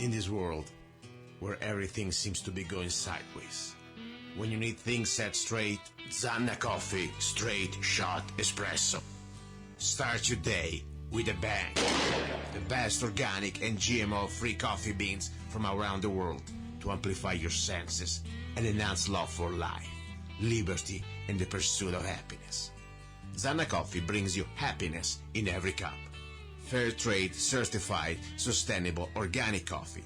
In this world where everything seems to be going sideways, when you need things set straight, Zanna Coffee Straight Shot Espresso. Start your day with a bang. The best organic and GMO-free coffee beans from around the world to amplify your senses and enhance love for life, liberty, and the pursuit of happiness. Zanna Coffee brings you happiness in every cup. Fair trade, certified, sustainable, organic coffee.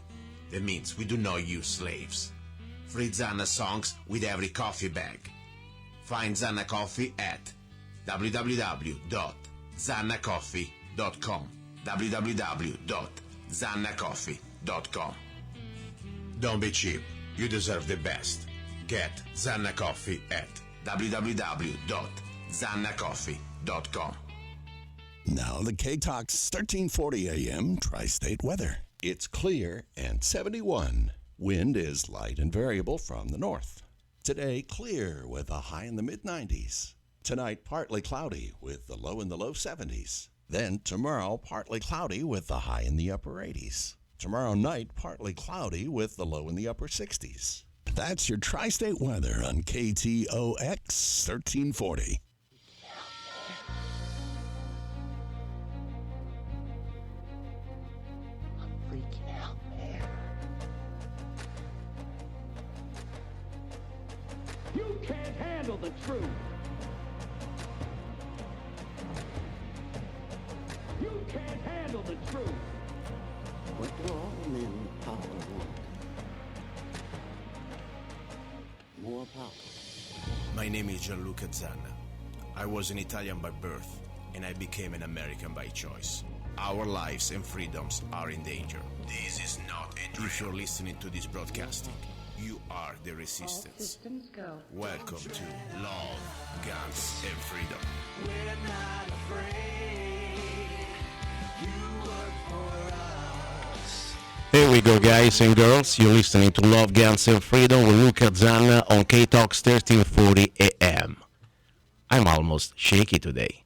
That means we do not use slaves. Free Zanna songs with every coffee bag. Find Zanna Coffee at www.zannacoffee.com www.zannacoffee.com. Don't be cheap. You deserve the best. Get Zanna Coffee at www.zannacoffee.com. Now the KTOX 1340 AM Tri-State weather. It's clear and 71. Wind is light and variable from the north. Today, clear with a high in the mid-90s. Tonight, partly cloudy with the low in the low 70s. Then tomorrow, partly cloudy with the high in the upper 80s. Tomorrow night, partly cloudy with the low in the upper 60s. That's your Tri-State weather on KTOX 1340. Freaking out, man. You can't handle the truth. You can't handle the truth. What do all men in power want? More power. My name is Luca Zanna. I was an Italian by birth, and I became an American by choice. Our lives and freedoms are in danger. This is not a drill. If you're listening to this broadcasting, you are the resistance. All systems go. Welcome to Love, Guns, and Freedom. We're not afraid. You work for us. Here we go, guys and girls. You're listening to Love, Guns, and Freedom with Luca Zanna on KTOX 1340 AM. I'm almost shaky today.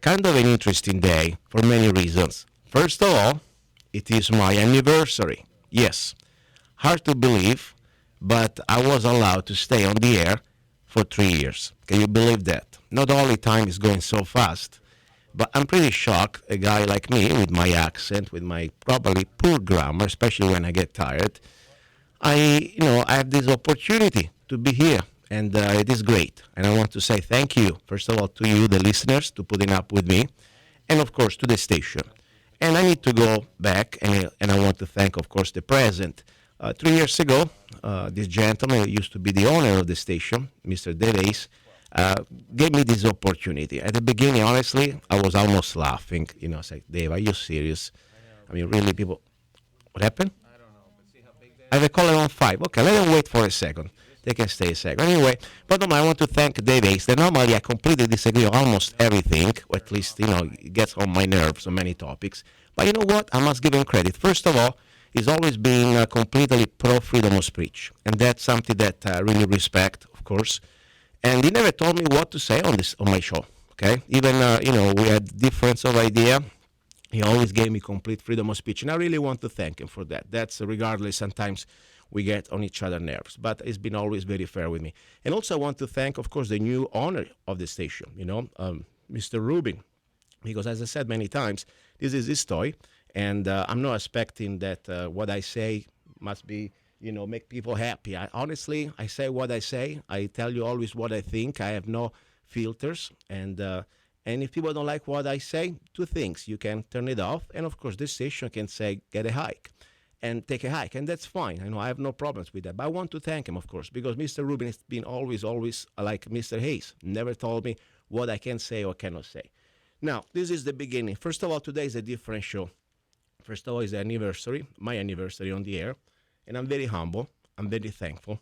Kind of an interesting day for many reasons. First of all, it is my anniversary. Yes, hard to believe, but I was allowed to stay on the air for 3 years. Can you believe that? Not only time is going so fast, but I'm pretty shocked, a guy like me with my accent, with my probably poor grammar, especially when I get tired, I have this opportunity to be here, and it is great. And I want to say thank you, first of all, to you, the listeners, to putting up with me, and of course to the station. And I need to go back, and I want to thank, of course, the present. 3 years ago, this gentleman who used to be the owner of the station, Mr. Deves, gave me this opportunity. At the beginning, honestly, I was almost laughing. I said, Dave, are you serious? I mean, really, people... What happened? I don't know, but see how big they are. I have a caller on 5. Okay, let them wait for a second. They can stay a second. Anyway, bottom line, I want to thank Dave Ace. That normally I completely disagree on almost everything, or at least, it gets on my nerves on many topics. But you know what? I must give him credit. First of all, he's always been completely pro-freedom of speech. And that's something that I really respect, of course. And he never told me what to say on my show, okay? Even, we had difference of idea. He always gave me complete freedom of speech. And I really want to thank him for that. That's regardless, sometimes we get on each other's nerves. But he's been always very fair with me. And also I want to thank, of course, the new owner of the station, Mr. Rubin. Because as I said many times, this is his toy. And I'm not expecting that what I say must be, make people happy. Honestly, I say what I say. I tell you always what I think. I have no filters. And if people don't like what I say, two things. You can turn it off. And, of course, this station can say, get a hike and take a hike. And that's fine. I have no problems with that. But I want to thank him, of course, because Mr. Rubin has been always like Mr. Hayes. Never told me what I can say or cannot say. Now, this is the beginning. First of all, today is a different show. First of all, it's the anniversary, my anniversary on the air. And I'm very humble. I'm very thankful.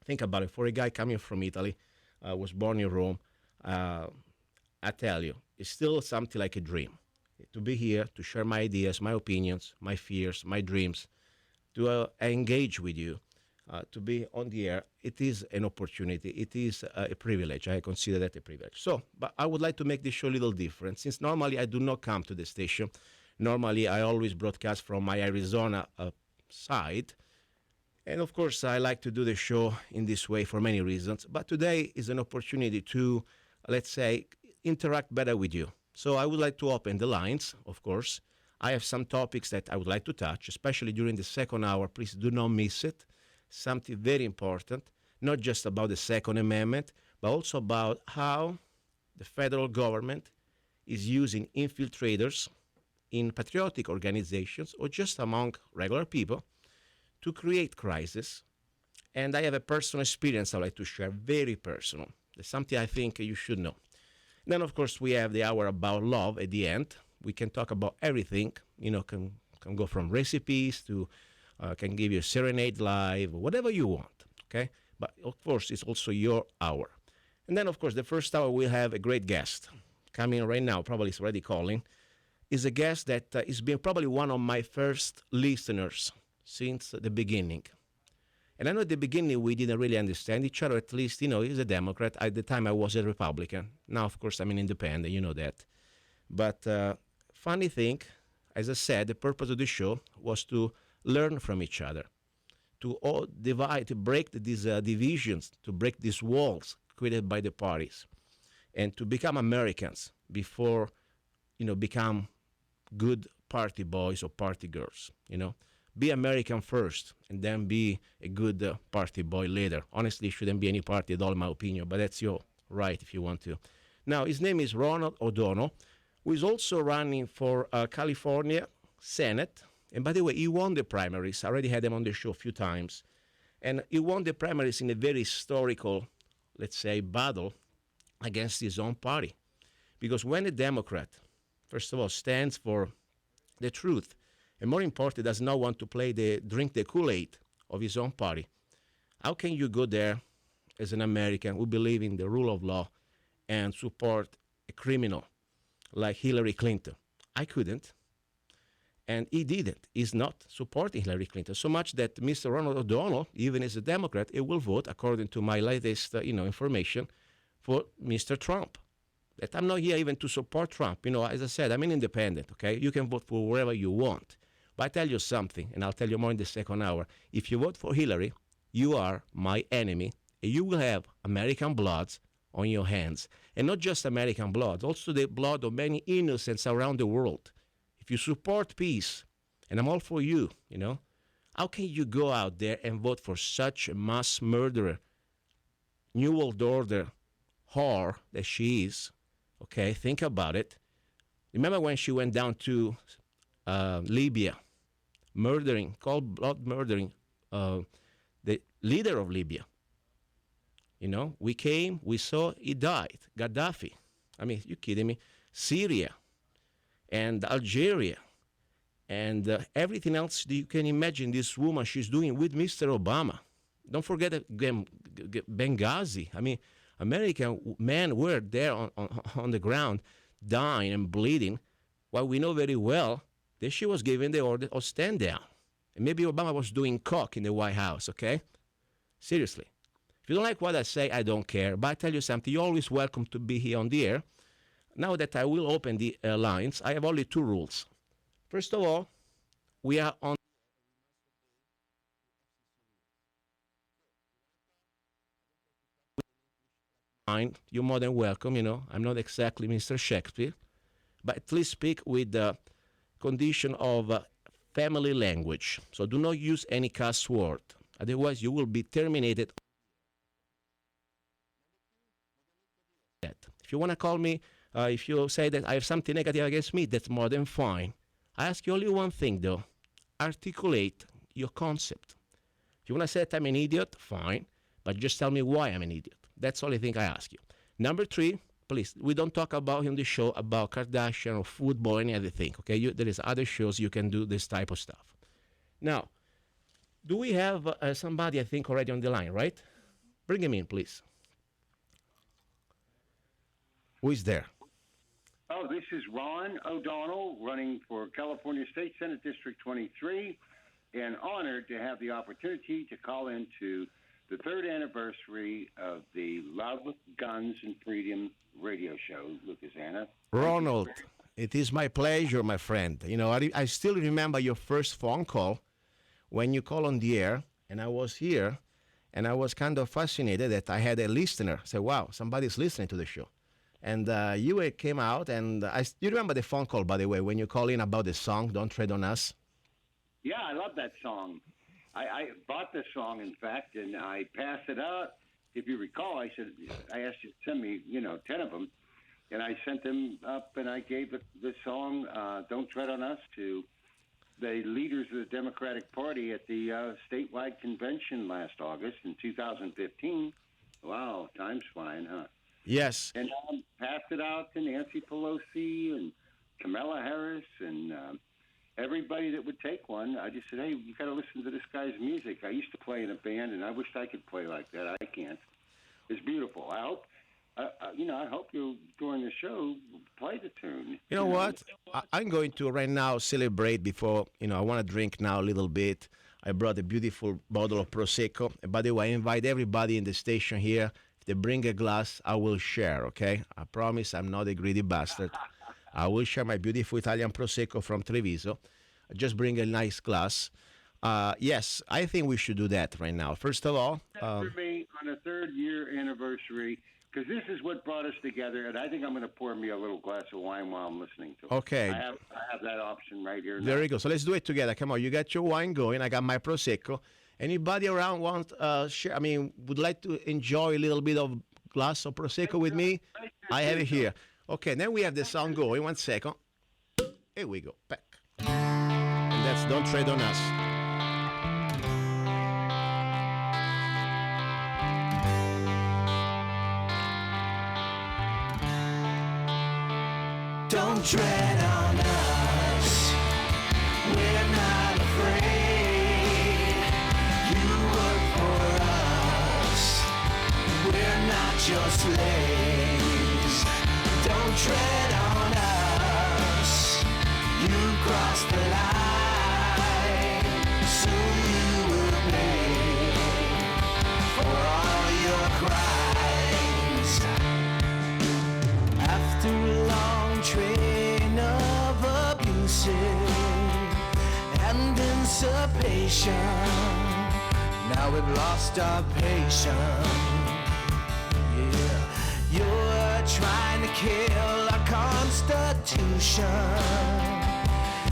Think about it. For a guy coming from Italy, was born in Rome, I tell you, it's still something like a dream. To be here, to share my ideas, my opinions, my fears, my dreams, to engage with you, to be on the air, it is an opportunity. It is a privilege. I consider that a privilege. So, but I would like to make this show a little different. Since normally I do not come to the station. Normally I always broadcast from my Arizona side. And of course, I like to do the show in this way for many reasons. But today is an opportunity to, let's say, interact better with you. So I would like to open the lines, of course. I have some topics that I would like to touch, especially during the second hour. Please do not miss it. Something very important, not just about the Second Amendment, but also about how the federal government is using infiltrators in patriotic organizations or just among regular people to create crisis. And I have a personal experience I'd like to share, very personal. It's something I think you should know. Then, of course, we have the hour about love at the end. We can talk about everything, can go from recipes to, can give you a serenade live, whatever you want, okay? But, of course, it's also your hour. And then, of course, the first hour we'll have a great guest coming right now, probably is already calling, is a guest that has been probably one of my first listeners since the beginning. And I know at the beginning we didn't really understand each other, at least, he's a Democrat. At the time I was a Republican. Now, of course, I'm an independent, you know that. But funny thing, as I said, the purpose of the show was to learn from each other, to all divide, to break these divisions, to break these walls created by the parties, and to become Americans before, become good party boys or party girls, Be American first, and then be a good party boy later. Honestly, shouldn't be any party at all, in my opinion, but that's your right if you want to. Now, his name is Ronald O'Donnell, who is also running for California Senate. And by the way, he won the primaries. I already had him on the show a few times. And he won the primaries in a very historical, let's say, battle against his own party. Because when a Democrat, first of all, stands for the truth, and more important, does not want to drink the Kool-Aid of his own party, how can you go there as an American who believe in the rule of law and support a criminal like Hillary Clinton? I couldn't. And he didn't. He's not supporting Hillary Clinton. So much that Mr. Ronald O'Donnell, even as a Democrat, he will vote, according to my latest information, for Mr. Trump. That I'm not here even to support Trump. As I said, I'm an independent, okay? You can vote for wherever you want. But I tell you something, and I'll tell you more in the second hour. If you vote for Hillary, you are my enemy, and you will have American bloods on your hands. And not just American blood, also the blood of many innocents around the world. If you support peace, and I'm all for you, how can you go out there and vote for such a mass murderer, New World Order whore that she is? Okay, think about it. Remember when she went down to Libya, cold blood murdering the leader of Libya? We came, we saw, he died. Gaddafi. I mean, you kidding me? Syria and Algeria and everything else that you can imagine this woman, she's doing with Mr. Obama. Don't forget Benghazi. I mean, American men were there on the ground dying and bleeding, while we know very well that she was given the order of stand down. And maybe Obama was doing coke in the White House, okay? Seriously. If you don't like what I say, I don't care. But I tell you something, you're always welcome to be here on the air. Now that I will open the lines, I have only two rules. First of all, we are on line. You're more than welcome, I'm not exactly Mr. Shakespeare. But at least speak with the condition of family language. So do not use any cuss word. Otherwise, you will be terminated. If you want to call me, if you say that I have something negative against me, that's more than fine. I ask you only one thing, though. Articulate your concept. If you want to say that I'm an idiot, fine. But just tell me why I'm an idiot. That's the only thing I ask you. Number 3, please, we don't talk about in the show about Kardashian or football or any other thing, okay? There is other shows you can do this type of stuff. Now, do we have somebody, I think, already on the line, right? Bring him in, please. Who is there? Oh, this is Ron O'Donnell, running for California State Senate District 23, and honored to have the opportunity to call into the 3rd anniversary of the Love, Guns, and Freedom radio show, Luca, Zanna. Ronald, it is my pleasure, my friend. I still remember your first phone call when you call on the air, and I was here, and I was kind of fascinated that I had a listener say, "Wow, somebody's listening to the show." And you came out, and you remember the phone call, by the way, when you call in about the song "Don't Tread on Us." Yeah, I love that song. I bought this song, in fact, and I passed it out. If you recall, I asked you to send me, 10 of them, and I sent them up, and I gave the song "Don't Tread on Us" to the leaders of the Democratic Party at the statewide convention last August in 2015. Wow, time's flying, huh? Yes. And passed it out to Nancy Pelosi and Kamala Harris and everybody that would take one. I just said, hey, you got to listen to this guy's music. I used to play in a band, and I wished I could play like that. I can't. It's beautiful. I hope, I hope you during the show play the tune. You know what? I'm going to right now celebrate before, I want to drink now a little bit. I brought a beautiful bottle of Prosecco. And by the way, I invite everybody in the station here. If they bring a glass, I will share, okay? I promise I'm not a greedy bastard. I will share my beautiful Italian Prosecco from Treviso. Just bring a nice glass. Yes, I think we should do that right now. First of all... for me, on the third-year anniversary, because this is what brought us together, and I think I'm going to pour me a little glass of wine while I'm listening to it. Okay. I have that option right here now. There you go. So let's do it together. Come on, you got your wine going. I got my Prosecco. Anybody around would like to enjoy a little bit of glass of Prosecco with me? I have it here. Okay, then we have the song going. 1 second. Here we go. Back. And that's Don't Tread on Us. Don't tread on us. We're not afraid. You work for us. We're not your slaves. Don't tread on us. You crossed the line. Soon you will pay for all your crimes. After a long train of abusive and dissipation, now we've lost our patience. Yeah, you're trying to kill our constitution,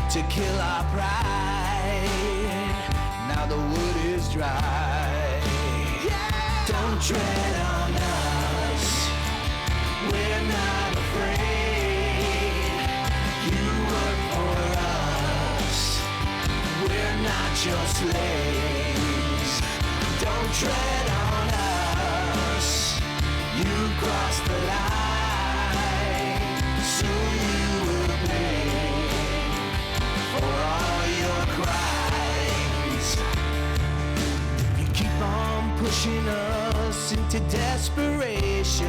to kill our pride. Now the wood is dry. Yeah. Don't tread on us. We're not afraid. You work for us. We're not your slaves. Don't tread on us. You crossed the line. Soon you will pay for all your crimes. You keep on pushing us into desperation.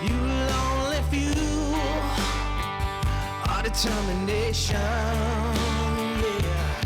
You lonely few, our determination, yeah.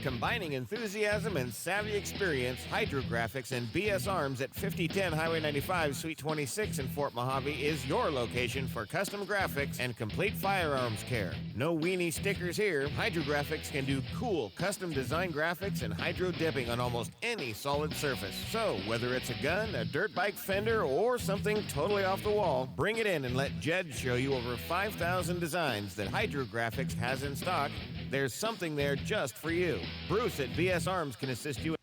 Combining enthusiasm and savvy experience, Hydrographics and BS Arms at 5010 Highway 95, Suite 26 in Fort Mojave is your location for custom graphics and complete firearms care. No weenie stickers here. Hydrographics can do cool custom design graphics and hydro dipping on almost any solid surface. So, whether it's a gun, a dirt bike fender, or something totally off the wall, bring it in and let Jed show you over 5,000 designs that Hydrographics has in stock. There's something there just for you. Bruce at BS Arms can assist you.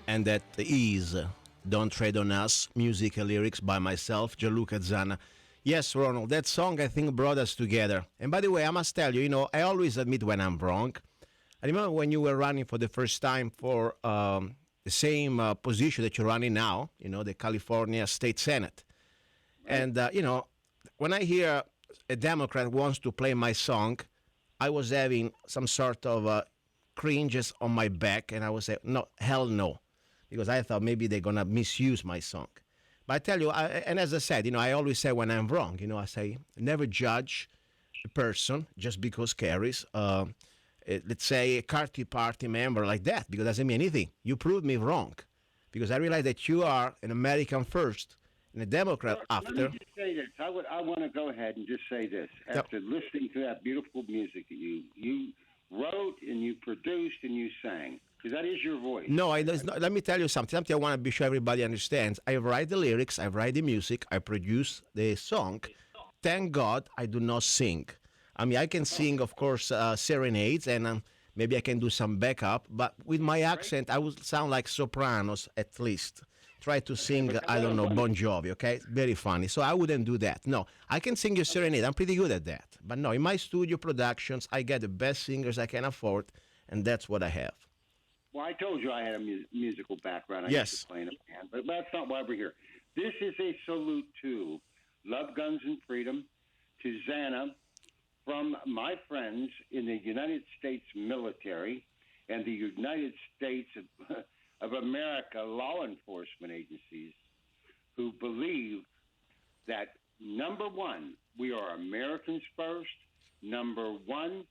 And that is Don't Tread on Us, music and lyrics by myself, Luca Zanna. Yes, Ronald, that song I think brought us together. And by the way, I must tell you, I always admit when I'm wrong. I remember when you were running for the first time for the same position that you're running now, the California State Senate. And, when I hear a Democrat wants to play my song, I was having some sort of cringes on my back, and I was saying, no, hell no, because I thought maybe they're going to misuse my song. But I tell you, and as I said, I always say when I'm wrong, I say never judge a person just because carries, let's say, a party member like that, because it doesn't mean anything. You proved me wrong, because I realize that you are an American first and a Democrat after. Let me just say this. I want to go ahead and just say this. After listening to that beautiful music that you wrote and you produced and you sang, because that is your voice. No, let me tell you something. Something I want to be sure everybody understands. I write the lyrics, I write the music, I produce the song. Thank God I do not sing. I mean, I can sing, of course, serenades, and maybe I can do some backup, but with my accent, I would sound like sopranos at least. Try to sing, I don't know, Bon Jovi, okay? Very funny. So I wouldn't do that. No, I can sing your serenade. I'm pretty good at that. But no, in my studio productions, I get the best singers I can afford, and that's what I have. Well, I told you I had a musical background. I Yes. used to play in a band, but that's not why we're here. This is a salute to Love, Guns, and Freedom, to Zanna, from my friends in the United States military and the United States of America law enforcement agencies, who believe that, number one, we are Americans first. Number one,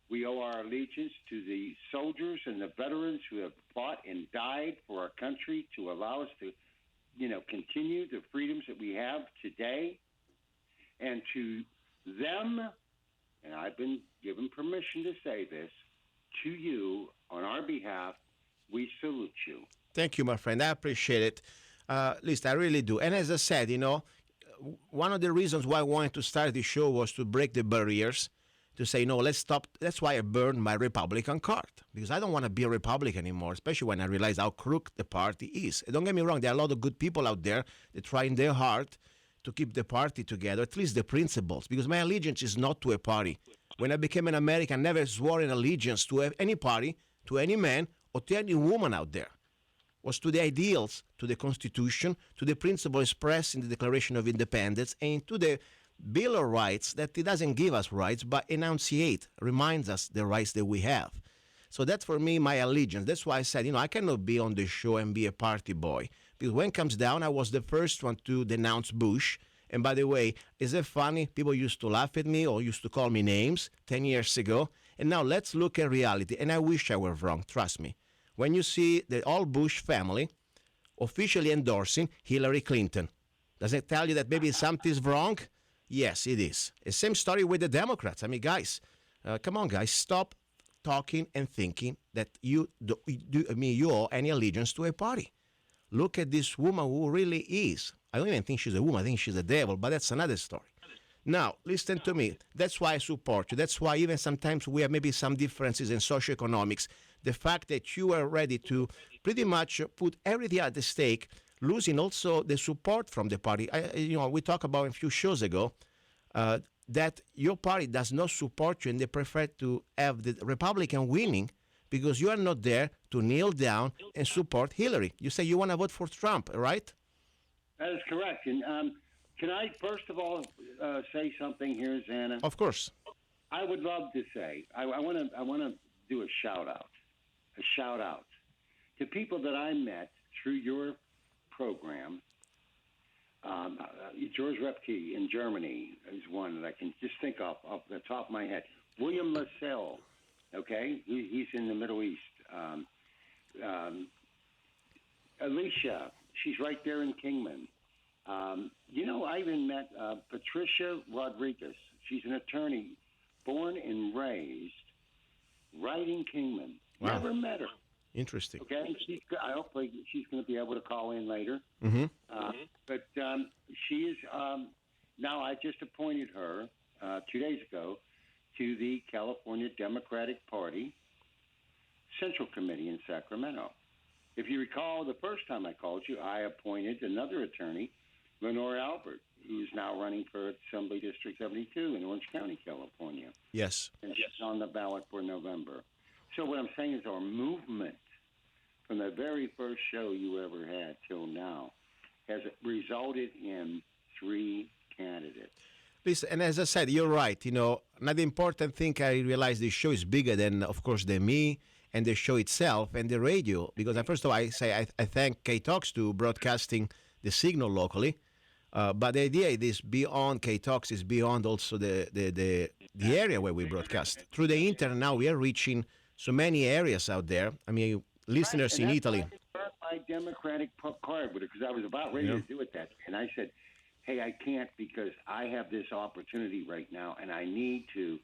we owe our allegiance to the soldiers and the veterans who have fought and died for our country to allow us to, continue the freedoms that we have today. And to them, and I've been given permission to say this, to you, on our behalf, we salute you. Thank you, my friend. I appreciate it. At least I really do. And as I said, one of the reasons why I wanted to start this show was to break the barriers, to say, no, let's stop. That's why I burned my Republican card, because I don't want to be a Republican anymore, especially when I realize how crooked the party is. And don't get me wrong, there are a lot of good people out there that trying their hard to keep the party together, at least the principles, because my allegiance is not to a party. When I became an American, I never swore an allegiance to any party, to any man, or to any woman out there. It was to the ideals, to the Constitution, to the principle expressed in the Declaration of Independence, and to the Bill of Rights, that it doesn't give us rights, but enunciate, reminds us the rights that we have. So that's for me my allegiance. That's why I said, I cannot be on the show and be a party boy. Because when it comes down, I was the first one to denounce Bush. And by the way, is it funny? People used to laugh at me or used to call me names 10 years ago. And now let's look at reality. And I wish I were wrong, trust me. When you see the all Bush family officially endorsing Hillary Clinton, does it tell you that maybe something's wrong? Yes, it is. The same story with the Democrats. I mean, guys, come on, guys, stop talking and thinking that you owe any allegiance to a party. Look at this woman who really is. I don't even think she's a woman. I think she's a devil, but that's another story. Now, listen to me. That's why I support you. That's why even sometimes we have maybe some differences in socioeconomics. The fact that you are ready to pretty much put everything at the stake, losing also the support from the party. We talked about a few shows ago that your party does not support you and they prefer to have the Republican winning because you are not there to kneel down and support Hillary. You say you want to vote for Trump, right? That is correct. And can I, first of all, say something here, Zanna? Of course. I would love to say, I want to do a shout-out to people that I met through your program. George Repke in Germany is one that I can just think of off the top of my head. William Lassell, okay? He's in the Middle East. Alicia, she's right there in Kingman. I even met Patricia Rodriguez. She's an attorney, born and raised right in Kingman. Wow. Never met her. Interesting. Okay, hopefully she's going to be able to call in later. Mm-hmm. But she is now. I just appointed her 2 days ago to the California Democratic Party Central Committee in Sacramento. If you recall, the first time I called you, I appointed another attorney, Lenore Albert. who's now running for Assembly District 72 in Orange County, California. Yes. And she's on the ballot for November. So what I'm saying is our movement from the very first show you ever had till now has resulted in 3 candidates. Listen, and as I said, you're right. Another important thing I realize this show is bigger than, of course, than me and the show itself and the radio. Because first of all, I thank KTOX to broadcasting the signal locally. But the idea is beyond KTOX, is beyond also the area where we broadcast. Through the internet now, we are reaching so many areas out there. I mean, listeners in Italy. My Democratic card with it because I was about ready to do it that day. And I said, hey, I can't because I have this opportunity right now and I need to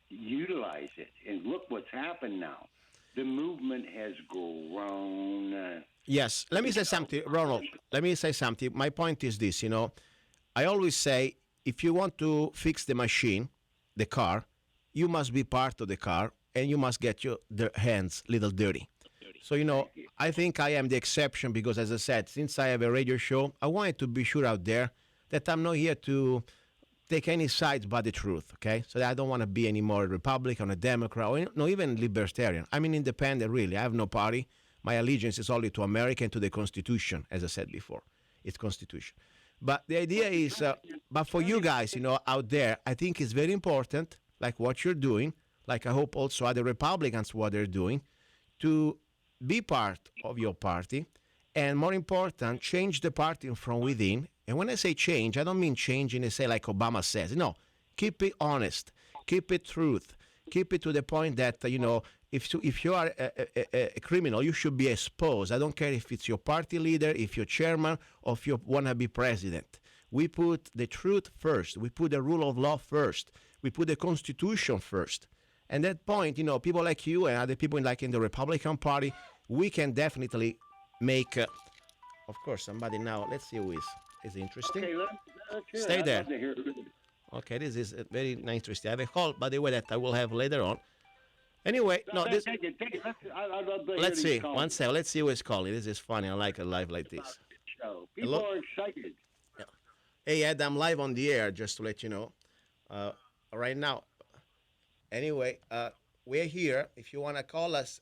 utilize it. And look what's happened now. The movement has grown. Yes. Let me say something, Ronald. Let me say something. My point is this, I always say if you want to fix the machine, the car, you must be part of the car and you must get your hands a little dirty. So, I think I am the exception because, as I said, since I have a radio show, I wanted to be sure out there that I'm not here to take any sides but the truth, okay? So that I don't want to be anymore a Republican, a Democrat, or no, even libertarian. I'm an independent, really. I have no party. My allegiance is only to America and to the Constitution, as I said before. It's Constitution. But the idea is, but for you guys, out there, I think it's very important, like what you're doing, like I hope also other Republicans, what they're doing, to be part of your party, and more important, change the party from within. And when I say change, I don't mean change in a say like Obama says. No, keep it honest, keep it truth, keep it to the point that, if you are a criminal, you should be exposed. I don't care if it's your party leader, if you're chairman, or if you want to be president. We put the truth first. We put the rule of law first. We put the Constitution first. And at that point, people like you and other people in the Republican Party, we can definitely make, of course, somebody now, let's see who is interesting. Okay, let's Stay there. I'd love to hear it. Okay, this is very interesting. I have a call, by the way, that I will have later on. Anyway, no, this. Take it. I'd love to hear Let's see. these calls. One second. Let's see who is calling. This is funny. I like a live like this. Show. People Hello? are excited. Hey, Ed, I'm live on the air, just to let you know. Right now. Anyway, we're here. If you want to call us,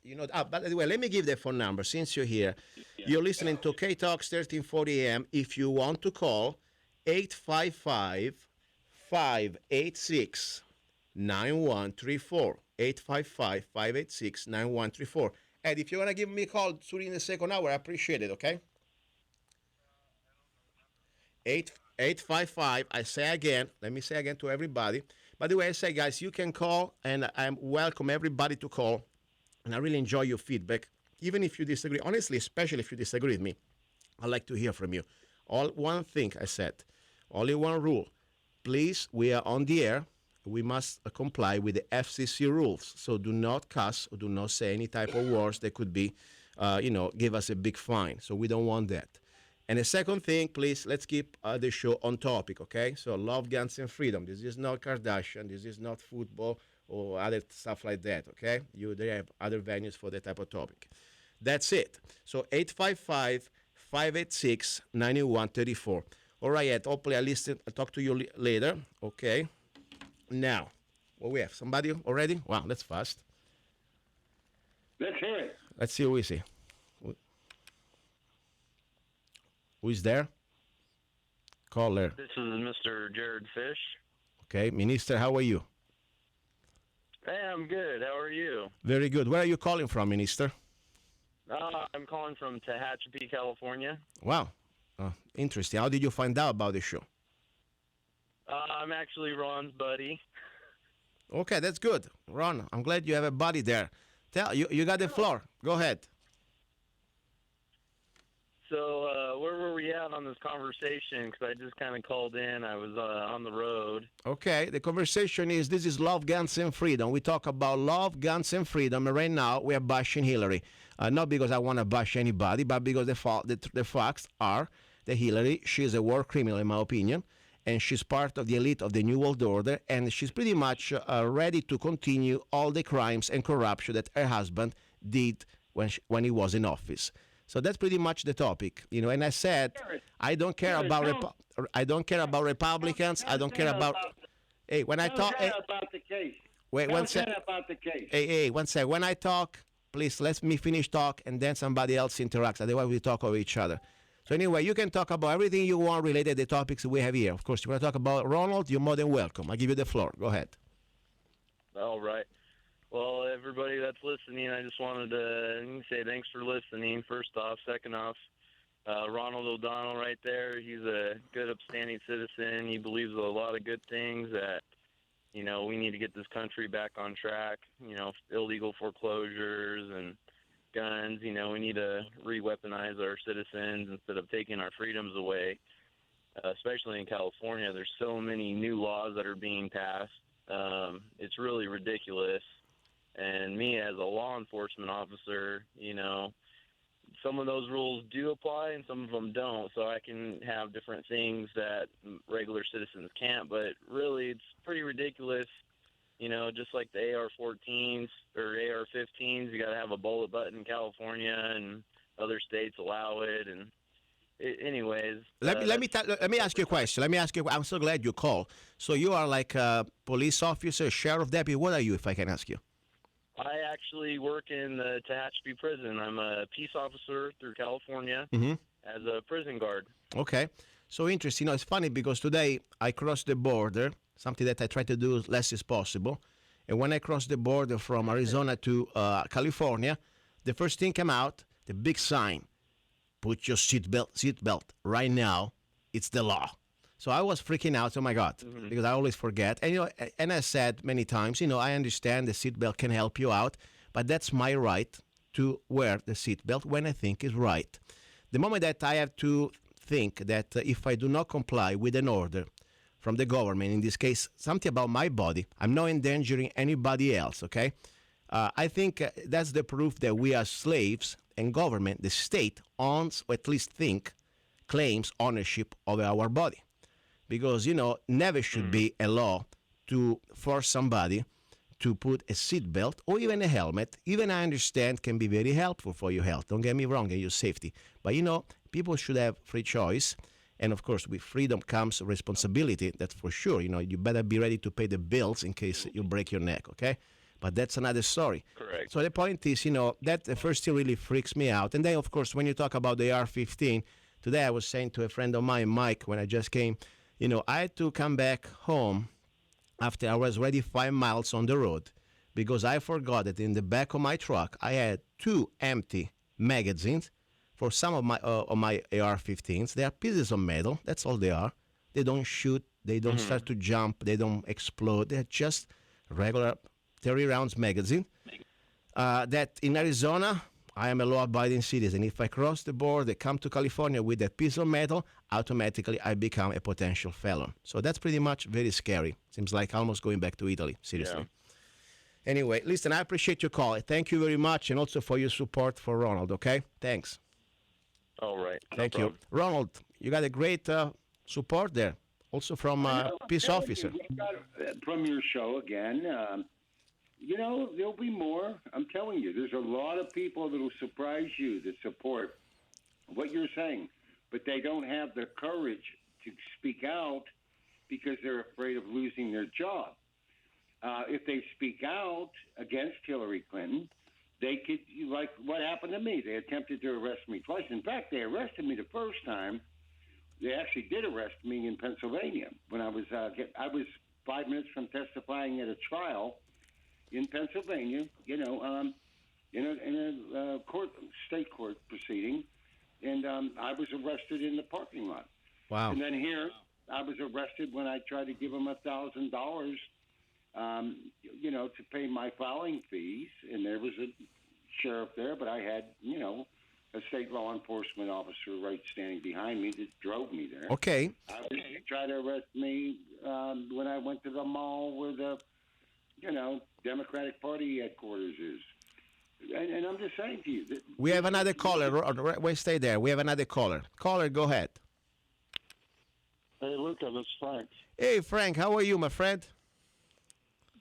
by the way, let me give the phone number. Since you're here, you're listening to KTOX 1340 AM. If you want to call, 855-586-9134. 855-586-9134. And if you want to give me a call during the second hour, I appreciate it, okay? 855, I say again, let me say again to everybody. By the way, I say, guys, you can call, and I welcome everybody to call. And I really enjoy your feedback, even if you disagree. Honestly, especially if you disagree with me, I'd like to hear from you. One thing I said, only one rule. Please, we are on the air. We must comply with the FCC rules. So do not cuss or do not say any type of words that could be, give us a big fine. So we don't want that. And the second thing, please, let's keep the show on topic, okay? So love, guns, and freedom. This is not Kardashian. This is not football or other stuff like that, okay? They have other venues for that type of topic. That's it. So 855-586-9134. All right, Ed, hopefully I'll talk to you later, okay? Now, what we have? Somebody already? Wow, that's fast. Let's hear it. Let's see who is he. Who is there? Caller. This is Mr. Jared Fish. Okay, Minister, how are you? Hey, I'm good. How are you? Very good. Where are you calling from, Minister? I'm calling from Tehachapi, California. Wow, interesting. How did you find out about the show? I'm actually Ron's buddy. Okay, that's good. Ron, I'm glad you have a buddy there. You got the floor. Go ahead. So where were we at on this conversation? Because I just kind of called in. I was on the road. Okay, the conversation is, this is love, guns, and freedom. We talk about love, guns, and freedom, and right now we are bashing Hillary. Not because I want to bash anybody, but because the facts are that Hillary, she is a war criminal in my opinion, and she's part of the elite of the New World Order, and she's pretty much ready to continue all the crimes and corruption that her husband did when he was in office. So that's pretty much the topic, And I said, I don't care about Republicans. I don't care about. Hey, when I talk, about the case. wait one sec. About the case. Hey, one sec. When I talk, please let me finish talk, and then somebody else interacts. Otherwise, we talk over each other. So anyway, you can talk about everything you want related to the topics we have here. Of course, you want to talk about Ronald, you're more than welcome. I'll give you the floor. Go ahead. All right. Well, everybody that's listening, I just wanted to say thanks for listening, first off. Second off, Ronald O'Donnell right there, he's a good, upstanding citizen. He believes a lot of good things that, we need to get this country back on track, illegal foreclosures and guns. We need to re-weaponize our citizens instead of taking our freedoms away, especially in California. There's so many new laws that are being passed. It's really ridiculous. And me as a law enforcement officer, some of those rules do apply and some of them don't. So I can have different things that regular citizens can't. But really, it's pretty ridiculous. Just like the AR-14s or AR-15s, you got to have a bullet button in California, and other states allow it. And anyways, let me ask you a question. I'm so glad you called. So you are like a police officer, sheriff, deputy. What are you, if I can ask you? I actually work in the Tehachapi prison. I'm a peace officer through California as a prison guard. Okay. So interesting. It's funny because today I crossed the border, something that I try to do as less as possible. And when I crossed the border from Arizona to California, the first thing came out, the big sign, put your seatbelt right now. It's the law. So I was freaking out. Oh my God, because I always forget. And and I said many times, I understand the seatbelt can help you out, but that's my right to wear the seatbelt when I think is right. The moment that I have to think that if I do not comply with an order from the government, in this case, something about my body, I'm not endangering anybody else. Okay, I think that's the proof that we are slaves, and government, the state, owns, or at least claims ownership of our body. Because, never should be a law to force somebody to put a seatbelt or even a helmet. Even I understand can be very helpful for your health. Don't get me wrong, and your safety. But, people should have free choice. And, of course, with freedom comes responsibility. That's for sure. You better be ready to pay the bills in case you break your neck, okay? But that's another story. Correct. So the point is, that the first thing really freaks me out. And then, of course, when you talk about the AR-15, today I was saying to a friend of mine, Mike, when I just came, I had to come back home after I was already 5 miles on the road because I forgot that in the back of my truck I had 2 empty magazines for some of my AR-15s. They are pieces of metal. That's all they are. They don't shoot. They don't start to jump. They don't explode. They're just regular 30 rounds magazine. That in Arizona, I am a law-abiding citizen. If I cross the border, come to California with that piece of metal, automatically I become a potential felon. So that's pretty much very scary. Seems like almost going back to Italy, seriously. Yeah. Anyway, listen, I appreciate your call. Thank you very much, and also for your support for Ronald, okay? Thanks. All right. Thank you. Ronald, you got a great support there, also from peace officer. From your show again. There'll be more. I'm telling you, there's a lot of people that will surprise you that support what you're saying, but they don't have the courage to speak out because they're afraid of losing their job. If they speak out against Hillary Clinton, they could, like what happened to me. They attempted to arrest me twice. In fact, they arrested me the first time. They actually did arrest me in Pennsylvania when I was 5 minutes from testifying at a trial in Pennsylvania, in a state court proceeding, and I was arrested in the parking lot. Wow. And then here, I was arrested when I tried to give them $1,000, to pay my filing fees, and there was a sheriff there, but I had, a state law enforcement officer right standing behind me that drove me there. Okay. They tried to arrest me when I went to the mall where the Democratic Party headquarters is. And I'm just saying to you. We have another caller. Wait, stay there. We have another caller. Caller, go ahead. Hey, Luca, this is Frank. Hey, Frank, how are you, my friend?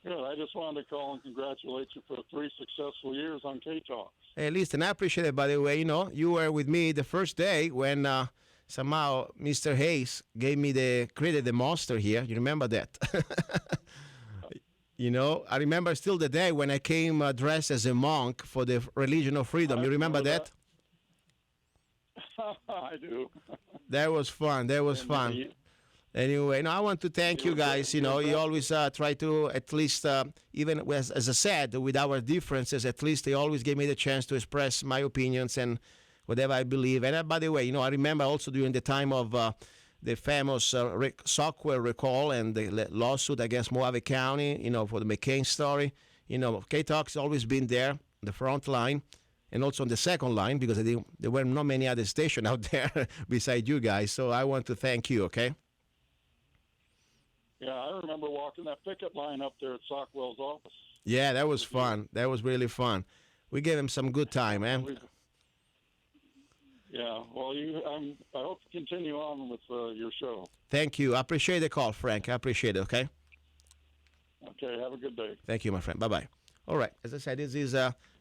Good. I just wanted to call and congratulate you for 3 successful years on KTOX. Hey, listen, I appreciate it. By the way, you were with me the first day when somehow Mr. Hayes created the monster here. You remember that? I remember still the day when I came dressed as a monk for the religion of freedom. You remember that? I do. That was fun. That was fun. Anyway, I want to thank you guys. You always try to, at least, even as I said, with our differences, at least they always gave me the chance to express my opinions and whatever I believe. And by the way, I remember also during the time of the famous software recall and the lawsuit against Mojave County, for the McCain story. KTOX has always been there, the front line, and also on the second line, because there were not many other stations out there beside you guys. So I want to thank you, okay? Yeah, I remember walking that picket line up there at Sockwell's office. Yeah, that was fun. That was really fun. We gave him some good time, man. Yeah, well, I hope you continue on with your show. Thank you. I appreciate the call, Frank. I appreciate it, okay? Okay, have a good day. Thank you, my friend. Bye-bye. All right, as I said, this is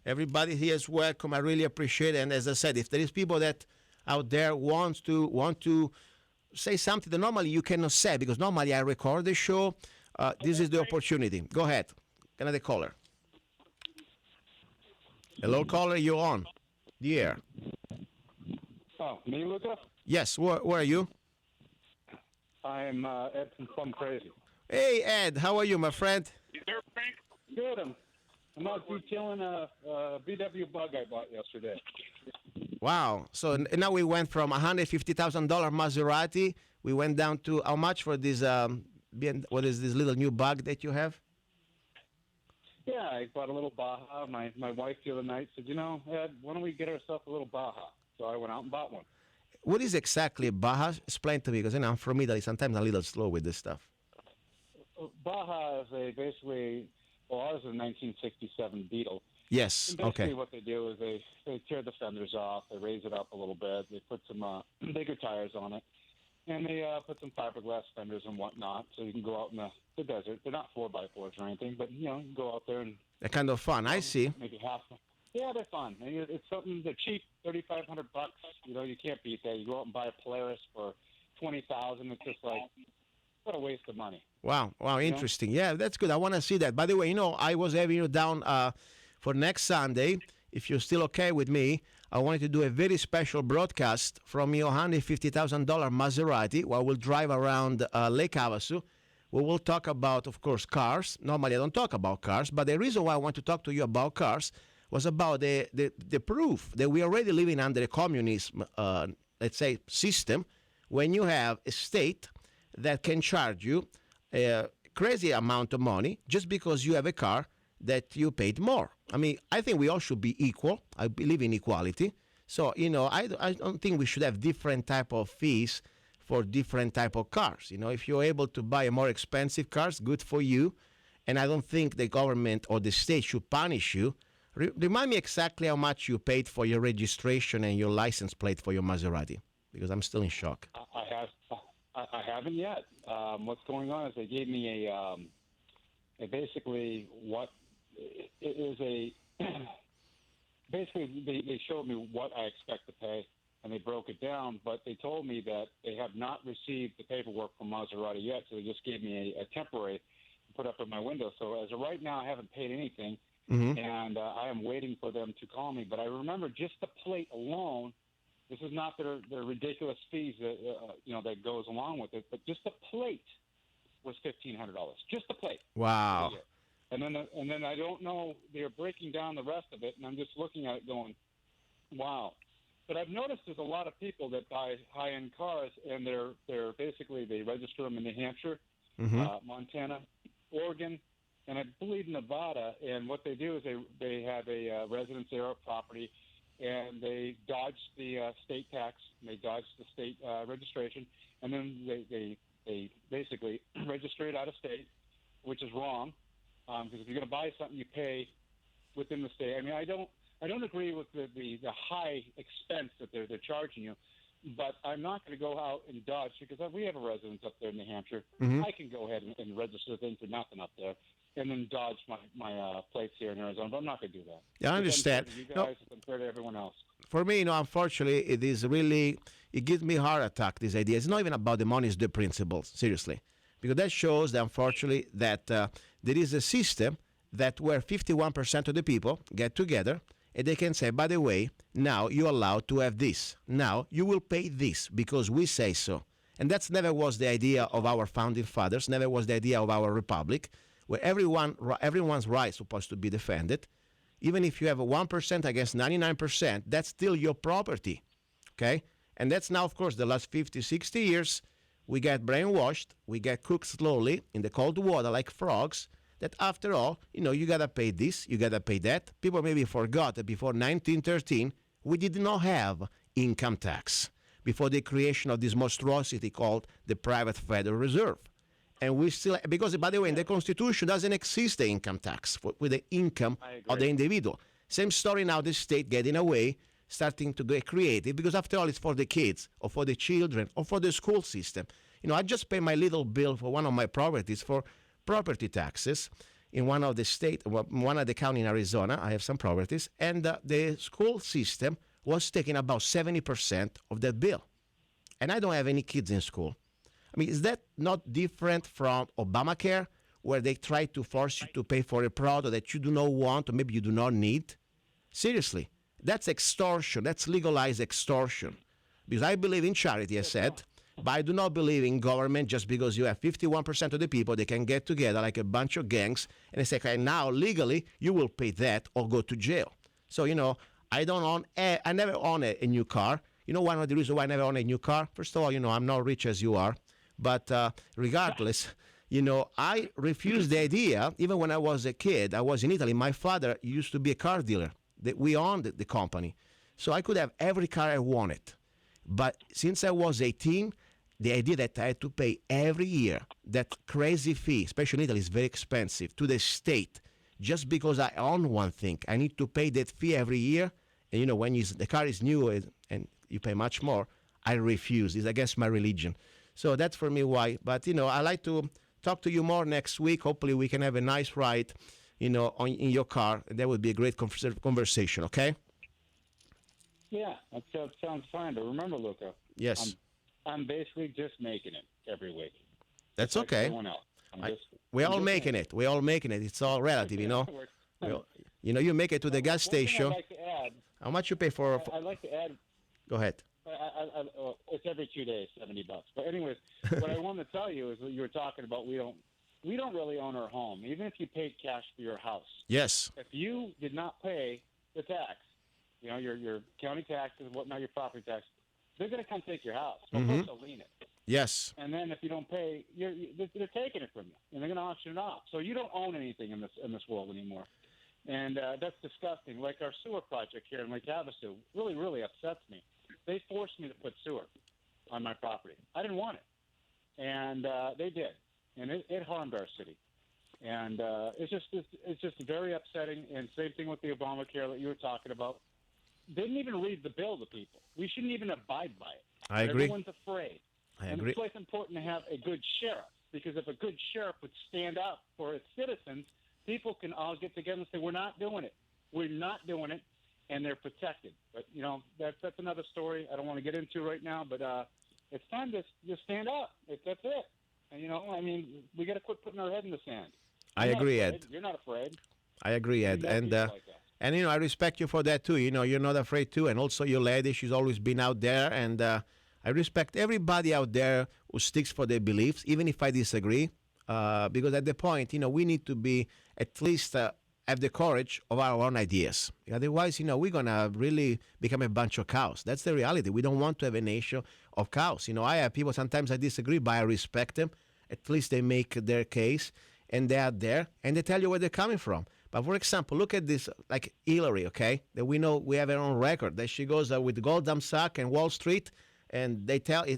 everybody here is welcome. I really appreciate it. And as I said, if there is people that out there want to say something that normally you cannot say, because normally I record the show, this is the opportunity. Go ahead. Another caller. Hello, caller, you're on the air. Oh, me, Luca? Yes, where are you? I'm Ed from Plum Crazy. Hey, Ed, how are you, my friend? Good. I'm out detailing a VW bug I bought yesterday. Wow. So now we went from $150,000 Maserati. We went down to how much for this, what is this little new bug that you have? Yeah, I bought a little Baja. My wife the other night said, Ed, why don't we get ourselves a little Baja? So I went out and bought one. What is exactly Baja? Explain to me, because I'm from Italy. Sometimes I'm a little slow with this stuff. Baja is ours is a 1967 Beetle. Yes, and basically okay. what they do is they tear the fenders off, they raise it up a little bit, they put some bigger tires on it, and they put some fiberglass fenders and whatnot, so you can go out in the desert. They're not 4x4s or anything, but you can go out there and They're kind of fun. I see. maybe half. Yeah, they're fun. And it's something. They're cheap, $3,500. You can't beat that. You go out and buy a Polaris for $20,000. It's just like, what a waste of money. Wow, interesting. Yeah, that's good. I want to see that. By the way, I was having you down for next Sunday. If you're still okay with me, I wanted to do a very special broadcast from your $150,000 Maserati while we'll drive around Lake Havasu. We will talk about, of course, cars. Normally, I don't talk about cars, but the reason why I want to talk to you about cars was about the proof that we are already living under a communism, let's say, system, when you have a state that can charge you a crazy amount of money just because you have a car that you paid more. I mean, I think we all should be equal. I believe in equality. So, I don't think we should have different type of fees for different type of cars. If you're able to buy a more expensive cars, good for you. And I don't think the government or the state should punish you. Remind me exactly how much you paid for your registration and your license plate for your Maserati, because I'm still in shock. I haven't yet. What's going on is they gave me basically what is a basically they showed me what I expect to pay, and they broke it down. But they told me that they have not received the paperwork from Maserati yet, so they just gave me a temporary to put up in my window. So as of right now, I haven't paid anything. Mm-hmm. And I am waiting for them to call me. But I remember just the plate alone. This is not their ridiculous fees that that goes along with it, but just the plate was $1,500. Just the plate. Wow. And then I don't know. They're breaking down the rest of it, and I'm just looking at it going, wow. But I've noticed there's a lot of people that buy high-end cars, and they're basically they register them in New Hampshire, Montana, Oregon, and I believe Nevada. And what they do is they have a residence there, a property, and they dodge the state tax, and they dodge the state registration, and then they basically register it out of state, which is wrong, because if you're going to buy something, you pay within the state. I mean, I don't agree with the high expense that they're charging you, but I'm not going to go out and dodge because we have a residence up there in New Hampshire. Mm-hmm. I can go ahead and register things for nothing up there. and then dodge my plates here in Arizona. But I'm not going to do that. Yeah, I understand. It's unfair to you guys, it's unfair to everyone else. For me, unfortunately, it is really, it gives me heart attack, this idea. It's not even about the money, it's the principles, seriously. Because that shows, that, unfortunately, that there is a system that where 51% of the people get together and they can say, by the way, now you're allowed to have this. Now you will pay this because we say so. And that's never was the idea of our founding fathers, never was the idea of our republic, where everyone's rights supposed to be defended. Even if you have a 1% against 99%, that's still your property, okay? And that's now, of course, the last 50, 60 years, we get brainwashed, we get cooked slowly in the cold water like frogs, that after all, you got to pay this, you got to pay that. People maybe forgot that before 1913, we did not have income tax, before the creation of this monstrosity called the private Federal Reserve. And we still, because by the way, in the Constitution doesn't exist the income tax with the income of the individual. Same story now, the state getting away, starting to get creative, because after all, it's for the kids or for the children or for the school system. I just pay my little bill for one of my properties for property taxes in one of the county in Arizona. I have some properties, and the school system was taking about 70% of that bill. And I don't have any kids in school. I mean, is that not different from Obamacare, where they try to force you to pay for a product that you do not want or maybe you do not need? Seriously, that's extortion. That's legalized extortion. Because I believe in charity, I said, but I do not believe in government just because you have 51% of the people, they can get together like a bunch of gangs and they say, okay, now legally you will pay that or go to jail. So, I never own a new car. One of the reasons why I never own a new car, first of all, I'm not rich as you are. But regardless, I refused the idea. Even when I was a kid, I was in Italy. My father used to be a car dealer. We owned the company. So I could have every car I wanted. But since I was 18, the idea that I had to pay every year that crazy fee, especially in Italy, is very expensive, to the state, just because I own one thing. I need to pay that fee every year. And, when the car is new and you pay much more, I refuse. It's against my religion. So that's for me why. But, I'd like to talk to you more next week. Hopefully we can have a nice ride, in your car. That would be a great conversation, okay? Yeah, that sounds fine. But remember, Luca. Yes. I'm basically just making it every week. That's like okay. Everyone else. We're all making it. We're all making it. It's all relative, You make it to the gas station. I'd like to add, how much you pay for? I'd like to add. Go ahead. It's every 2 days, $70. But anyways, what I want to tell you is what you were talking about. We don't really own our home, even if you paid cash for your house. Yes. If you did not pay the tax, your county taxes, whatnot, your property tax, they're going to come take your house. Of course, they'll lien it. Yes. And then if you don't pay, they're taking it from you, and they're going to auction it off. So you don't own anything in this world anymore. And that's disgusting. Like our sewer project here in Lake Havasu really, really upsets me. They forced me to put sewer on my property. I didn't want it, and they did, and it harmed our city. And it's just very upsetting. And same thing with the Obamacare that you were talking about. They didn't even read the bill to people. We shouldn't even abide by it. I agree. Everyone's afraid. I and agree. It's why it's important to have a good sheriff, because if a good sheriff would stand up for its citizens, people can all get together and say, we're not doing it. We're not doing it, and they're protected. But, that's another story I don't want to get into right now, but it's time to just stand up. That's it. And, we got to quit putting our head in the sand. I agree, Ed. You're not afraid. I agree, Ed. And I respect you for that, too. You're not afraid, too. And also your lady, she's always been out there. And I respect everybody out there who sticks for their beliefs, even if I disagree. Because at the point, we need to be at least have the courage of our own ideas. Otherwise, we're going to really become a bunch of cows. That's the reality. We don't want to have a nation of cows. I have people, sometimes I disagree, but I respect them. At least they make their case, and they are there, and they tell you where they're coming from. But for example, look at this, like Hillary, okay? That we know we have her on record, that she goes with Goldman Sachs and Wall Street, and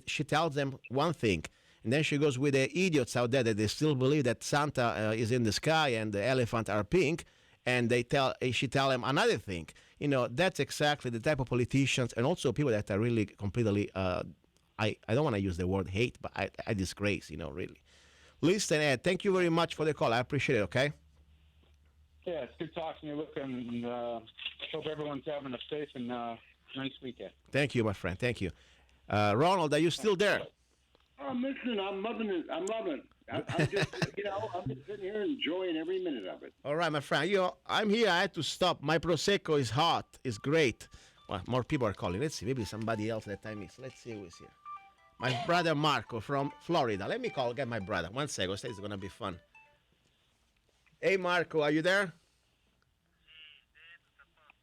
she tells them one thing. And then she goes with the idiots out there that they still believe that Santa is in the sky and the elephants are pink, and she tell them another thing. That's exactly the type of politicians and also people that are really completely, I don't want to use the word hate, but I disgrace, really. Listen, Ed, thank you very much for the call. I appreciate it, okay? Yeah, it's good talking to you, Luca, and hope everyone's having a safe and nice weekend. Thank you, my friend. Thank you. Ronald, are you still there? I'm listening. I'm loving it. I'm just, I'm just sitting here enjoying every minute of it. All right, my friend. I'm here. I had to stop. My Prosecco is hot. It's great. Well, more people are calling. Let's see. Maybe somebody else that I missed. Let's see who is here. My brother Marco from Florida. Let me get my brother. 1 second. It's going to be fun. Hey, Marco, are you there?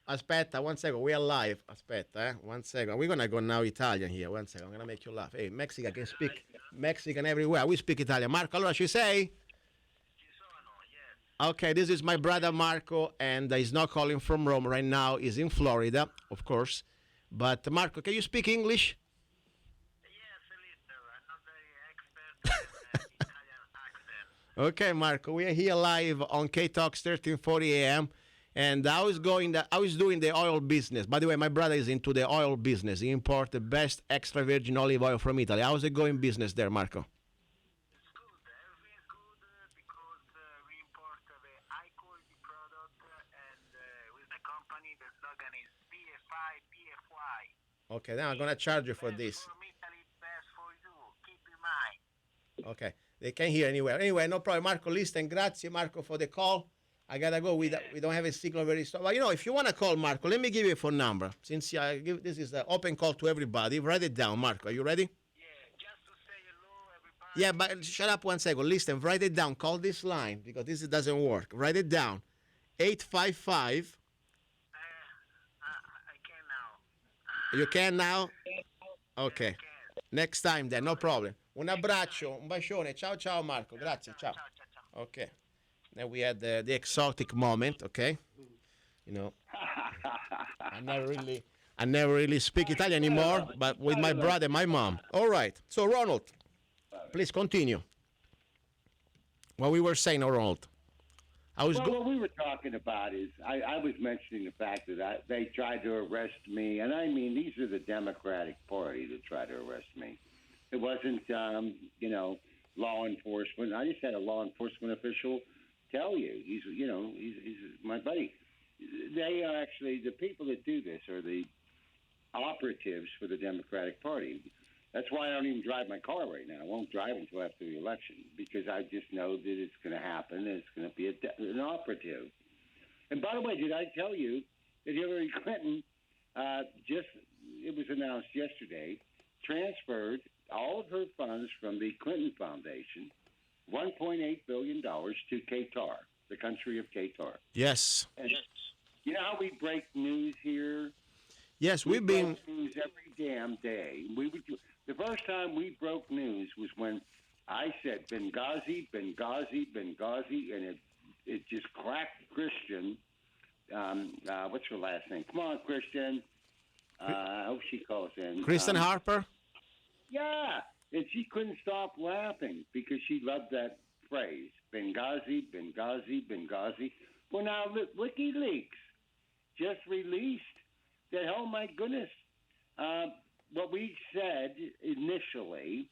Aspetta, 1 second. We are live. Aspetta, 1 second. We're going to go now Italian here. 1 second. I'm going to make you laugh. Hey, Mexican can speak Mexican everywhere. We speak Italian. Marco, allora ci sei? Okay, this is my brother Marco, and he's not calling from Rome right now. He's in Florida, of course. But, Marco, can you speak English? Okay, Marco, we are here live on KTOX 1340 AM, and I was doing the oil business. By the way, my brother is into the oil business. He imports the best extra virgin olive oil from Italy. How's it going business there, Marco? It's good. Everything is good because we import the high quality product, and with the company, the slogan is PFI, PFY. Okay, now I'm gonna charge you for this. From Italy, best for you. Keep in mind. Okay. They can't hear anywhere. Anyway, no problem. Marco, listen. Grazie, Marco, for the call. I got to go. We don't have a signal very strong. But, if you want to call Marco, let me give you a phone number. Since this is an open call to everybody, write it down, Marco. Are you ready? Yeah, just to say hello, everybody. Yeah, but shut up 1 second. Listen, write it down. Call this line because this doesn't work. Write it down. 855. I can now. You can now? Okay. Next time then, no problem. Un abbraccio, un bacione. Ciao, ciao, Marco. Grazie, ciao. Okay. Now we had the exotic moment, okay? I never really speak Italian anymore, but with my brother and my mom. All right. So, Ronald, please continue. What we were saying, Ronald. What we were talking about is I was mentioning the fact that they tried to arrest me, and I mean these are the Democratic Party that tried to arrest me. It wasn't law enforcement. I just had a law enforcement official tell you he's my buddy. They are actually the people that do this are the operatives for the Democratic Party. That's why I don't even drive my car right now. I won't drive until after the election because I just know that it's going to happen and it's going to be an operative. And by the way, did I tell you that Hillary Clinton it was announced yesterday, transferred all of her funds from the Clinton Foundation, $1.8 billion to Qatar, the country of Qatar. Yes. And you know how we break news here? Yes, we break news every damn day. The first time we broke news was when I said Benghazi, Benghazi, Benghazi, and it just cracked Christian. What's her last name? Come on, Christian. I hope she calls in. Kristen Harper? Yeah, and she couldn't stop laughing because she loved that phrase, Benghazi, Benghazi, Benghazi. Well, now WikiLeaks just released that, oh, my goodness, what we said initially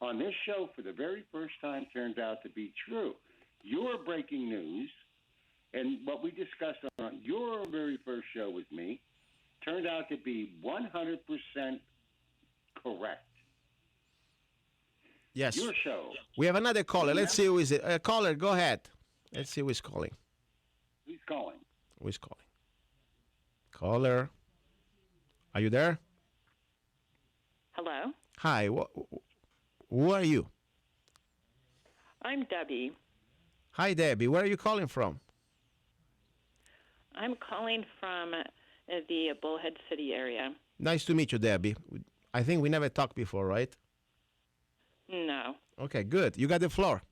on this show for the very first time turned out to be true. Your breaking news and what we discussed on your very first show with me turned out to be 100% correct. Yes. Your show. We have another caller. Let's see who is it. Caller, go ahead. Let's see who is calling. Who's calling? Who is calling? Caller. Are you there? Hello? Hi. Who are you? I'm Debbie. Hi, Debbie. Where are you calling from? I'm calling from the Bullhead City area. Nice to meet you, Debbie. I think we never talked before, right? No. Okay, good. You got the floor.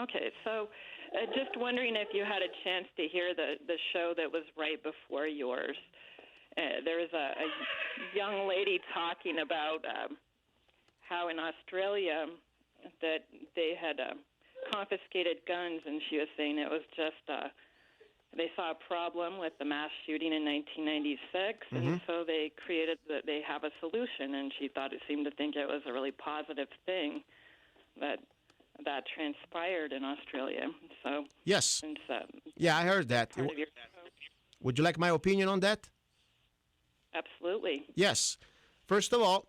Okay, so just wondering if you had a chance to hear the show that was right before yours. There was a young lady talking about how in Australia that they had confiscated guns, and she was saying it was just they saw a problem with the mass shooting in 1996, and so they created they have a solution, and she seemed to think it was a really positive thing that transpired in Australia. So yes, since Yeah, I heard that. part of your Would you like my opinion on that? Absolutely. Yes. First of all,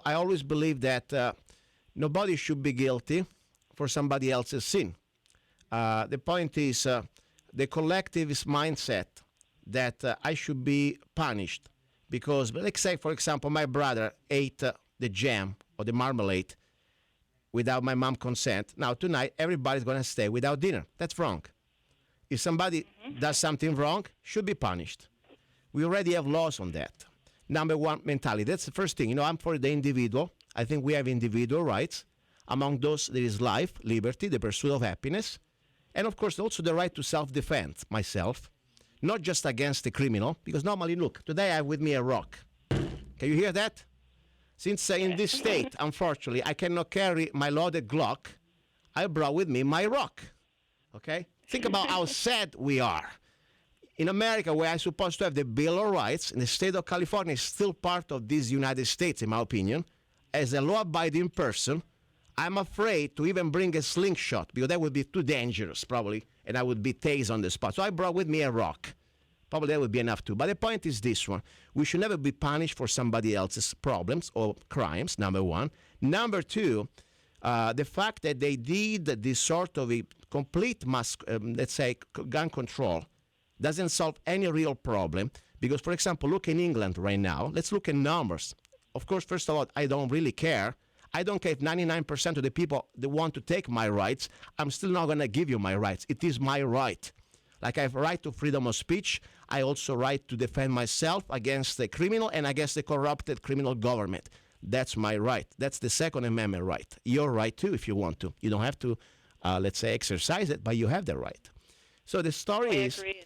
I always believe that nobody should be guilty for somebody else's sin. The point is the collectivist mindset that I should be punished because, let's say, for example, my brother ate the jam or the marmalade without my mom's consent. Now, tonight, everybody's going to stay without dinner. That's wrong. If somebody does something wrong, should be punished. We already have laws on that. Number one, mentality. That's the first thing. I'm for the individual. I think we have individual rights. Among those, there is life, liberty, the pursuit of happiness, and, of course, also the right to self-defense myself, not just against the criminal, because normally, look, today I have with me a rock. Can you hear that? Since in this state, unfortunately, I cannot carry my loaded Glock, I brought with me my rock. Okay? Think about how sad we are. In America, where I'm supposed to have the Bill of Rights, in the state of California is still part of this United States, in my opinion. As a law-abiding person, I'm afraid to even bring a slingshot, because that would be too dangerous, probably, and I would be tased on the spot. So I brought with me a rock. Probably that would be enough too. But the point is this one. We should never be punished for somebody else's problems or crimes, number one. Number two, the fact that they did this sort of a complete let's say, gun control doesn't solve any real problem. Because, for example, look in England right now. Let's look at numbers. Of course, first of all, I don't really care. I don't care if 99% of the people that want to take my rights, I'm still not going to give you my rights. It is my right. Like I have a right to freedom of speech, I also right to defend myself against the criminal and against the corrupted criminal government. That's my right. That's the Second Amendment right. Your right too, if you want to. You don't have to, let's say, exercise it, but you have the right. So the story is... I agree.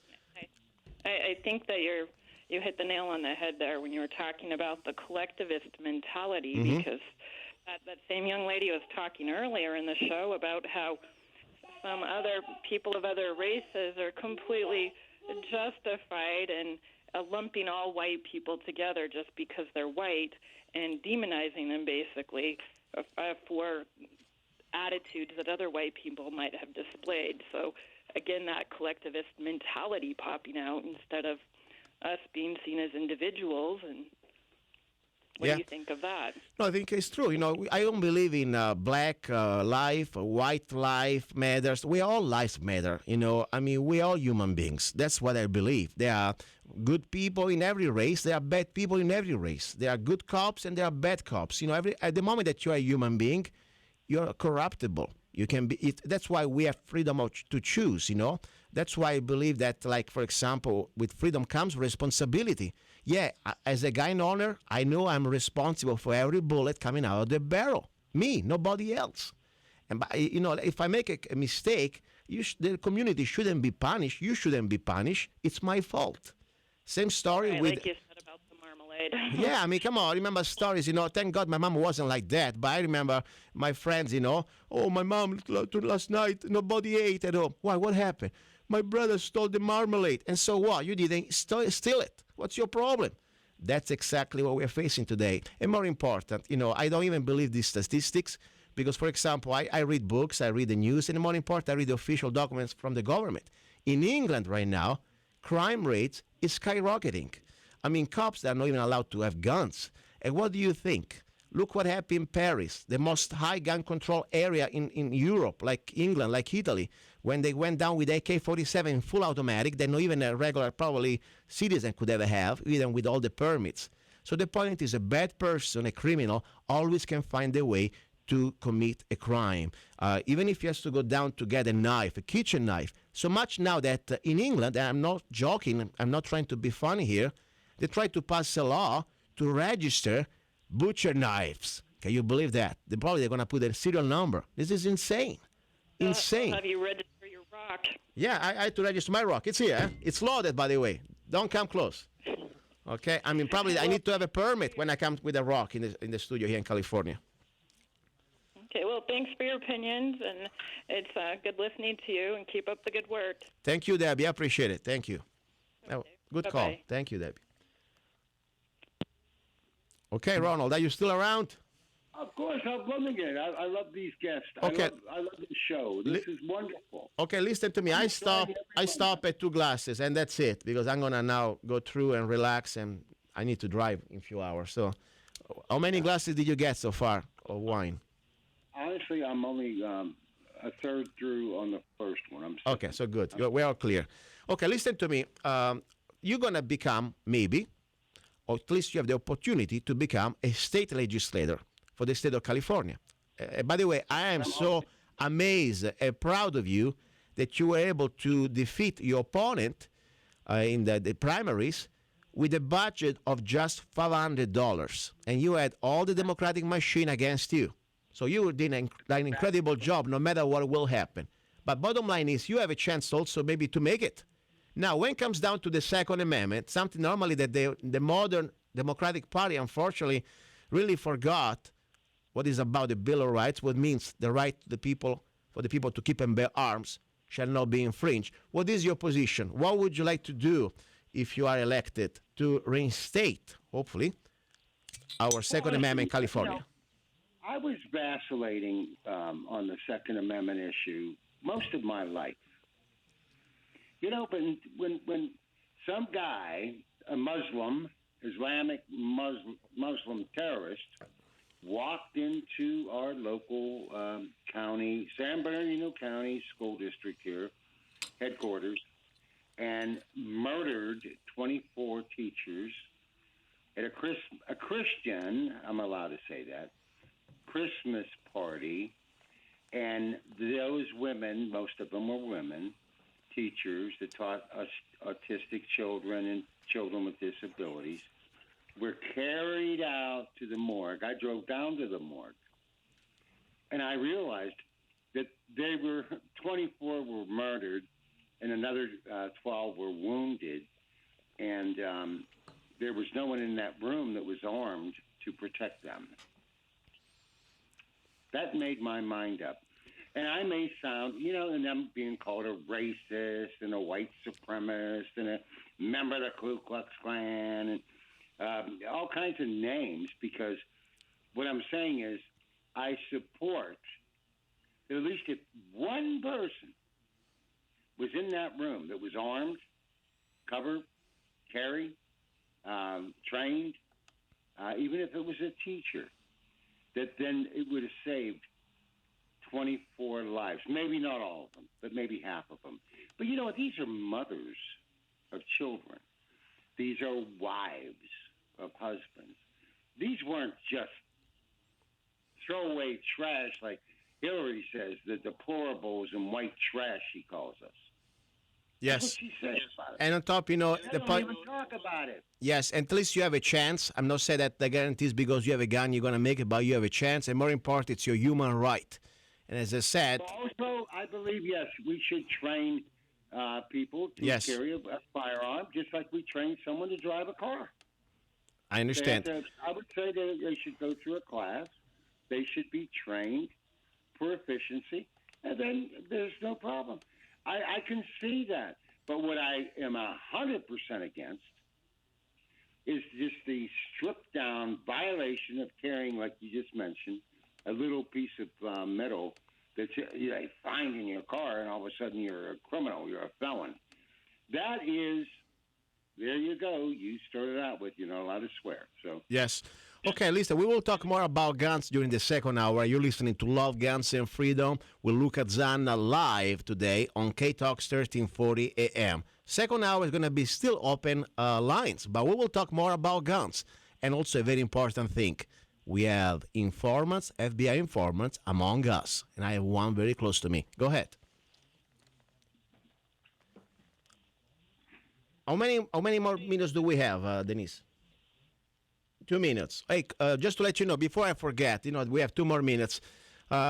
I think that you hit the nail on the head there when you were talking about the collectivist mentality, because that same young lady was talking earlier in the show about how some other people of other races are completely justified in lumping all white people together just because they're white and demonizing them basically for attitudes that other white people might have displayed. So, again, that collectivist mentality popping out instead of us being seen as individuals. And what do you think of that? No, I think it's true. I don't believe in black life, white life matters. We all lives matter. I mean, we all human beings. That's what I believe. There are good people in every race. There are bad people in every race. There are good cops and there are bad cops. At the moment that you are a human being, you're corruptible. You can be. That's why we have freedom to choose. That's why I believe that, like, for example, with freedom comes responsibility. Yeah, as a gun owner, I know I'm responsible for every bullet coming out of the barrel. Me, nobody else. And if I make a mistake, the community shouldn't be punished. You shouldn't be punished. It's my fault. Same story with. Like you said about the marmalade. Yeah, I mean, come on. I remember stories. Thank God my mom wasn't like that. But I remember my friends. Oh, my mom last night nobody ate at home. Why? What happened? My brother stole the marmalade. And so what? You didn't steal it. What's your problem? That's exactly what we're facing today. And more important, I don't even believe these statistics because, for example, I read books, I read the news, and more important, I read the official documents from the government. In England right now, crime rates is skyrocketing. I mean, cops are not even allowed to have guns. And what do you think? Look what happened in Paris, the most high gun control area in Europe, like England, like Italy, when they went down with AK-47 full automatic that not even a regular, probably, citizen could ever have, even with all the permits. So the point is a bad person, a criminal, always can find a way to commit a crime, even if he has to go down to get a knife, a kitchen knife. So much now that in England, and I'm not joking, I'm not trying to be funny here, they try to pass a law to register butcher knives. Can you believe that? They're going to put a serial number. This is insane. Insane. Have you registered your rock? Yeah, I had to register my rock. It's here. It's loaded, by the way. Don't come close. Okay? I mean, probably I need to have a permit when I come with a rock in the studio here in California. Okay, well, thanks for your opinions, and it's good listening to you, and keep up the good work. Thank you, Debbie. I appreciate it. Thank you. Okay. Good Bye-bye. call. Thank you, Debbie. Okay, Ronald, are you still around? Of course, I'm loving it. I love these guests. Okay. I love the show. This is wonderful. Okay, listen to me. I stop at 2 glasses, and that's it, because I'm gonna now go through and relax, and I need to drive in a few hours. So, how many glasses did you get so far of wine? Honestly, I'm only a third through on the first one. Okay, so good. We're all clear. Okay, listen to me. You're gonna become, maybe, or at least you have the opportunity to become a state legislator for the state of California. By the way, I am so amazed and proud of you that you were able to defeat your opponent in the primaries with a budget of just $500. And you had all the Democratic machine against you. So you did an incredible job no matter what will happen. But bottom line is you have a chance also maybe to make it. Now, when it comes down to the Second Amendment, something normally that the modern Democratic Party, unfortunately, really forgot what is about the Bill of Rights, what means the right to the people, for the people to keep and bear arms shall not be infringed. What is your position? What would you like to do if you are elected to reinstate, hopefully, our Second Amendment in California? I was vacillating on the Second Amendment issue most of my life. You know, but when some guy, a Muslim, Islamic Muslim terrorist, walked into our local county, San Bernardino County School District here, headquarters, and murdered 24 teachers at a Christian, I'm allowed to say that, Christmas party, and those women, most of them were women, teachers that taught us autistic children and children with disabilities, were carried out to the morgue. I drove down to the morgue, and I realized that 24 were murdered, and another 12 were wounded, and there was no one in that room that was armed to protect them. That made my mind up. And I may sound, and I'm being called a racist and a white supremacist and a member of the Ku Klux Klan and all kinds of names, because what I'm saying is I support that at least if one person was in that room that was armed, covered, carried, trained, even if it was a teacher, that then it would have saved 24 lives. Maybe not all of them, but maybe half of them. But you know what? These are mothers of children. These are wives of husbands. These weren't just throwaway trash like Hillary says, the deplorables and white trash, she calls us. Yes. That's what she says about it. And on top, the don't even talk about it. Yes, and at least you have a chance. I'm not saying that the guarantees because you have a gun you're going to make it, but you have a chance. And more important, it's your human right. And as I said... Also, I believe, yes, we should train people to carry a firearm just like we train someone to drive a car. I understand. I would say that they should go through a class. They should be trained for efficiency, and then there's no problem. I can see that. But what I am 100% against is just the stripped-down violation of carrying, like you just mentioned, a little piece of metal that you find in your car, and all of a sudden you're a criminal, you're a felon. That is, there you go. You started out with, you're not allowed to swear. So yes. Okay, listen, we will talk more about guns during the second hour. You're listening to Love, Guns, and Freedom with Luca Zanna live today on KTOX 1340 AM. Second hour is going to be still open lines, but we will talk more about guns. And also a very important thing, we have informants, FBI informants among us. And I have one very close to me. Go ahead. How many more minutes do we have, Denise? 2 minutes. Hey, just to let you know, before I forget, we have 2 more minutes.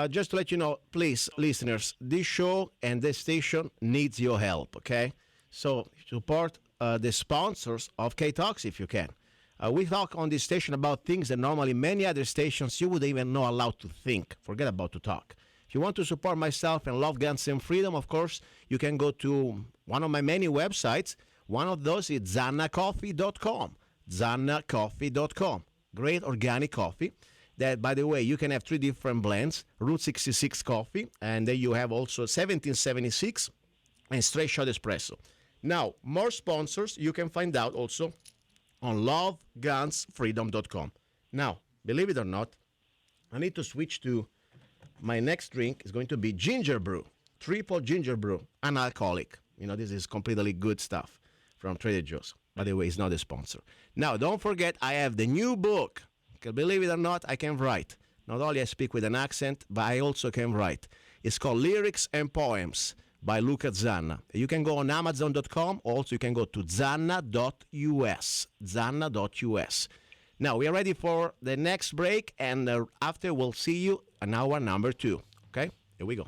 Just to let you know, please, listeners, this show and this station needs your help, okay? So support the sponsors of KTOX if you can. We talk on this station about things that normally many other stations you wouldn't even know allowed to think. Forget about to talk. If you want to support myself and Love, Guns, and Freedom, of course, you can go to one of my many websites. One of those is zannacoffee.com. zannacoffee.com. Great organic coffee. that, by the way, you can have 3 different blends, Route 66 coffee, and then you have also 1776 and straight shot espresso. Now, more sponsors you can find out also on lovegunsfreedom.com. Now, believe it or not, I need to switch to my next drink. Is going to be ginger brew, triple ginger brew, non-alcoholic. This is completely good stuff from Trader Joe's. By the way, it's not a sponsor. Now, don't forget, I have the new book. Believe it or not, I can write. Not only I speak with an accent, but I also can write. It's called Lyrics and Poems by Luca Zanna. You can go on Amazon.com. Also, you can go to Zanna.us. Zanna.us. Now, we are ready for the next break, and after we'll see you in hour number 2. Okay? Here we go.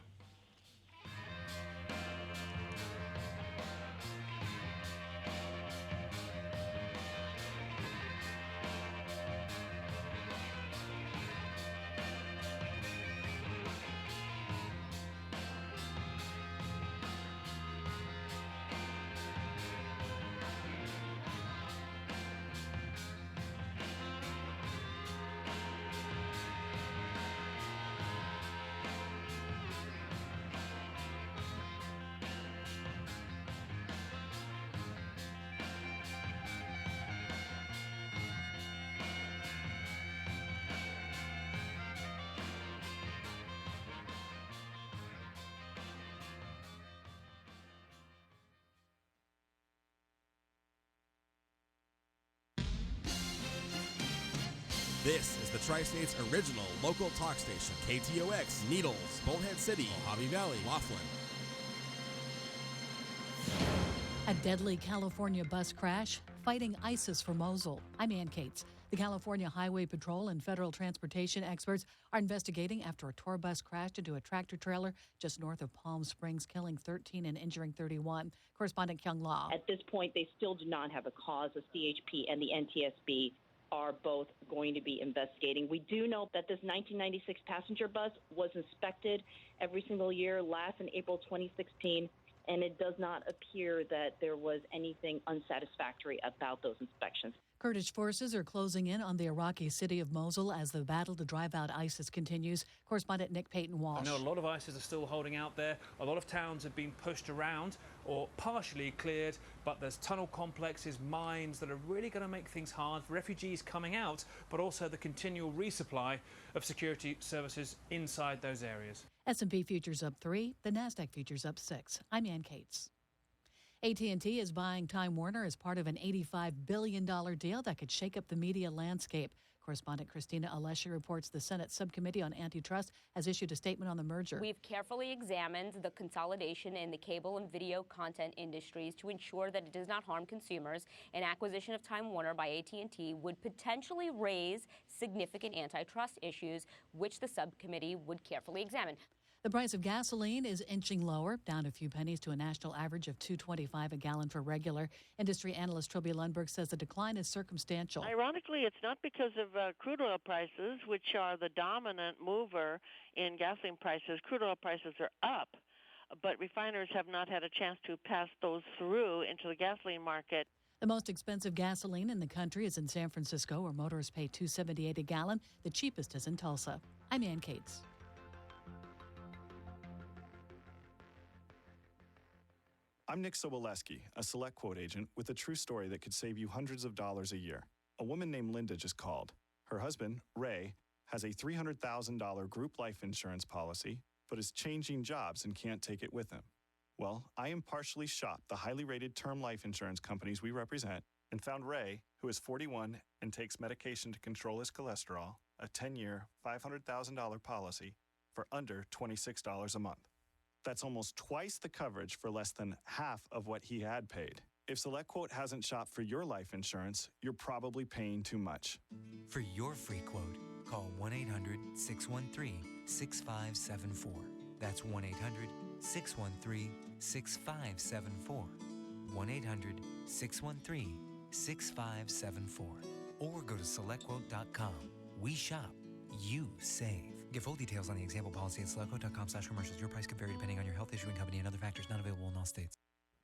This is the Tri-State's original local talk station, KTOX, Needles, Bullhead City, Mojave Valley, Laughlin. A deadly California bus crash, fighting ISIS for Mosul. I'm Ann Cates. The California Highway Patrol and federal transportation experts are investigating after a tour bus crashed into a tractor trailer just north of Palm Springs, killing 13 and injuring 31. Correspondent Kyung Law. At this point, they still do not have a cause. The CHP and the NTSB are both going to be investigating. We do know that this 1996 passenger bus was inspected every single year, last in April 2016, and it does not appear that there was anything unsatisfactory about those inspections. Kurdish forces are closing in on the Iraqi city of Mosul as the battle to drive out ISIS continues. Correspondent Nick Payton-Walsh. I know a lot of ISIS are still holding out there. A lot of towns have been pushed around or partially cleared, but there's tunnel complexes, mines that are really going to make things hard for refugees coming out, but also the continual resupply of security services inside those areas. S&P futures up 3, the NASDAQ futures up 6. I'm Ann Cates. AT&T is buying Time Warner as part of an $85 billion deal that could shake up the media landscape. Correspondent Christina Alessi reports the Senate Subcommittee on Antitrust has issued a statement on the merger. We've carefully examined the consolidation in the cable and video content industries to ensure that it does not harm consumers. An acquisition of Time Warner by AT&T would potentially raise significant antitrust issues, which the subcommittee would carefully examine. The price of gasoline is inching lower, down a few pennies to a national average of $2.25 a gallon for regular. Industry analyst Toby Lundberg says the decline is circumstantial. Ironically, it's not because of crude oil prices, which are the dominant mover in gasoline prices. Crude oil prices are up, but refiners have not had a chance to pass those through into the gasoline market. The most expensive gasoline in the country is in San Francisco, where motorists pay $2.78 a gallon. The cheapest is in Tulsa. I'm Ann Cates. I'm Nick Soboleski, a Select Quote agent with a true story that could save you hundreds of dollars a year. A woman named Linda just called. Her husband, Ray, has a $300,000 group life insurance policy, but is changing jobs and can't take it with him. Well, I impartially shopped the highly rated term life insurance companies we represent and found Ray, who is 41 and takes medication to control his cholesterol, a 10-year, $500,000 policy for under $26 a month. That's almost twice the coverage for less than half of what he had paid. If SelectQuote hasn't shopped for your life insurance, you're probably paying too much. For your free quote, call 1-800-613-6574. That's 1-800-613-6574. 1-800-613-6574. Or go to SelectQuote.com. We shop, you save. Get full details on the example policy at SelectQuote.com/commercials. Your price could vary depending on your health, issuing company, and other factors not available in all states.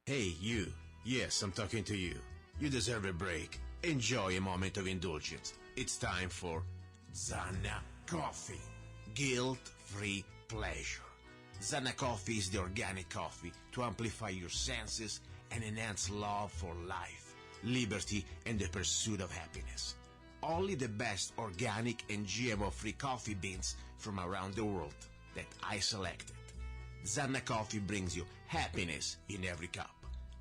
Hey, you. Yes, I'm talking to you. You deserve a break. Enjoy a moment of indulgence. It's time for Zanna. Coffee. Guilt-free pleasure. Zanna Coffee is the organic coffee to amplify your senses and enhance love for life, liberty, and the pursuit of happiness. Only the best organic and GMO-free coffee beans from around the world that I selected. Zanna Coffee brings you happiness in every cup.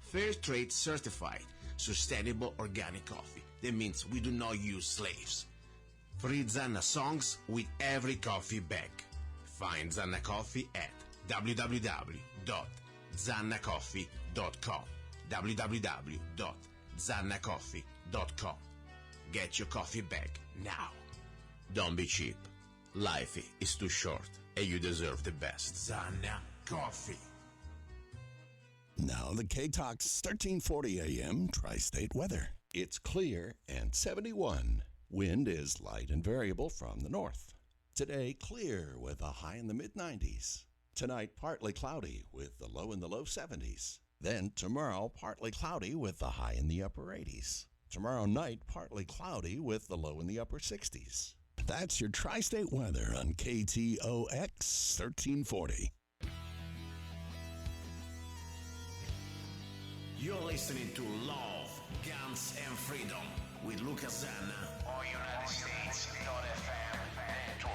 Fair trade certified, sustainable organic coffee. That means we do not use slaves. Free Zanna songs with every coffee bag. Find Zanna Coffee at www.zannacoffee.com. www.zannacoffee.com. Get your coffee bag now. Don't be cheap. Life is too short and you deserve the best. Zanna Coffee. Now the KTOX 1340 AM Tri-State weather. It's clear and 71. Wind is light and variable from the north. Today, clear with a high in the mid-90s. Tonight, partly cloudy with the low in the low 70s. Then tomorrow, partly cloudy with the high in the upper 80s. Tomorrow night, partly cloudy with the low in the upper 60s. That's your Tri-State weather on KTOX 1340. You're listening to Love, Guns, and Freedom with Luca Zanna on United States .fm network.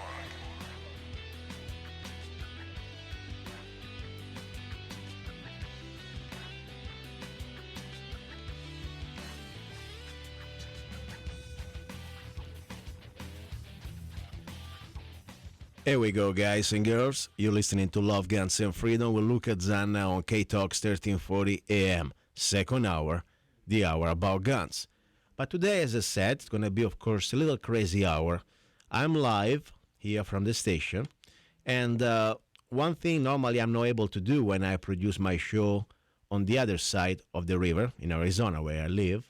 Here we go, guys and girls. You're listening to Love, Guns, and Freedom with Luca Zanna on KTOX 1340 AM. Second hour, the hour about guns. But today, as I said, it's going to be, of course, a little crazy hour. I'm live here from the station. And one thing normally I'm not able to do when I produce my show on the other side of the river, in Arizona, where I live,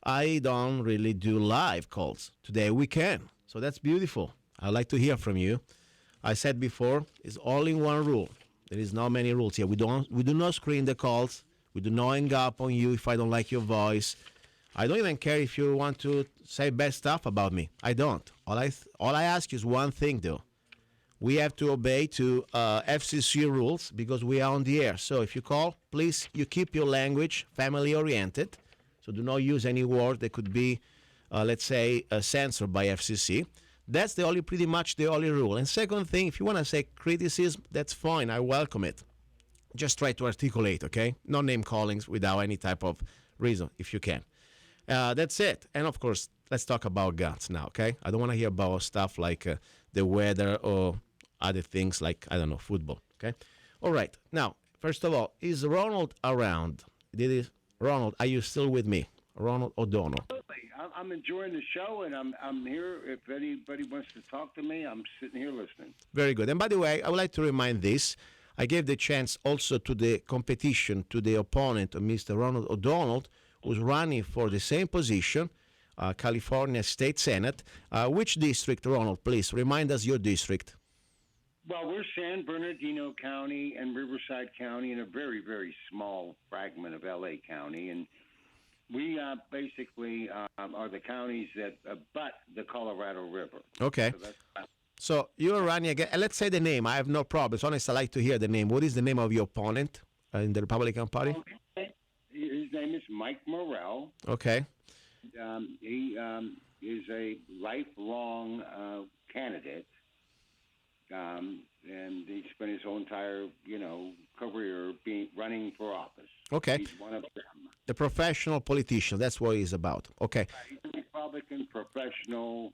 I don't really do live calls. Today we can. So that's beautiful. I'd like to hear from you. I said before, it's only one rule. There is not many rules here. We do not screen the calls. We do not hang up on you if I don't like your voice. I don't even care if you want to say bad stuff about me. I don't. All I ask is one thing, though. We have to obey to FCC rules because we are on the air. So if you call, please, you keep your language family-oriented. So do not use any word that could be, let's say, censored by FCC. That's pretty much the only rule. And second thing, if you want to say criticism, that's fine. I welcome it. Just try to articulate, okay? No name callings without any type of reason, if you can. That's it. And, of course, let's talk about guns now, okay? I don't want to hear about stuff like the weather or other things like, I don't know, football, okay? All right. Now, first of all, is Ronald around? Ronald, are you still with me? Ronald O'Donnell. I'm enjoying the show, and I'm here. If anybody wants to talk to me, I'm sitting here listening. Very good. And by the way, I would like to remind this. I gave the chance also to the competition, to the opponent of Mr. Ronald O'Donnell, who's running for the same position, California State Senate. Which district, Ronald, please? Remind us your district. Well, we're San Bernardino County and Riverside County in a very, very small fragment of L.A. County. And we basically are the counties that abut the Colorado River. Okay. So you're running again. Let's say the name. I have no problems. Honestly, I like to hear the name. What is the name of your opponent in the Republican Party? His name is Mike Morrell. Okay. He is a lifelong candidate, and he spent his whole entire, career running for office. Okay. He's one of them. The professional politician. That's what he's about. Okay. He's a Republican professional.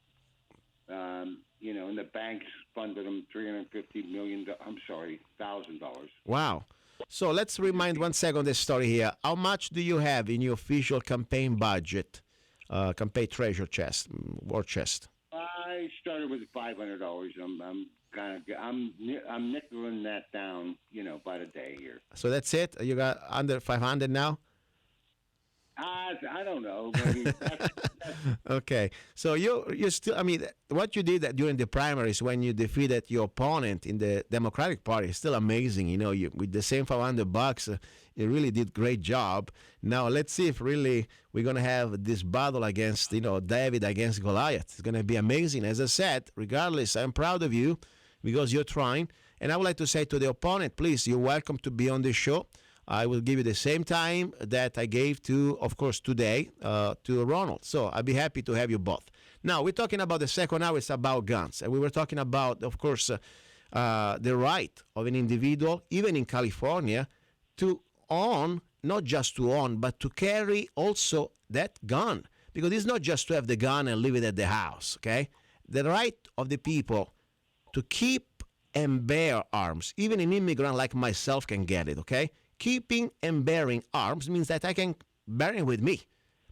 And the banks funded him $1,000,000. Wow. So let's remind 1 second the story here. How much do you have in your official campaign budget, campaign treasure chest, war chest? I started with $500. I'm nickeling that down, by the day here. So that's it. You got under 500 now. It's I don't know. Maybe Okay, so you still. I mean, what you did during the primaries when you defeated your opponent in the Democratic Party is still amazing. You know, you with the same $500, you really did great job. Now let's see if really we're gonna have this battle against David against Goliath. It's gonna be amazing. As I said, regardless, I'm proud of you because you're trying. And I would like to say to the opponent, please, you're welcome to be on the show. I will give you the same time that I gave to, of course, today to Ronald. So I'll be happy to have you both. Now, we're talking about the second hour. It's about guns. And we were talking about, of course, the right of an individual, even in California, to own, not just to own, but to carry also that gun. Because it's not just to have the gun and leave it at the house, okay? The right of the people to keep and bear arms. Even an immigrant like myself can get it, okay? Keeping and bearing arms means that I can bear it with me.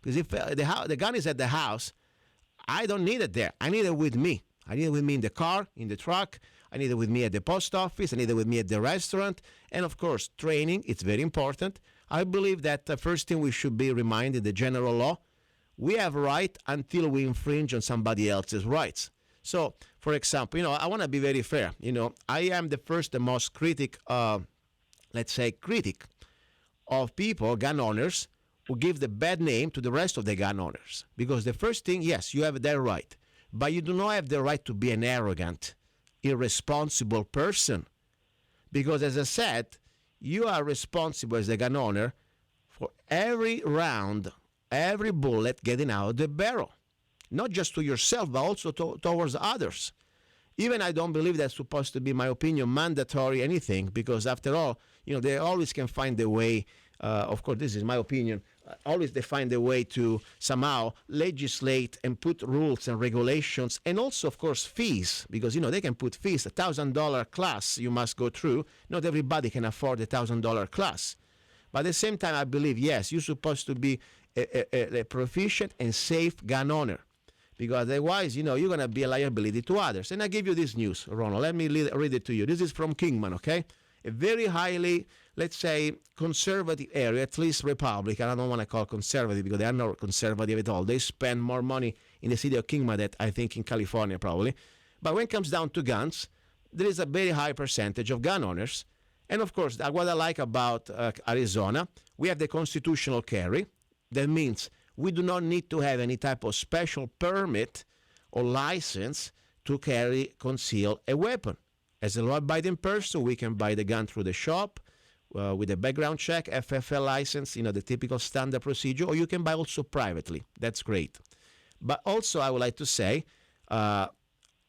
Because if the gun is at the house, I don't need it there. I need it with me. I need it with me in the car, in the truck. I need it with me at the post office. I need it with me at the restaurant. And, of course, training, it's very important. I believe that the first thing we should be reminded, the general law, we have right until we infringe on somebody else's rights. So, for example, I want to be very fair. I am the first and most critic of people, gun owners, who give the bad name to the rest of the gun owners. Because the first thing, yes, you have that right. But you do not have the right to be an arrogant, irresponsible person. Because, as I said, you are responsible as a gun owner for every round, every bullet getting out of the barrel. Not just to yourself, but also towards others. Even I don't believe that's supposed to be, my opinion, mandatory anything, because after all, they always can find a way, of course, this is my opinion, always they find a way to somehow legislate and put rules and regulations, and also, of course, fees, because, they can put fees, $1,000 class you must go through. Not everybody can afford a $1,000 class. But at the same time, I believe, yes, you're supposed to be a proficient and safe gun owner. Because otherwise, you're going to be a liability to others. And I give you this news, Ronald. Let me read it to you. This is from Kingman, okay? A very highly, let's say, conservative area, at least Republican. I don't want to call conservative because they are not conservative at all. They spend more money in the city of Kingman than I think in California probably. But when it comes down to guns, there is a very high percentage of gun owners. And of course, what I like about Arizona, we have the constitutional carry. That means we do not need to have any type of special permit or license to conceal a weapon. As a law-abiding person, we can buy the gun through the shop with a background check, FFL license, the typical standard procedure, or you can buy also privately. That's great. But also, I would like to say,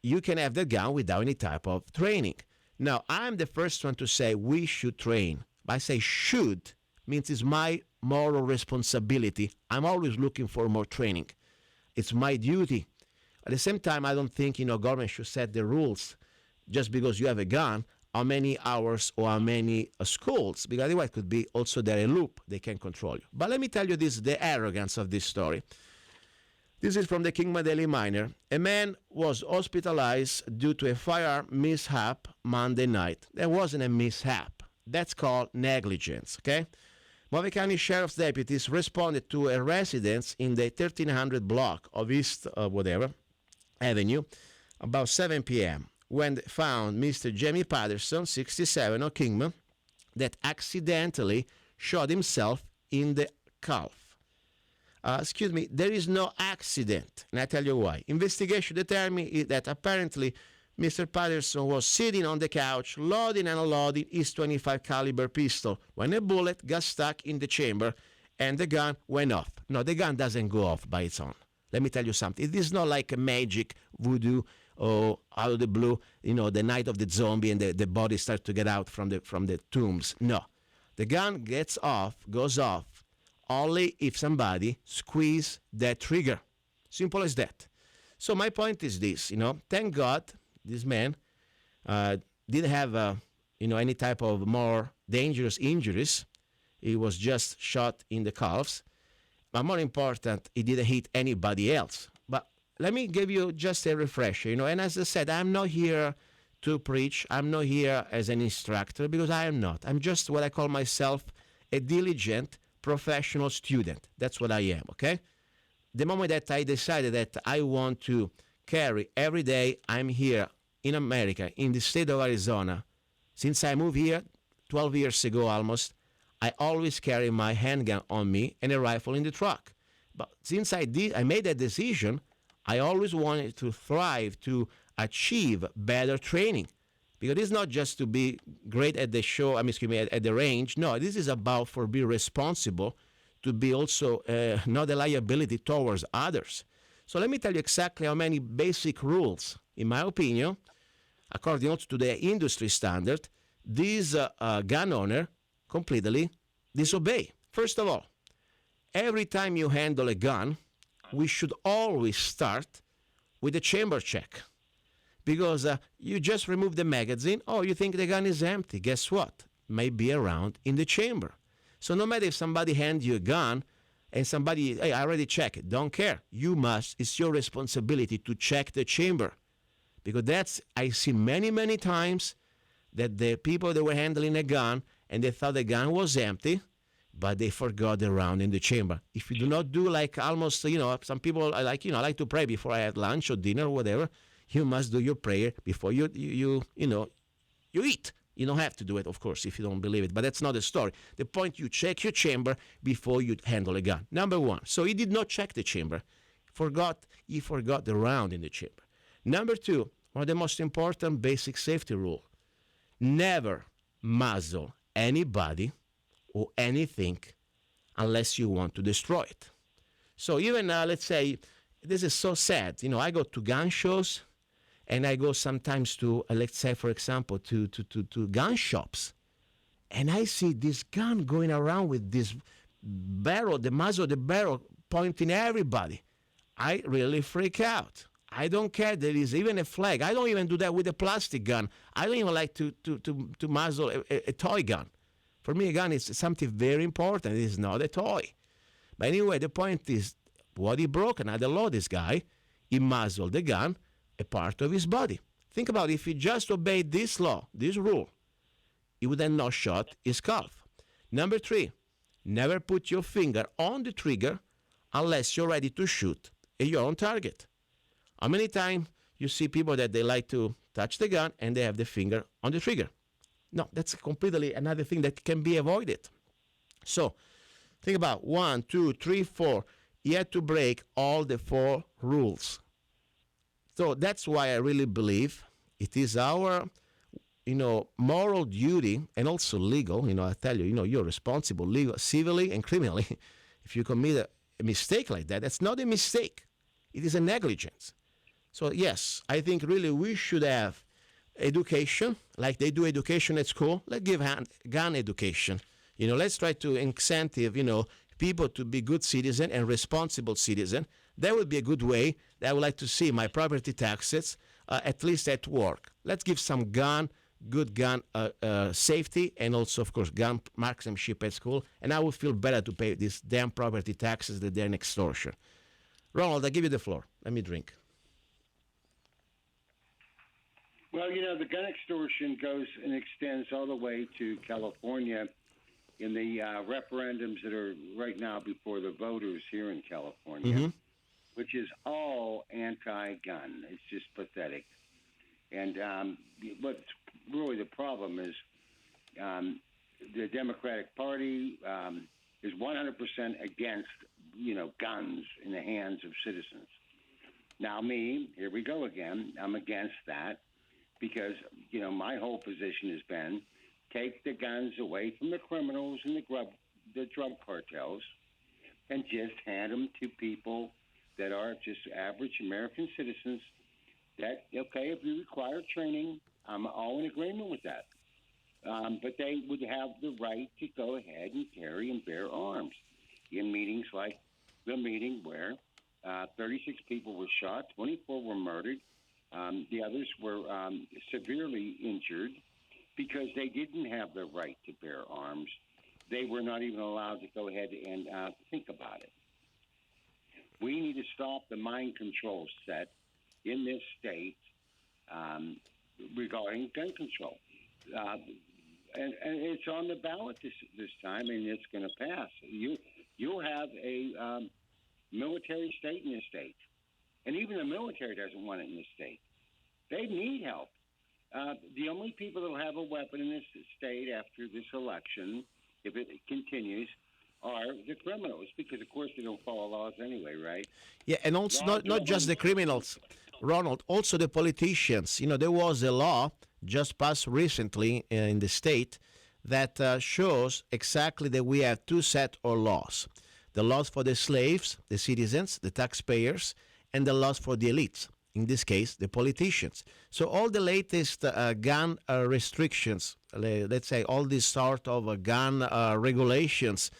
you can have the gun without any type of training. Now, I'm the first one to say we should train. But I say should means it's my moral responsibility. I'm always looking for more training. It's my duty. At the same time, I don't think, government should set the rules just because you have a gun, how many hours or how many schools, because otherwise it could be also there a loop. They can control you. But let me tell you the arrogance of this story. This is from the Kingman Daily Miner. A man was hospitalized due to a firearm mishap Monday night. There wasn't a mishap. That's called negligence, okay? Mahomet County Sheriff's deputies responded to a residence in the 1300 block of East Avenue about 7 p.m. when they found Mr. Jamie Patterson, 67, of Kingman, that accidentally shot himself in the calf. There is no accident, and I tell you why. Investigation determined that apparently Mr. Patterson was sitting on the couch, loading and unloading his .25 caliber pistol when a bullet got stuck in the chamber and the gun went off. No, the gun doesn't go off by its own. Let me tell you something. It is not like a magic voodoo or out of the blue, the night of the zombie and the body starts to get out from the tombs. No. The gun goes off only if somebody squeezes that trigger. Simple as that. So my point is this, thank God this man didn't have, any type of more dangerous injuries. He was just shot in the calves. But more important, he didn't hit anybody else. But let me give you just a refresher, And as I said, I'm not here to preach. I'm not here as an instructor because I am not. I'm just what I call myself a diligent professional student. That's what I am, okay? The moment that I decided that I want to carry every day, I'm here in America, in the state of Arizona. Since I moved here 12 years ago almost, I always carry my handgun on me and a rifle in the truck. But since I made that decision, I always wanted to thrive, to achieve better training. Because it's not just to be great at the show, at the range. No, this is about for being responsible, to be also not a liability towards others. So let me tell you exactly how many basic rules, in my opinion, according also to the industry standard, this gun owner completely disobey. First of all, every time you handle a gun, we should always start with a chamber check. Because you just remove the magazine, you think the gun is empty. Guess what? May be around in the chamber. So no matter if somebody hands you a gun and somebody, hey, I already checked it, don't care. You must, it's your responsibility to check the chamber. Because I see many, many times that the people that were handling a gun and they thought the gun was empty, but they forgot the round in the chamber. If you do not do like almost, some people I like to pray before I had lunch or dinner or whatever, you must do your prayer before you eat. You don't have to do it, of course, if you don't believe it, but that's not the story. The point, you check your chamber before you handle a gun. Number one, so he did not check the chamber. He forgot the round in the chamber. Number two, one of the most important basic safety rule: never muzzle anybody or anything unless you want to destroy it. So even, let's say, this is so sad. I go to gun shows, and I go sometimes to, let's say, for example, to gun shops, and I see this gun going around with this barrel, the muzzle of the barrel, pointing at everybody. I really freak out. I don't care there is even a flag. I don't even do that with a plastic gun. I don't even like to muzzle a toy gun. For me, a gun is something very important. It is not a toy. But anyway, the point is, what he broke, another law, this guy, he muzzled the gun, a part of his body. Think about it, if he just obeyed this law, this rule, he would have not shot his calf. Number three, never put your finger on the trigger unless you're ready to shoot at your own target. How many times you see people that they like to touch the gun and they have the finger on the trigger? No, that's completely another thing that can be avoided. So think about 1, 2, 3, 4. You have to break all the 4 rules. So that's why I really believe it is our, moral duty and also legal. I tell you, you're responsible legal, civilly and criminally. If you commit a mistake like that, that's not a mistake. It is a negligence. So yes, I think really we should have education, like they do education at school. Let's give gun education. Let's try to incentive, people to be good citizen and responsible citizen. That would be a good way that I would like to see my property taxes, at least at work. Let's give some good gun safety, and also, of course, gun marksmanship at school, and I would feel better to pay these damn property taxes that they're an extortion. Ronald, I give you the floor. Let me drink. Well, the gun extortion goes and extends all the way to California in the referendums that are right now before the voters here in California, which is all anti-gun. It's just pathetic. And what's really the problem is the Democratic Party is 100% against, guns in the hands of citizens. Now, here we go again. I'm against that. Because, my whole position has been take the guns away from the criminals and the drug cartels and just hand them to people that are just average American citizens that, okay, if you require training, I'm all in agreement with that. But they would have the right to go ahead and carry and bear arms in meetings like the meeting where 36 people were shot, 24 were murdered. The others were severely injured because they didn't have the right to bear arms. They were not even allowed to go ahead and think about it. We need to stop the mind control set in this state regarding gun control. and it's on the ballot this time, and it's going to pass. You'll have a military state in the state, and even the military doesn't want it in the state. They need help. The only people that will have a weapon in this state after this election, if it continues, are the criminals, because, of course, they don't follow laws anyway, right? Yeah, and also not just the criminals, Ronald, also the politicians. You know, there was a law just passed recently in the state that shows exactly that we have two sets of laws. The laws for the slaves, the citizens, the taxpayers, and the laws for the elites. In this case, the politicians. So all the latest gun restrictions, let's say all these sort of gun regulations,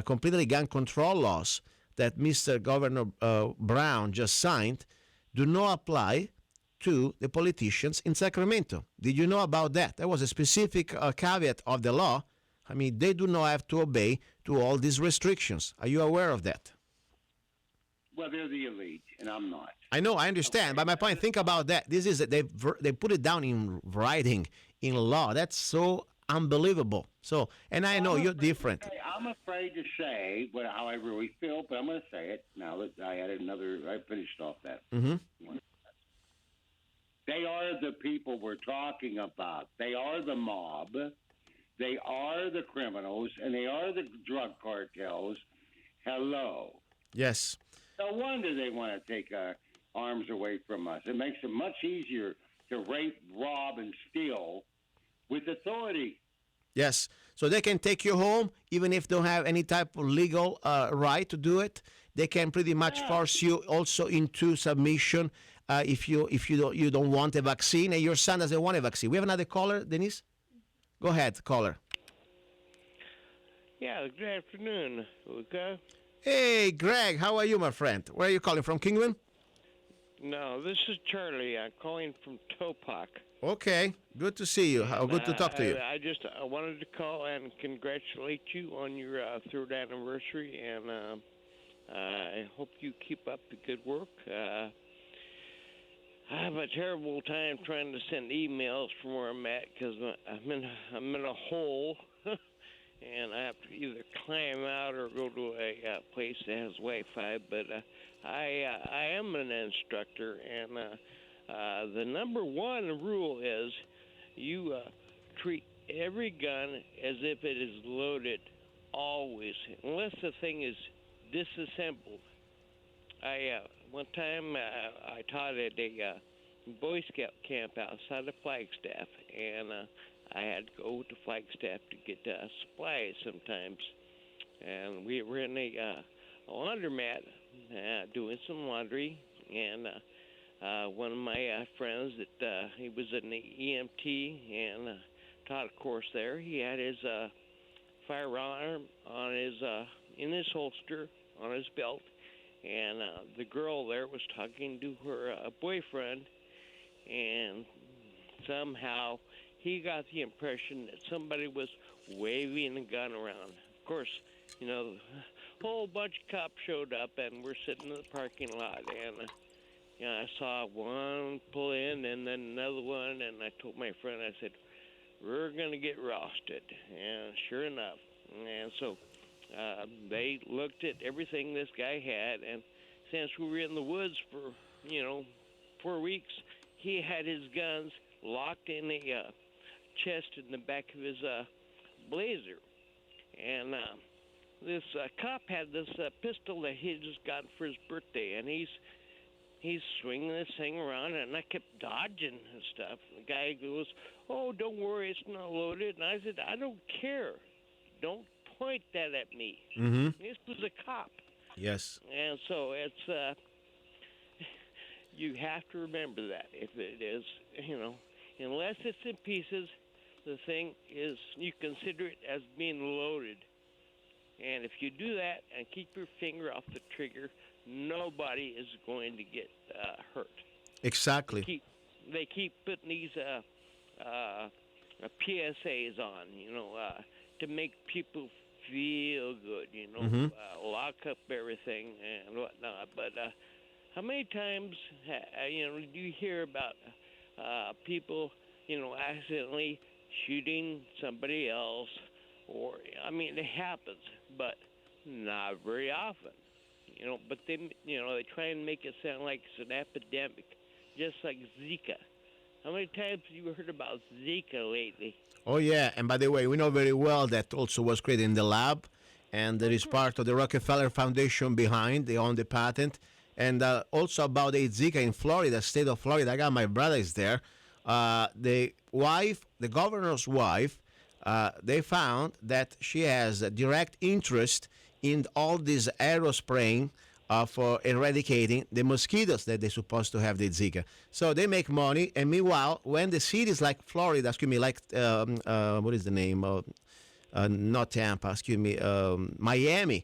completely gun control laws that Mr. Governor Brown just signed, do not apply to the politicians in Sacramento. Did you know about that? That was a specific caveat of the law. I mean, they do not have to obey to all these restrictions. Are you aware of that? Well, they're the elite, and I'm not. I know, I understand, but my point, think about that. This is they put it down in writing, in law. That's so unbelievable. So, and I know you're different. I'm afraid to say how I really feel, but I'm going to say it now that I finished off that. Mm-hmm. They are the people we're talking about. They are the mob. They are the criminals, and they are the drug cartels. Hello. Yes. No wonder they want to take arms away from us. It makes it much easier to rape, rob, and steal with authority. Yes. So they can take you home, even if they don't have any type of legal right to do it. They can pretty much force you also into submission if you don't want a vaccine, and your son doesn't want a vaccine. We have another caller, Denise? Go ahead, caller. Yeah, good afternoon, Luca. Hey, Greg, how are you, my friend? Where are you calling from, Kingman? No, this is Charlie. I'm calling from Topak. Okay, good to see you. How good to talk to you. I wanted to call and congratulate you on your third anniversary, and I hope you keep up the good work. I have a terrible time trying to send emails from where I'm at because I'm in a hole. And I have to either climb out or go to a place that has Wi-Fi. But I am an instructor, and the number one rule is you treat every gun as if it is loaded, always, unless the thing is disassembled. One time I taught at a Boy Scout camp outside of Flagstaff, and I had to go to Flagstaff to get supplies sometimes. And we were in a laundromat doing some laundry, and one of my friends that he was in the EMT and taught a course there, he had his firearm on his in his holster on his belt, and the girl there was talking to her boyfriend, and somehow he got the impression that somebody was waving a gun around. Of course, you know, a whole bunch of cops showed up, and we're sitting in the parking lot, and I saw one pull in and then another one, and I told my friend, I said, we're going to get roasted. And sure enough. And so they looked at everything this guy had, and since we were in the woods for, 4 weeks, he had his guns locked in a chest in the back of his blazer. And this cop had this pistol that he had just gotten for his birthday, and he's swinging this thing around, and I kept dodging and stuff. The guy goes, oh, don't worry, it's not loaded. And I said, I don't care. Don't point that at me. Mm-hmm. This was a cop. Yes. And so it's, you have to remember that. If it is, unless it's in pieces, the thing is, you consider it as being loaded. And if you do that and keep your finger off the trigger, nobody is going to get hurt. Exactly. They keep putting these PSAs on, to make people feel good, Mm-hmm. Lock up everything and whatnot. But how many times, do you hear about people, accidentally shooting somebody else, or I mean, it happens, but not very often. But they try and make it sound like it's an epidemic, just like Zika. How many times have you heard about Zika lately? Oh, yeah. And by the way, we know very well that also was created in the lab, and there is part of the Rockefeller Foundation behind. They own the patent. And also about the Zika in Florida, state of Florida. I got my brother is there. The governor's wife, they found that she has a direct interest in all this aerospraying for eradicating the mosquitoes that they're supposed to have the Zika. So they make money, and meanwhile, when the cities like Florida, like what is the name? Not Tampa, Miami.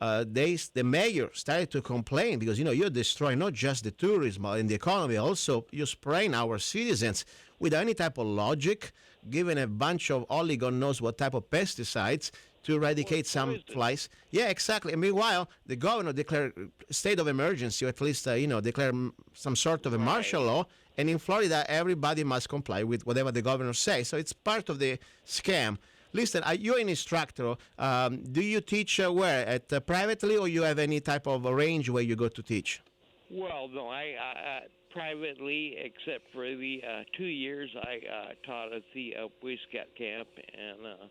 The mayor started to complain because you're destroying not just the tourism and the economy, also you're spraying our citizens without any type of logic, giving a bunch of only God knows what type of pesticides to eradicate some flies. Yeah, exactly. And meanwhile, the governor declared state of emergency, or at least declare some sort of a martial law. And in Florida, everybody must comply with whatever the governor says. So it's part of the scam. Listen, you're an instructor. Do you teach where? At privately, or you have any type of range where you go to teach? Well, no, I privately, except for the 2 years I taught at the Boy Scout camp, and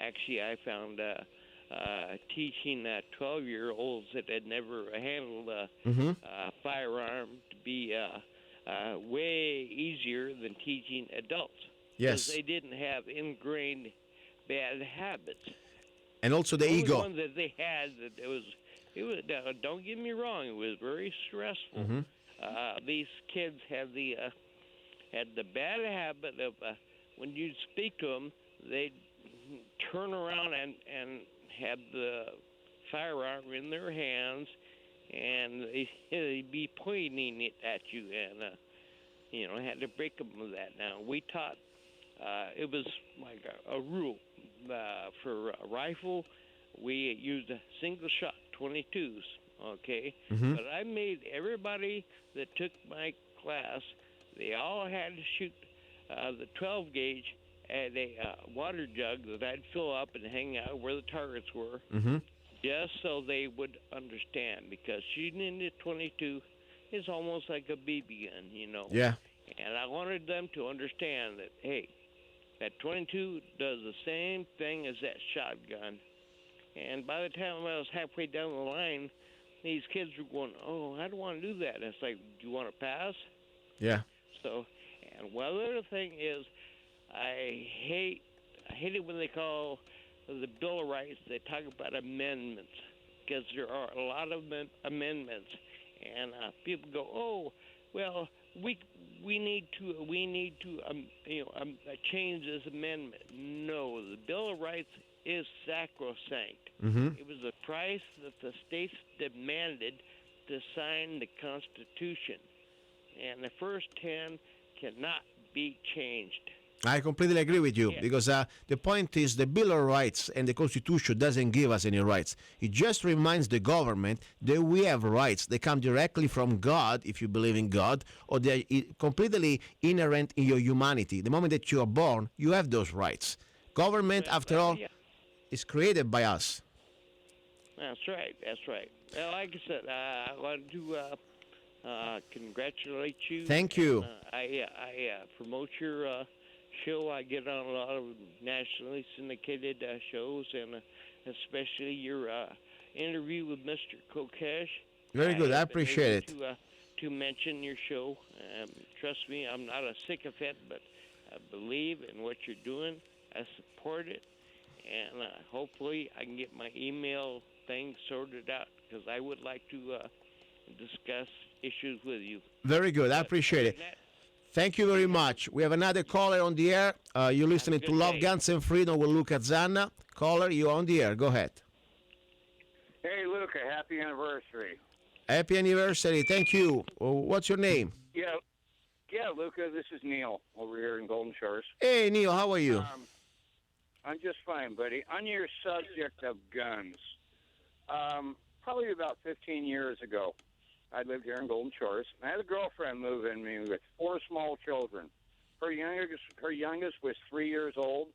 actually I found teaching 12-year-olds that had never handled a firearm to be way easier than teaching adults. Yes. Because they didn't have ingrained bad habits. And also the only ego. one that they had, that it was don't get me wrong, it was very stressful. These kids had the bad habit of when you speak to them, they'd turn around and have the firearm in their hands, and they'd be pointing it at you, and had to break them with that. Now we taught. It was like a rule for a rifle. We used a single shot 22s. Okay, but I made everybody that took my class. They all had to shoot the 12 gauge at a water jug that I'd fill up and hang out where the targets were, just so they would understand. Because shooting the 22 is almost like a BB gun, Yeah. And I wanted them to understand that, hey, that 22 does the same thing as that shotgun. And by the time I was halfway down the line, these kids were going, oh, I don't want to do that. And it's like, do you want to pass? Yeah. So, and one other thing is, I hate it when they call the Bill of Rights, they talk about amendments, because there are a lot of amendments. And people go, oh, well, we need to change this amendment. No, the Bill of Rights is sacrosanct. It was the price that the states demanded to sign the Constitution, and the first 10 cannot be changed. I completely agree with you, because the point is the Bill of Rights and the Constitution doesn't give us any rights. It just reminds the government that we have rights. They come directly from God, if you believe in God, or they're completely inherent in your humanity. The moment that you are born, you have those rights. Government, after all, is created by us. That's right. Well, like I said, I wanted to congratulate you. Thank you. I promote your show. I get on a lot of nationally syndicated shows, and especially your interview with Mr. Kokesh. Very good. I appreciate it. To mention your show. Trust me, I'm not a sycophant, but I believe in what you're doing. I support it, and hopefully I can get my email thing sorted out, because I would like to discuss issues with you. Very good. I appreciate it. Thank you very much. We have another caller on the air. You're listening to Love, Guns, and Freedom with Luca Zanna. Caller, you're on the air. Go ahead. Hey, Luca, happy anniversary. Happy anniversary. Thank you. What's your name? Yeah, Luca, this is Neil over here in Golden Shores. Hey, Neil, how are you? I'm just fine, buddy. On your subject of guns, probably about 15 years ago, I lived here in Golden Shores. I had a girlfriend move in me with 4 small children. Her youngest was 3 years old.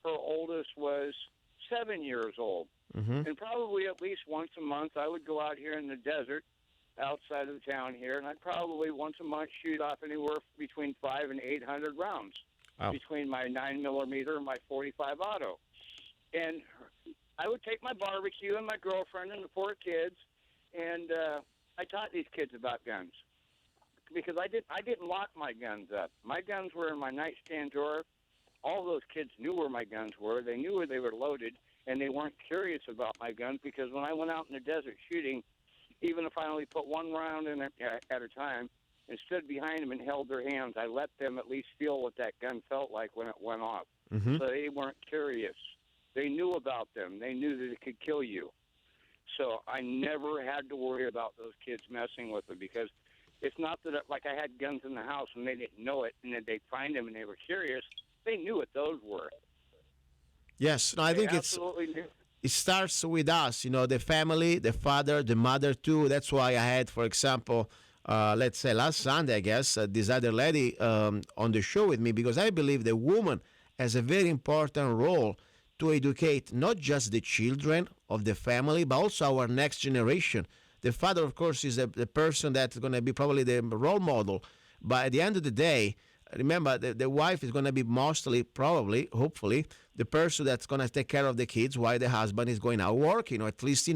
Her oldest was 7 years old. Mm-hmm. And probably at least once a month, I would go out here in the desert outside of town here, and I'd probably once a month shoot off anywhere between 500 and 800 rounds between my 9mm and my 45 auto. And I would take my barbecue and my girlfriend and the 4 kids, and I taught these kids about guns because I didn't lock my guns up. My guns were in my nightstand drawer. All those kids knew where my guns were. They knew where they were loaded, and they weren't curious about my guns because when I went out in the desert shooting, even if I only put one round in at a time and stood behind them and held their hands, I let them at least feel what that gun felt like when it went off. Mm-hmm. So they weren't curious. They knew about them. They knew that it could kill you. So I never had to worry about those kids messing with them because it's not that like I had guns in the house and they didn't know it and then they'd find them and they were curious. They knew what those were. Yes, no, I think it starts with us, the family, the father, the mother too. That's why I had, for example, let's say last Sunday, I guess, this other lady on the show with me because I believe the woman has a very important role to educate not just the children of the family, but also our next generation. The father, of course, is the person that's going to be probably the role model. But at the end of the day, remember, the wife is going to be mostly, probably, hopefully, the person that's going to take care of the kids while the husband is going out working, or at least,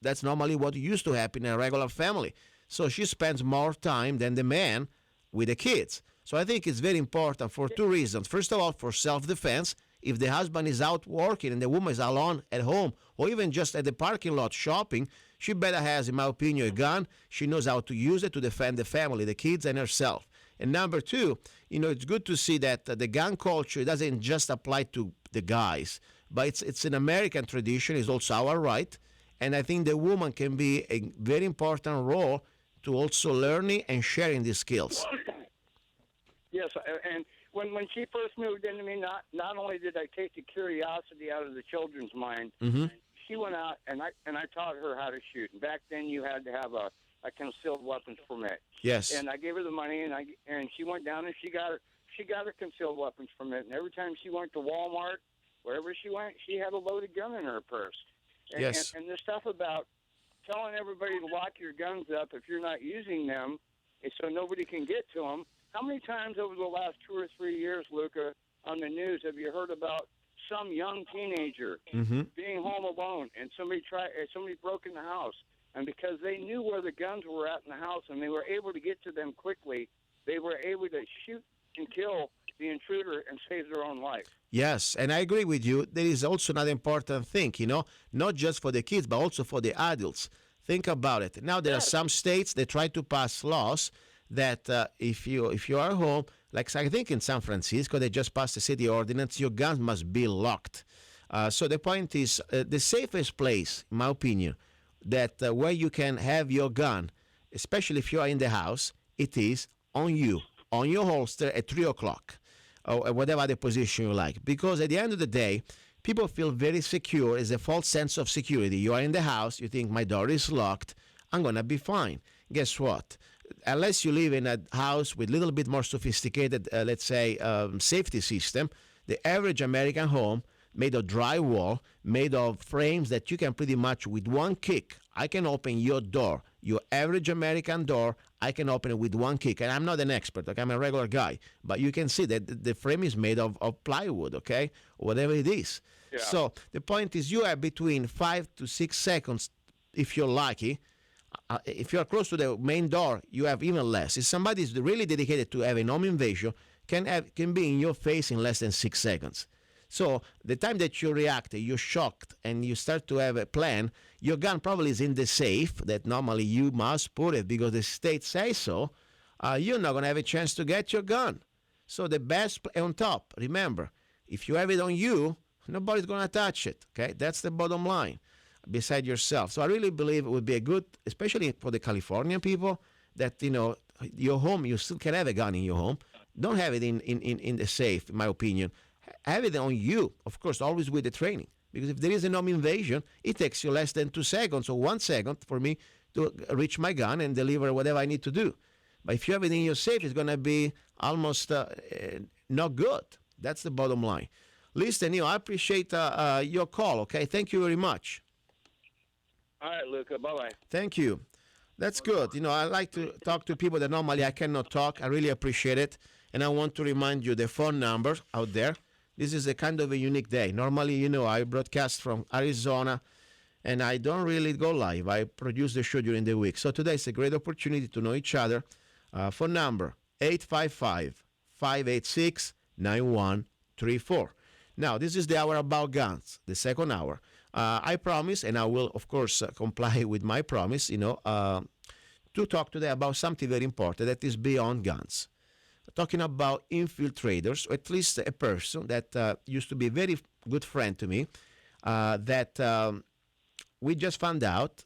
that's normally what used to happen in a regular family. So she spends more time than the man with the kids. So I think it's very important for 2 reasons. First of all, for self-defense. If the husband is out working and the woman is alone at home or even just at the parking lot shopping, she better has, in my opinion, a gun. She knows how to use it to defend the family, the kids, and herself. And number 2, it's good to see that the gun culture doesn't just apply to the guys, but it's an American tradition. It's also our right. And I think the woman can be a very important role to also learning and sharing these skills. Yes, and when she first moved into me, not only did I take the curiosity out of the children's mind, mm-hmm. she went out and I taught her how to shoot. And back then you had to have a concealed weapons permit. Yes. And I gave her the money and she went down and she got her concealed weapons permit. And every time she went to Walmart, wherever she went, she had a loaded gun in her purse. And, yes. And the stuff about telling everybody to lock your guns up if you're not using them, so nobody can get to them. How many times over the last 2 or 3 years, Luca, on the news have you heard about some young teenager mm-hmm. being home alone and somebody broke in the house, and because they knew where the guns were at in the house and they were able to get to them quickly, they were able to shoot and kill the intruder and save their own life. Yes, and I agree with you. There is also another important thing, not just for the kids, but also for the adults. Think about it. Now, there are some states that try to pass laws that if you are home, like I think in San Francisco, they just passed a city ordinance, your gun must be locked. So the point is, the safest place, in my opinion, that where you can have your gun, especially if you are in the house, it is on you, on your holster at 3 o'clock, or whatever other position you like. Because at the end of the day, people feel very secure. It's a false sense of security. You are in the house, you think my door is locked, I'm going to be fine. Guess what? Unless you live in a house with a little bit more sophisticated, let's say, safety system, the average American home made of drywall, made of frames that you can pretty much, with one kick, I can open your door. Your average American door, I can open it with one kick. And I'm not an expert, okay? I'm a regular guy. But you can see that the frame is made of plywood, okay? Or whatever it is. Yeah. So the point is you have between 5 to 6 seconds, if you're lucky. If you're close to the main door, you have even less. If somebody is really dedicated to having home invasion, can be in your face in less than 6 seconds. So the time that you react, you're shocked, and you start to have a plan, your gun probably is in the safe that normally you must put it because the state says so. You're not going to have a chance to get your gun. So the best on top, remember, if you have it on you, nobody's going to touch it. Okay, that's the bottom line. Beside yourself. So I really believe it would be a good, especially for the Californian people, that, your home, you still can have a gun in your home. Don't have it in the safe, in my opinion. Have it on you, of course, always with the training. Because if there is an home invasion, it takes you less than 2 seconds or 1 second for me to reach my gun and deliver whatever I need to do. But if you have it in your safe, it's going to be almost not good. That's the bottom line. Listen, I appreciate your call, okay? Thank you very much. All right, Luca. Bye-bye. Thank you. That's good. I like to talk to people that normally I cannot talk. I really appreciate it. And I want to remind you the phone number out there. This is a kind of a unique day. Normally, I broadcast from Arizona, and I don't really go live. I produce the show during the week. So today is a great opportunity to know each other. Phone number 855-586-9134. Now, this is the hour about guns, the second hour. I promise, and I will, of course, comply with my promise, to talk today about something very important that is beyond guns. Talking about infiltrators, or at least a person that used to be a very good friend to me, that we just found out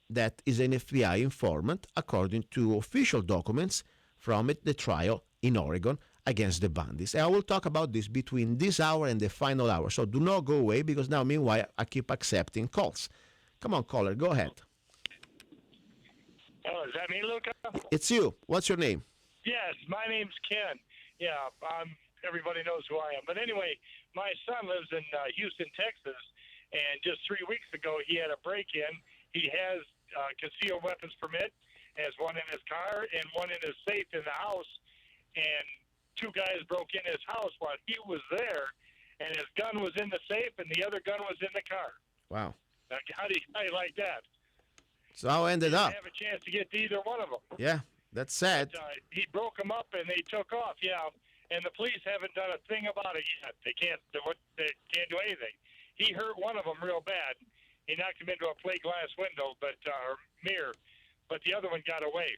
that is an FBI informant, according to official documents from the trial in Oregon against the bandits. And I will talk about this between this hour and the final hour. So do not go away, because now, meanwhile, I keep accepting calls. Come on, caller, go ahead. Oh, is that me, Luca? It's you. What's your name? Yes, my name's Ken. Yeah, everybody knows who I am. But anyway, my son lives in Houston, Texas, and just 3 weeks ago he had a break-in. He has concealed weapons permit, has one in his car and one in his safe in the house, and two guys broke in his house while he was there, and his gun was in the safe and the other gun was in the car. Wow. Now, how do you like that? So how ended up? Didn't have a chance to get to either one of them. Yeah, that's sad. But, he broke them up and they took off. Yeah, and the police haven't done a thing about it yet. They can't do anything. He hurt one of them real bad. He knocked him into a plate glass window, or mirror, but the other one got away.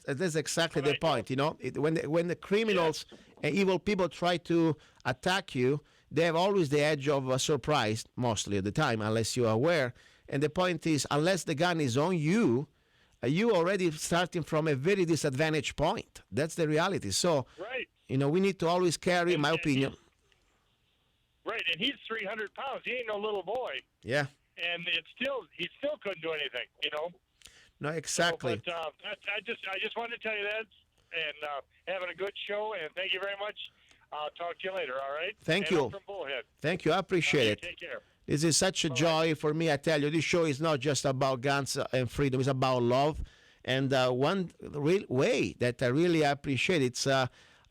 That's exactly the point. When the criminals and evil people try to attack you, they have always the edge of a surprise most of the time, unless you are aware. And the point is, unless the gun is on you, you already starting from a very disadvantaged point. That's the reality. So, right. We need to always carry, in my opinion. Right, and he's 300 pounds. He ain't no little boy. Yeah. And he still couldn't do anything. No, exactly. So, but I just wanted to tell you that, and having a good show, and thank you very much. I'll talk to you later. All right. Thank you. you. From Bullhead. Thank you. I appreciate it. Take care. This is such a joy for me. I tell you, this show is not just about guns and freedom. It's about love. And one real way that I really appreciate it's the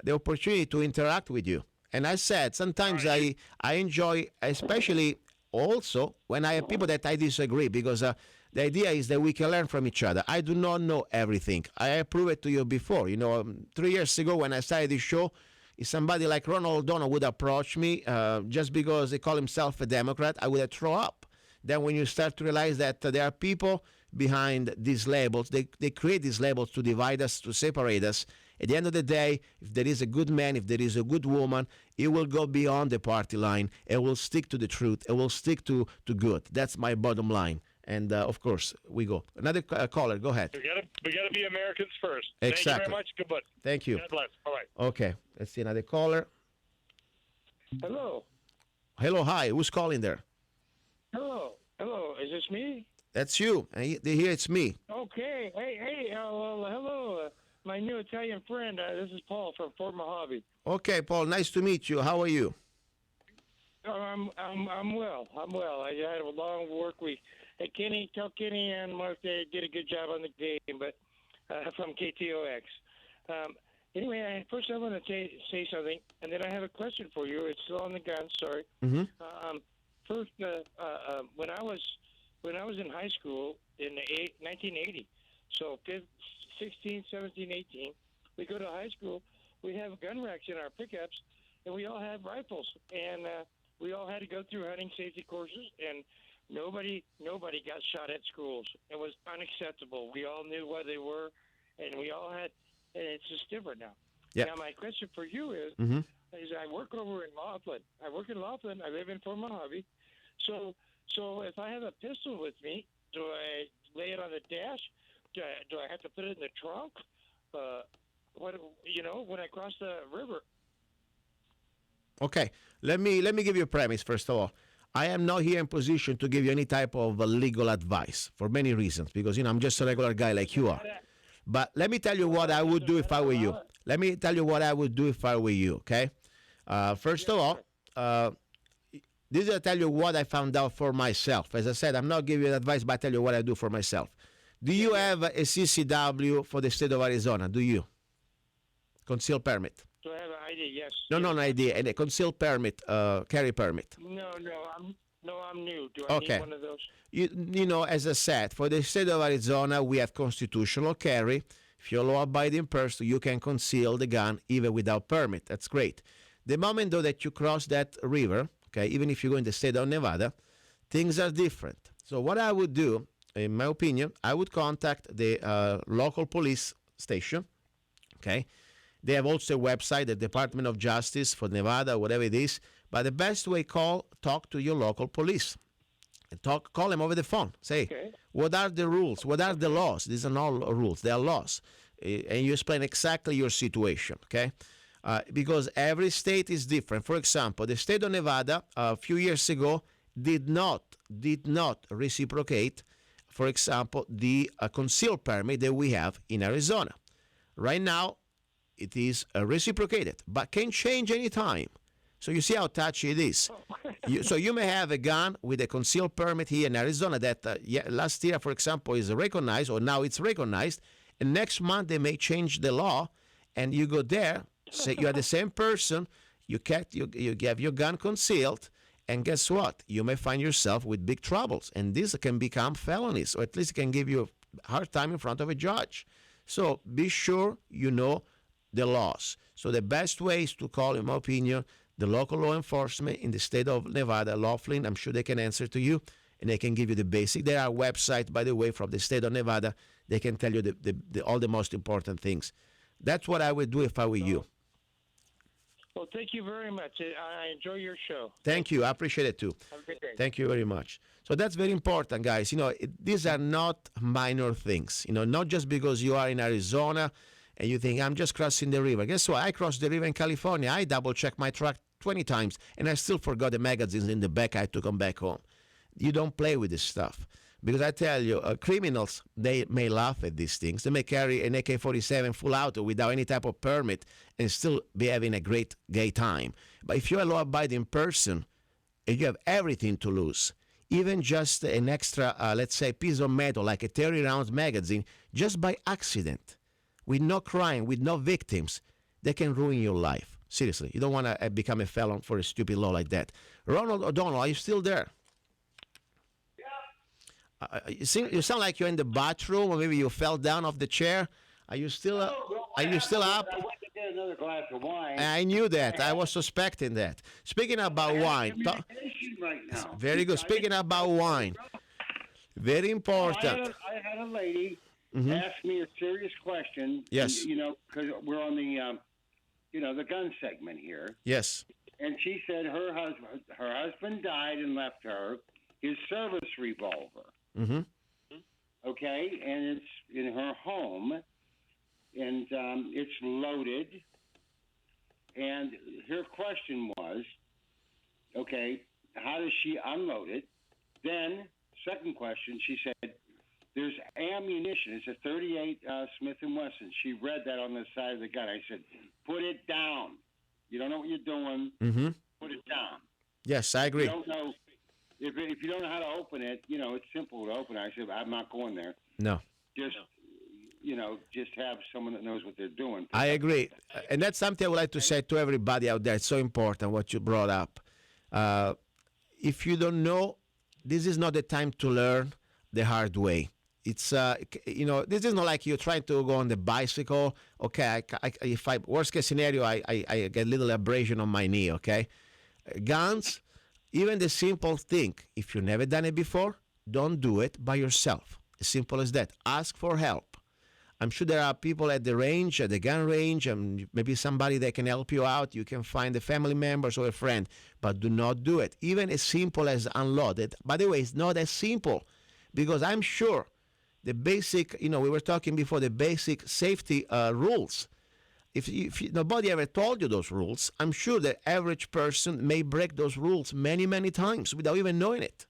opportunity to interact with you. And I said, sometimes I enjoy, especially also when I have people that I disagree, because the idea is that we can learn from each other. I do not know everything. I proved it to you before. 3 years ago when I started this show, if somebody like Ronald O'Donnell would approach me just because he call himself a Democrat, I would have thrown up. Then when you start to realize that there are people behind these labels, they create these labels to divide us, to separate us. At the end of the day, if there is a good man, if there is a good woman, it will go beyond the party line. It will stick to the truth. It will stick to good. That's my bottom line. And, of course, we go. Another caller, go ahead. We gotta be Americans first. Exactly. Thank you very much. Goodbye. Thank you. God bless. Bye-bye. Okay, let's see another caller. Hello. Hello, hi. Who's calling there? Hello. Is this me? That's you. And here it's me. Okay. Hey. Hello. My new Italian friend. This is Paul from Fort Mojave. Okay, Paul. Nice to meet you. How are you? I'm well. I had a long work week. Hey, Kenny, tell Kenny and Mark they did a good job on the game, but from KTOX. Anyway, first I want to say something, and then I have a question for you. It's still on the gun. Sorry. Mm-hmm. First, when I was in high school in 1980, so 16, 17, 18, we go to high school. We have gun racks in our pickups, and we all had rifles, and we all had to go through hunting safety courses, and nobody got shot at schools. It was unacceptable. We all knew what they were, and we all had. And it's just different now. Yep. Now, my question for you is I work over in Laughlin. I live in Fort Mojave. So if I have a pistol with me, do I lay it on the dash? Do I have to put it in the trunk? When I cross the river. Okay, let me give you a premise first of all. I am not here in position to give you any type of legal advice for many reasons, because I'm just a regular guy like you are. But let me tell you what I would do if I were you. Let me tell you what I would do if I were you, okay? First of all, this is to tell you what I found out for myself. As I said, I'm not giving you advice, but I tell you what I do for myself. Do you have a CCW for the state of Arizona? Do you? Concealed permit. Do I have an ID? Yes. No, no, an ID. And a concealed permit, carry permit. No, I'm new. Do I need one of those? You know, as I said, for the state of Arizona, we have constitutional carry. If you're a law-abiding person, you can conceal the gun even without permit. That's great. The moment, though, that you cross that river, okay, even if you go in the state of Nevada, things are different. So what I would do, in my opinion, I would contact the local police station, okay? They have also a website, the Department of Justice for Nevada, whatever it is. But the best way, talk to your local police. Call them over the phone. Say, what are the rules? What are the laws? These are not rules. They are laws. And you explain exactly your situation, okay? Because every state is different. For example, the state of Nevada a few years ago did not reciprocate, for example, the concealed permit that we have in Arizona. Right now, it is reciprocated, but can change any time. So you see how touchy it is. So you may have a gun with a concealed permit here in Arizona that last year, for example, is recognized, or now it's recognized, and next month they may change the law, and you go there, say you are the same person, you have your gun concealed, and guess what? You may find yourself with big troubles, and these can become felonies, or at least can give you a hard time in front of a judge. So be sure you know the laws. So the best way is to call, in my opinion, the local law enforcement in the state of Nevada, Laughlin. I'm sure they can answer to you, and they can give you the basic. There are websites, by the way, from the state of Nevada. They can tell you all the most important things. That's what I would do if I were you. Well, thank you very much. I enjoy your show. Thank you. I appreciate it, too. Have a good day. Thank you very much. So that's very important, guys. You know, these are not minor things. You know, not just because you are in Arizona and you think, I'm just crossing the river. Guess what? I crossed the river in California. I double-checked my truck 20 times, and I still forgot the magazines in the back. I took them back home. You don't play with this stuff. Because I tell you, criminals, they may laugh at these things. They may carry an AK-47 full auto without any type of permit and still be having a great gay time. But if you're a law-abiding person and you have everything to lose, even just an extra, let's say, piece of metal, like a 30-round magazine, just by accident, with no crime, with no victims, they can ruin your life. Seriously, you don't want to become a felon for a stupid law like that. Ronald O'Donnell, are you still there? You sound like you're in the bathroom, or maybe you fell down off the chair. Are you still up? I went to get another glass of wine. I knew that. I was suspecting that. Speaking about wine. Right now. Very good. Speaking about wine. Very important. I had a lady ask me a serious question. Yes. And, you know, because we're on the, the gun segment here. Yes. And she said her husband died and left her his service revolver. Mm-hmm. Okay, and it's in her home, and it's loaded. And her question was, okay, how does she unload it? Then, second question, she said, there's ammunition. It's a 38 Smith & Wesson. She read that on the side of the gun. I said, put it down. You don't know what you're doing. Mm-hmm. Put it down. Yes, I agree. You don't know. If you don't know how to open it, it's simple to open. I said, I'm not going there. No. Just have someone that knows what they're doing. I agree. And that's something I would like to say to everybody out there. It's so important what you brought up. If you don't know, this is not the time to learn the hard way. It's, this is not like you're trying to go on the bicycle. Okay, worst case scenario, I get a little abrasion on my knee, okay? Guns, even the simple thing, if you've never done it before, don't do it by yourself. As simple as that. Ask for help. I'm sure there are people at the range, at the gun range, and maybe somebody that can help you out. You can find a family member or a friend, but do not do it. Even as simple as unload it. By the way, it's not as simple, because I'm sure the basic, we were talking before, the basic safety rules. If nobody ever told you those rules, I'm sure the average person may break those rules many, many times without even knowing it.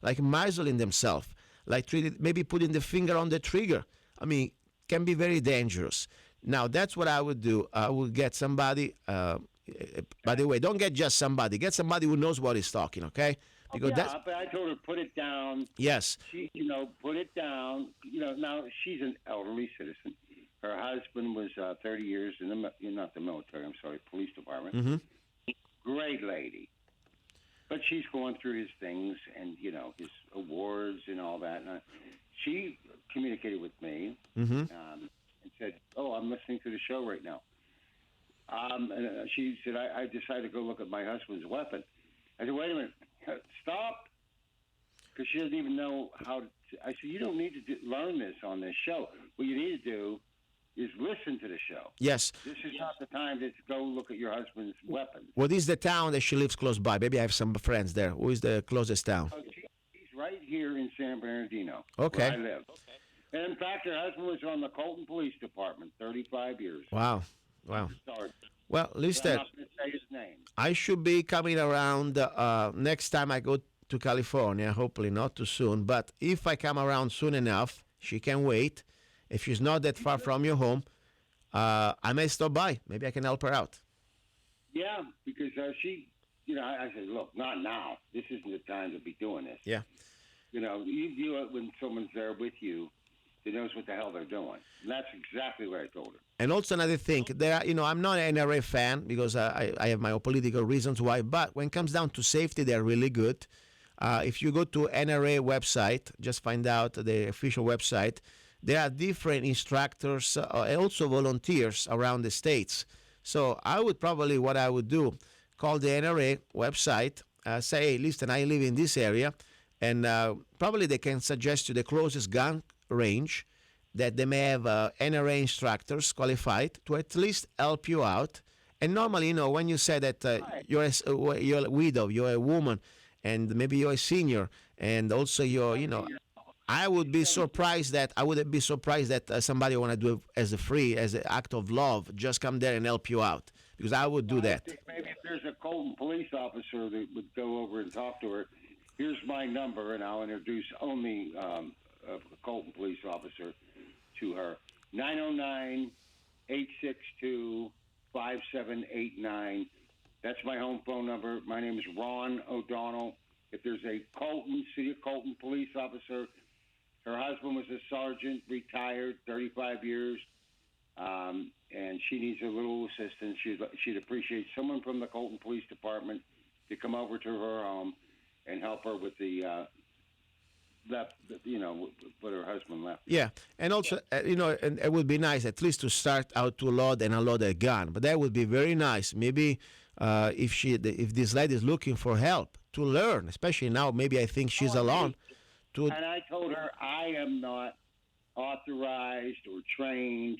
Like muzzling themselves, like maybe putting the finger on the trigger. I mean, can be very dangerous. Now, that's what I would do. I would get somebody, by the way, don't get just somebody. Get somebody who knows what he's talking, okay? Because that's, but I told her put it down. yes. She, put it down. Now she's an elderly citizen. Her husband was 30 years in not the military. I'm sorry, police department. Mm-hmm. Great lady, but she's going through his things and his awards and all that. And she communicated with me and said, "Oh, I'm listening to the show right now." And she said, I decided to go look at my husband's weapon. I said, "Wait a minute, stop," because she doesn't even know how to. I said, "You don't need to learn this on this show. What you need to do is listen to the show." Yes. This is not the time to go look at your husband's weapon. What is the town that she lives close by? Maybe I have some friends there. Who is the closest town? She's right here in San Bernardino, Okay. where I live. And in fact, her husband was on the Colton Police Department, 35 years. Wow. Well, listen, I'm not going to say his name. I should be coming around next time I go to California, hopefully not too soon. But if I come around soon enough, she can wait. If she's not that far from your home, I may stop by. Maybe I can help her out. Yeah, because she, I said, look, not now. This isn't the time to be doing this. Yeah. You do it when someone's there with you that knows what the hell they're doing. And that's exactly what I told her. And also another thing, I'm not an NRA fan because I have my own political reasons why. But when it comes down to safety, they're really good. If you go to NRA website, just find out the official website. There are different instructors and also volunteers around the states. So what I would do, call the NRA website, say, hey, listen, I live in this area, and probably they can suggest you the closest gun range that they may have NRA instructors qualified to at least help you out. And normally, when you say that you're a widow, you're a woman, and maybe you're a senior, and also I would be surprised that somebody want to do it as an act of love, just come there and help you out, because I would do that. Maybe if there's a Colton police officer that would go over and talk to her, here's my number, and I'll introduce only a Colton police officer to her. 909-862-5789. That's my home phone number. My name is Ron O'Donnell. If there's a City of Colton police officer, her husband was a sergeant, retired, 35 years, and she needs a little assistance. She'd appreciate someone from the Colton Police Department to come over to her home and help her with what her husband left. Yeah, and also, and it would be nice at least to start out to load and unload a gun. But that would be very nice. Maybe if this lady is looking for help to learn, especially now, maybe I think she's alone. And I told her I am not authorized or trained,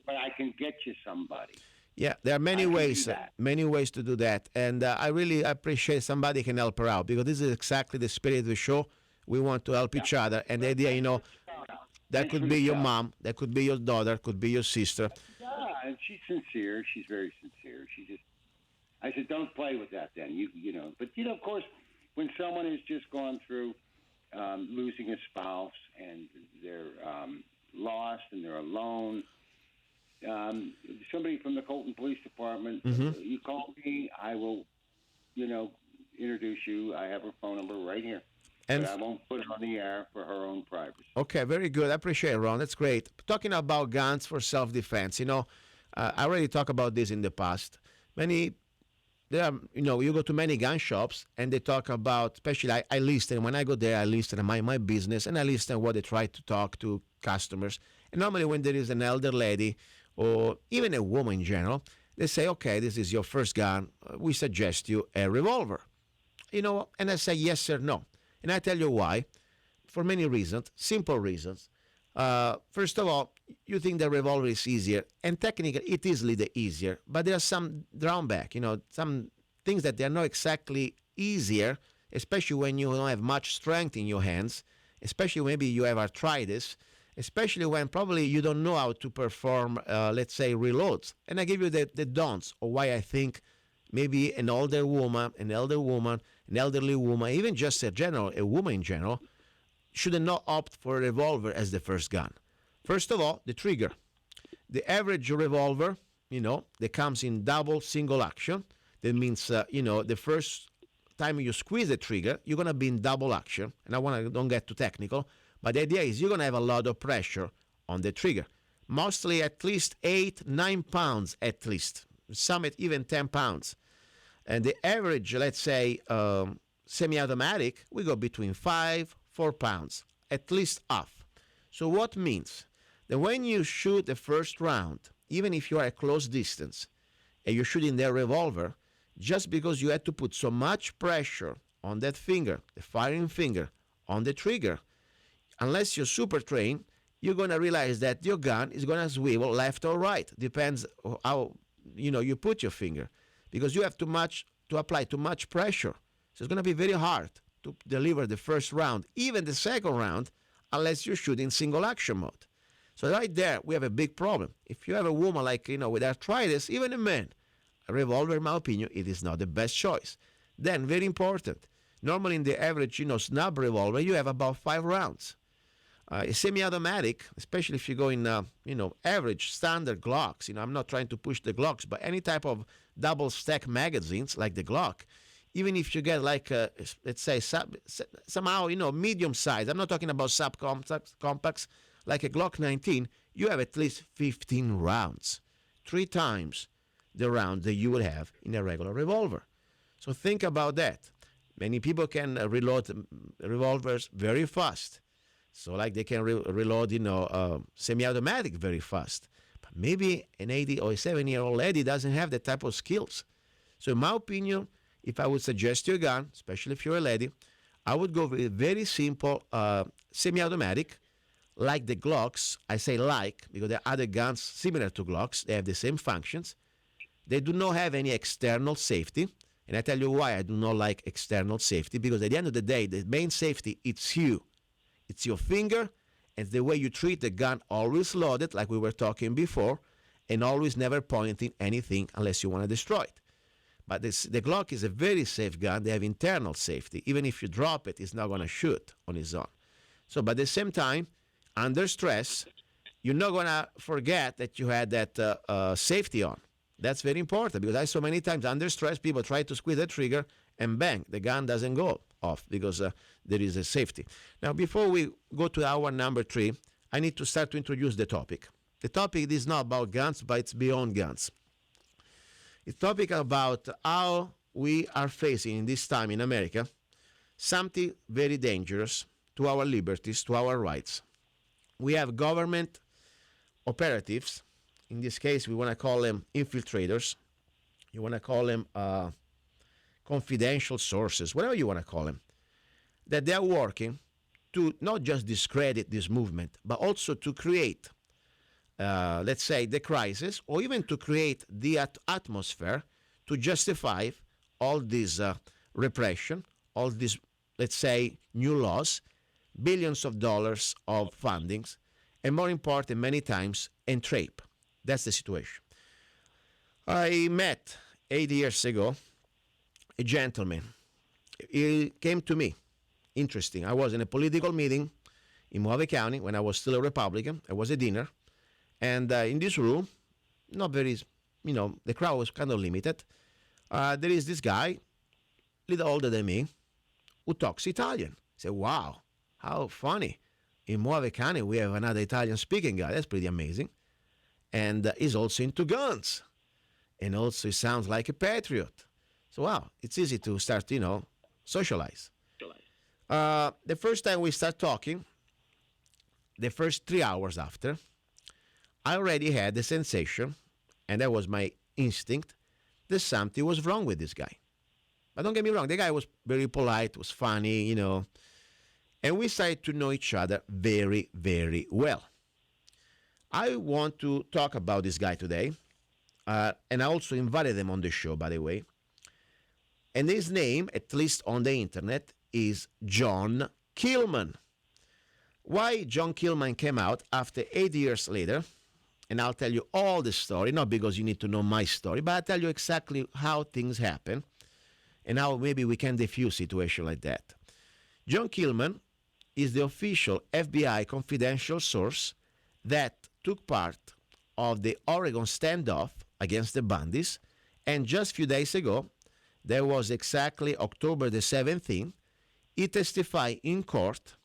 but I can get you somebody. Yeah, there are many ways to do that, and I really appreciate somebody can help her out, because this is exactly the spirit of the show. We want to help each other, and the idea, that could be your mom, that could be your daughter, could be your sister. Yeah, and she's sincere. She's very sincere. I said, don't play with that then. But of course, when someone has just gone through losing a spouse and they're lost and they're alone, somebody from the Colton Police Department, you call me, I will, introduce you. I have her phone number right here. But I won't put it on the air for her own privacy. Okay, very good. I appreciate it, Ron. That's great. Talking about guns for self-defense, I already talked about this in the past. You go to many gun shops and they talk about, especially I listen. When I go there, I listen my business and I listen what they try to talk to customers. And normally when there is an elder lady or even a woman in general, they say, okay, this is your first gun. We suggest you a revolver. And I say yes or no. And I tell you why. For many reasons, simple reasons. First of all, you think the revolver is easier, and technically it is a little easier, but there are some drawback, some things that they are not exactly easier, especially when you don't have much strength in your hands, especially maybe you have arthritis, especially when probably you don't know how to perform, let's say, reloads. And I give you the don'ts, or why I think maybe an elderly woman, an elderly woman, even just a woman in general, should not opt for a revolver as the first gun. First of all, the trigger. The average revolver, that comes in double single action. That means, the first time you squeeze the trigger, you're going to be in double action. And don't get too technical, but the idea is you're going to have a lot of pressure on the trigger. Mostly at least 8-9 pounds at least. Some even 10 pounds. And the average, let's say, semi-automatic, we go between 5-4 pounds, at least half. So what means that when you shoot the first round, even if you are at close distance, and you're shooting the revolver, just because you had to put so much pressure on that finger, the firing finger, on the trigger, unless you're super trained, you're going to realize that your gun is going to swivel left or right. Depends how you put your finger, because you have to apply too much pressure. So it's going to be very hard to deliver the first round, even the second round, unless you shoot in single action mode. So right there, we have a big problem. If you have a woman with arthritis, even a man, a revolver, in my opinion, it is not the best choice. Then, very important, normally in the average, snub revolver, you have about 5 rounds. A semi-automatic, especially if you go in, average standard Glocks, I'm not trying to push the Glocks, but any type of double stack magazines like the Glock, even if you get let's say somehow, medium size, I'm not talking about subcompacts, like a Glock 19, you have at least 15 rounds, 3 times the round that you would have in a regular revolver. So think about that. Many people can reload revolvers very fast. So they can reload, semi-automatic very fast. But maybe an 80 or a 70-year-old lady doesn't have that type of skills. So in my opinion, if I would suggest you a gun, especially if you're a lady, I would go with a very simple semi-automatic, like the Glocks. I say because there are other guns similar to Glocks. They have the same functions. They do not have any external safety. And I tell you why I do not like external safety, because at the end of the day, the main safety, it's you. It's your finger, and the way you treat the gun, always loaded, like we were talking before, and always never pointing anything unless you want to destroy it. But the Glock is a very safe gun. They have internal safety. Even if you drop it, it's not going to shoot on its own. So, but at the same time, under stress, you're not going to forget that you had that safety on. That's very important, because I saw many times under stress, people try to squeeze the trigger, and bang, the gun doesn't go off because there is a safety. Now, before we go to our number 3, I need to start to introduce the topic. The topic is not about guns, but it's beyond guns. It's a topic about how we are facing in this time in America something very dangerous to our liberties, to our rights. We have government operatives. In this case, we want to call them infiltrators. You want to call them confidential sources, whatever you want to call them, that they are working to not just discredit this movement, but also to create, let's say, the crisis, or even to create the atmosphere to justify all this repression, all these, let's say, new laws, billions of dollars of fundings, and more important, many times, entrap. That's the situation. I met 8 years ago a gentleman. He came to me. Interesting. I was in a political meeting in Mojave County when I was still a Republican. It was a dinner. And in this room, not very, the crowd was kind of limited. There is this guy, a little older than me, who talks Italian. I said, wow, how funny. In Mojave County, we have another Italian-speaking guy. That's pretty amazing. And he's also into guns. And also he sounds like a patriot. So, wow, it's easy to start, socialize. The first time we start talking, the first 3 hours after, I already had the sensation, and that was my instinct, that something was wrong with this guy. But don't get me wrong, the guy was very polite, was funny, and we started to know each other very, very well. I want to talk about this guy today, and I also invited him on the show, by the way. And his name, at least on the internet, is John Killman. Why John Killman came out after 8 years later, and I'll tell you all the story, not because you need to know my story, but I'll tell you exactly how things happen and how maybe we can defuse a situation like that. John Killman is the official FBI confidential source that took part of the Oregon standoff against the Bundys. And just a few days ago, there was exactly October the 17th, he testified in court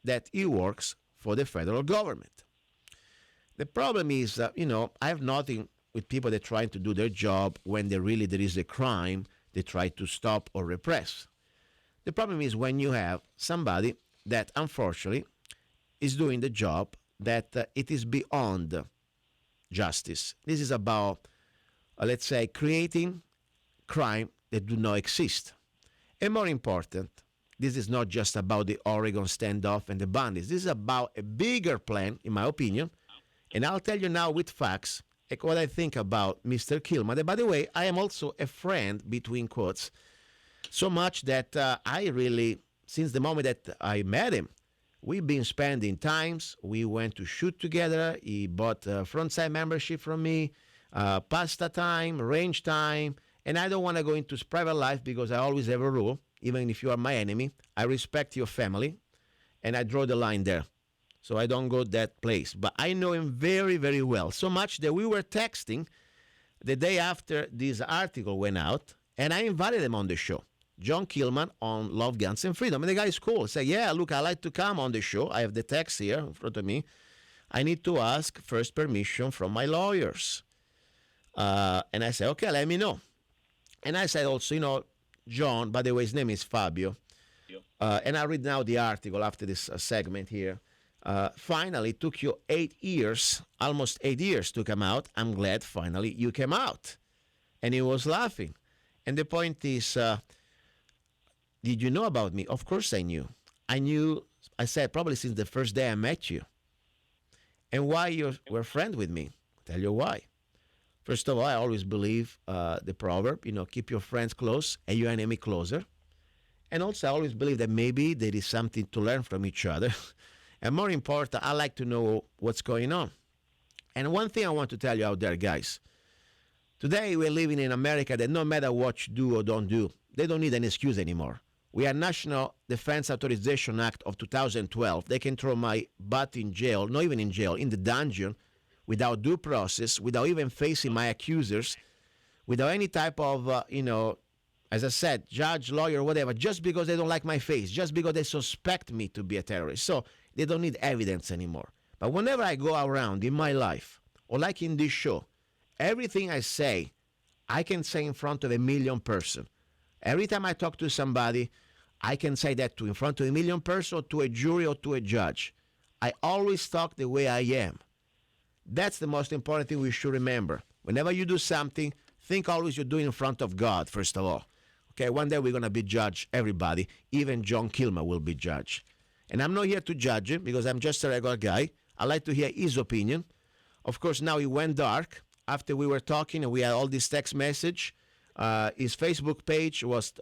that he works for the federal government. The problem is that, I have nothing with people that trying to do their job when there is a crime they try to stop or repress. The problem is when you have somebody that unfortunately is doing the job that it is beyond justice. This is about, let's say, creating crime that do not exist. And more important, this is not just about the Oregon standoff and the Bundys. This is about a bigger plan, in my opinion. And I'll tell you now with facts what I think about Mr. Kilman. By the way, I am also a friend, between quotes, so much that I really, since the moment that I met him, we've been spending times. We went to shoot together. He bought a frontside membership from me, pasta time, range time. And I don't want to go into his private life because I always have a rule. Even if you are my enemy, I respect your family, and I draw the line there. So I don't go that place. But I know him very, very well. So much that we were texting the day after this article went out, and I invited him on the show. John Kilman on Love, Guns, and Freedom. And the guy is cool. He said, yeah, look, I like to come on the show. I have the text here in front of me. I need to ask first permission from my lawyers. And I said, okay, let me know. And I said also, John, by the way, his name is Fabio. And I read now the article after this segment here. Finally, it took you 8 years, almost 8 years to come out. I'm glad finally you came out. And he was laughing. And the point is, did you know about me? Of course I knew. I said, probably since the first day I met you. And why you were friends with me? I'll tell you why. First of all, I always believe the proverb, keep your friends close and your enemy closer. And also, I always believe that maybe there is something to learn from each other. And more important, I like to know what's going on. And one thing I want to tell you out there, guys. Today, we're living in America that no matter what you do or don't do, they don't need an excuse anymore. We have National Defense Authorization Act of 2012. They can throw my butt in jail, not even in jail, in the dungeon, without due process, without even facing my accusers, without any type of, as I said, judge, lawyer, whatever, just because they don't like my face, just because they suspect me to be a terrorist. So they don't need evidence anymore. But whenever I go around in my life, or like in this show, everything I say, I can say in front of 1 million person. Every time I talk to somebody, I can say that in front of 1 million person, or to a jury, or to a judge. I always talk the way I am. That's the most important thing we should remember. Whenever you do something, think always you're doing in front of God, first of all. Okay, one day we're going to be judged, everybody. Even John Kilmer will be judged. And I'm not here to judge him because I'm just a regular guy. I like to hear his opinion. Of course, now it went dark after we were talking and we had all this text message. His Facebook page was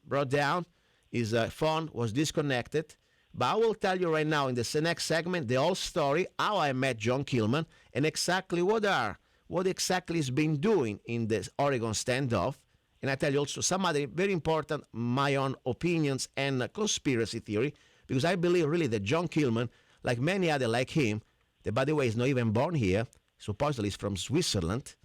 brought down. His phone was disconnected. But I will tell you right now in the next segment the whole story, how I met John Kilman, and exactly what exactly he's been doing in the Oregon standoff. And I tell you also some other very important, my own opinions and conspiracy theory, because I believe really that John Kilman, like many other like him, that by the way is not even born here, supposedly he's from Switzerland.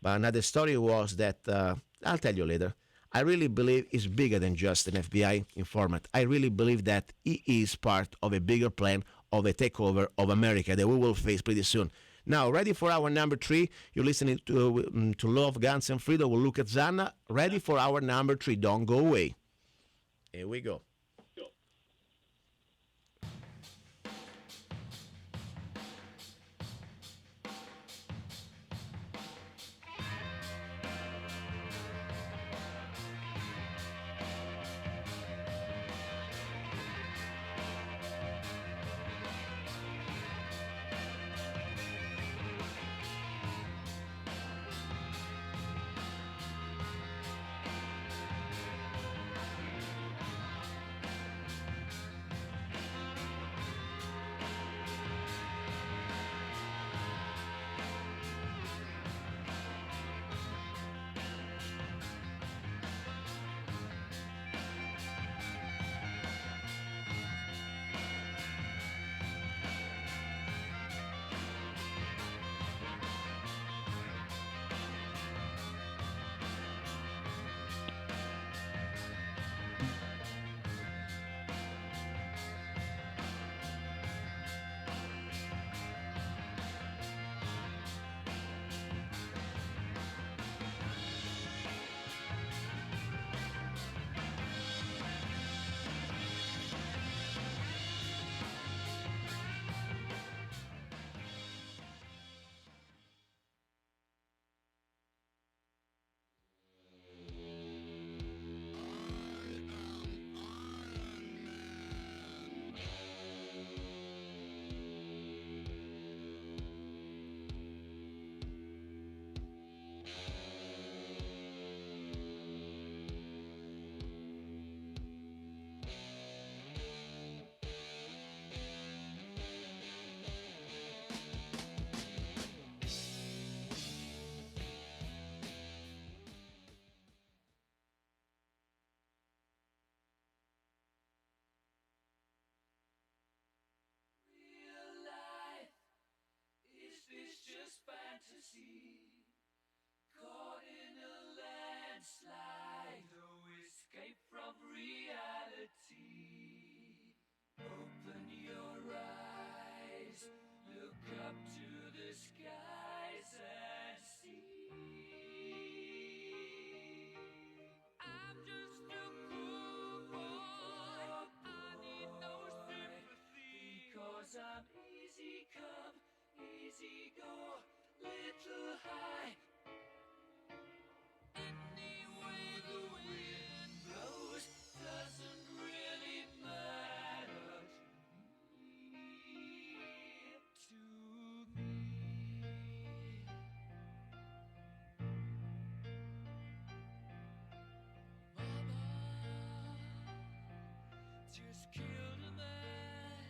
But another story was that, I'll tell you later, I really believe he's bigger than just an FBI informant. I really believe that he is part of a bigger plan of a takeover of America that we will face pretty soon. Now, ready for our number 3? You're listening to Love, Guns, and Freedom with Luca Zanna. Ready for our number 3. Don't go away. Here we go. Caught in a landslide, no escape from reality. Open your eyes, look up to the skies and see. I'm just a poor boy, I need no sympathy, because I'm easy come, easy go, little high. Any way the wind blows doesn't really matter to me. Mama just killed a man,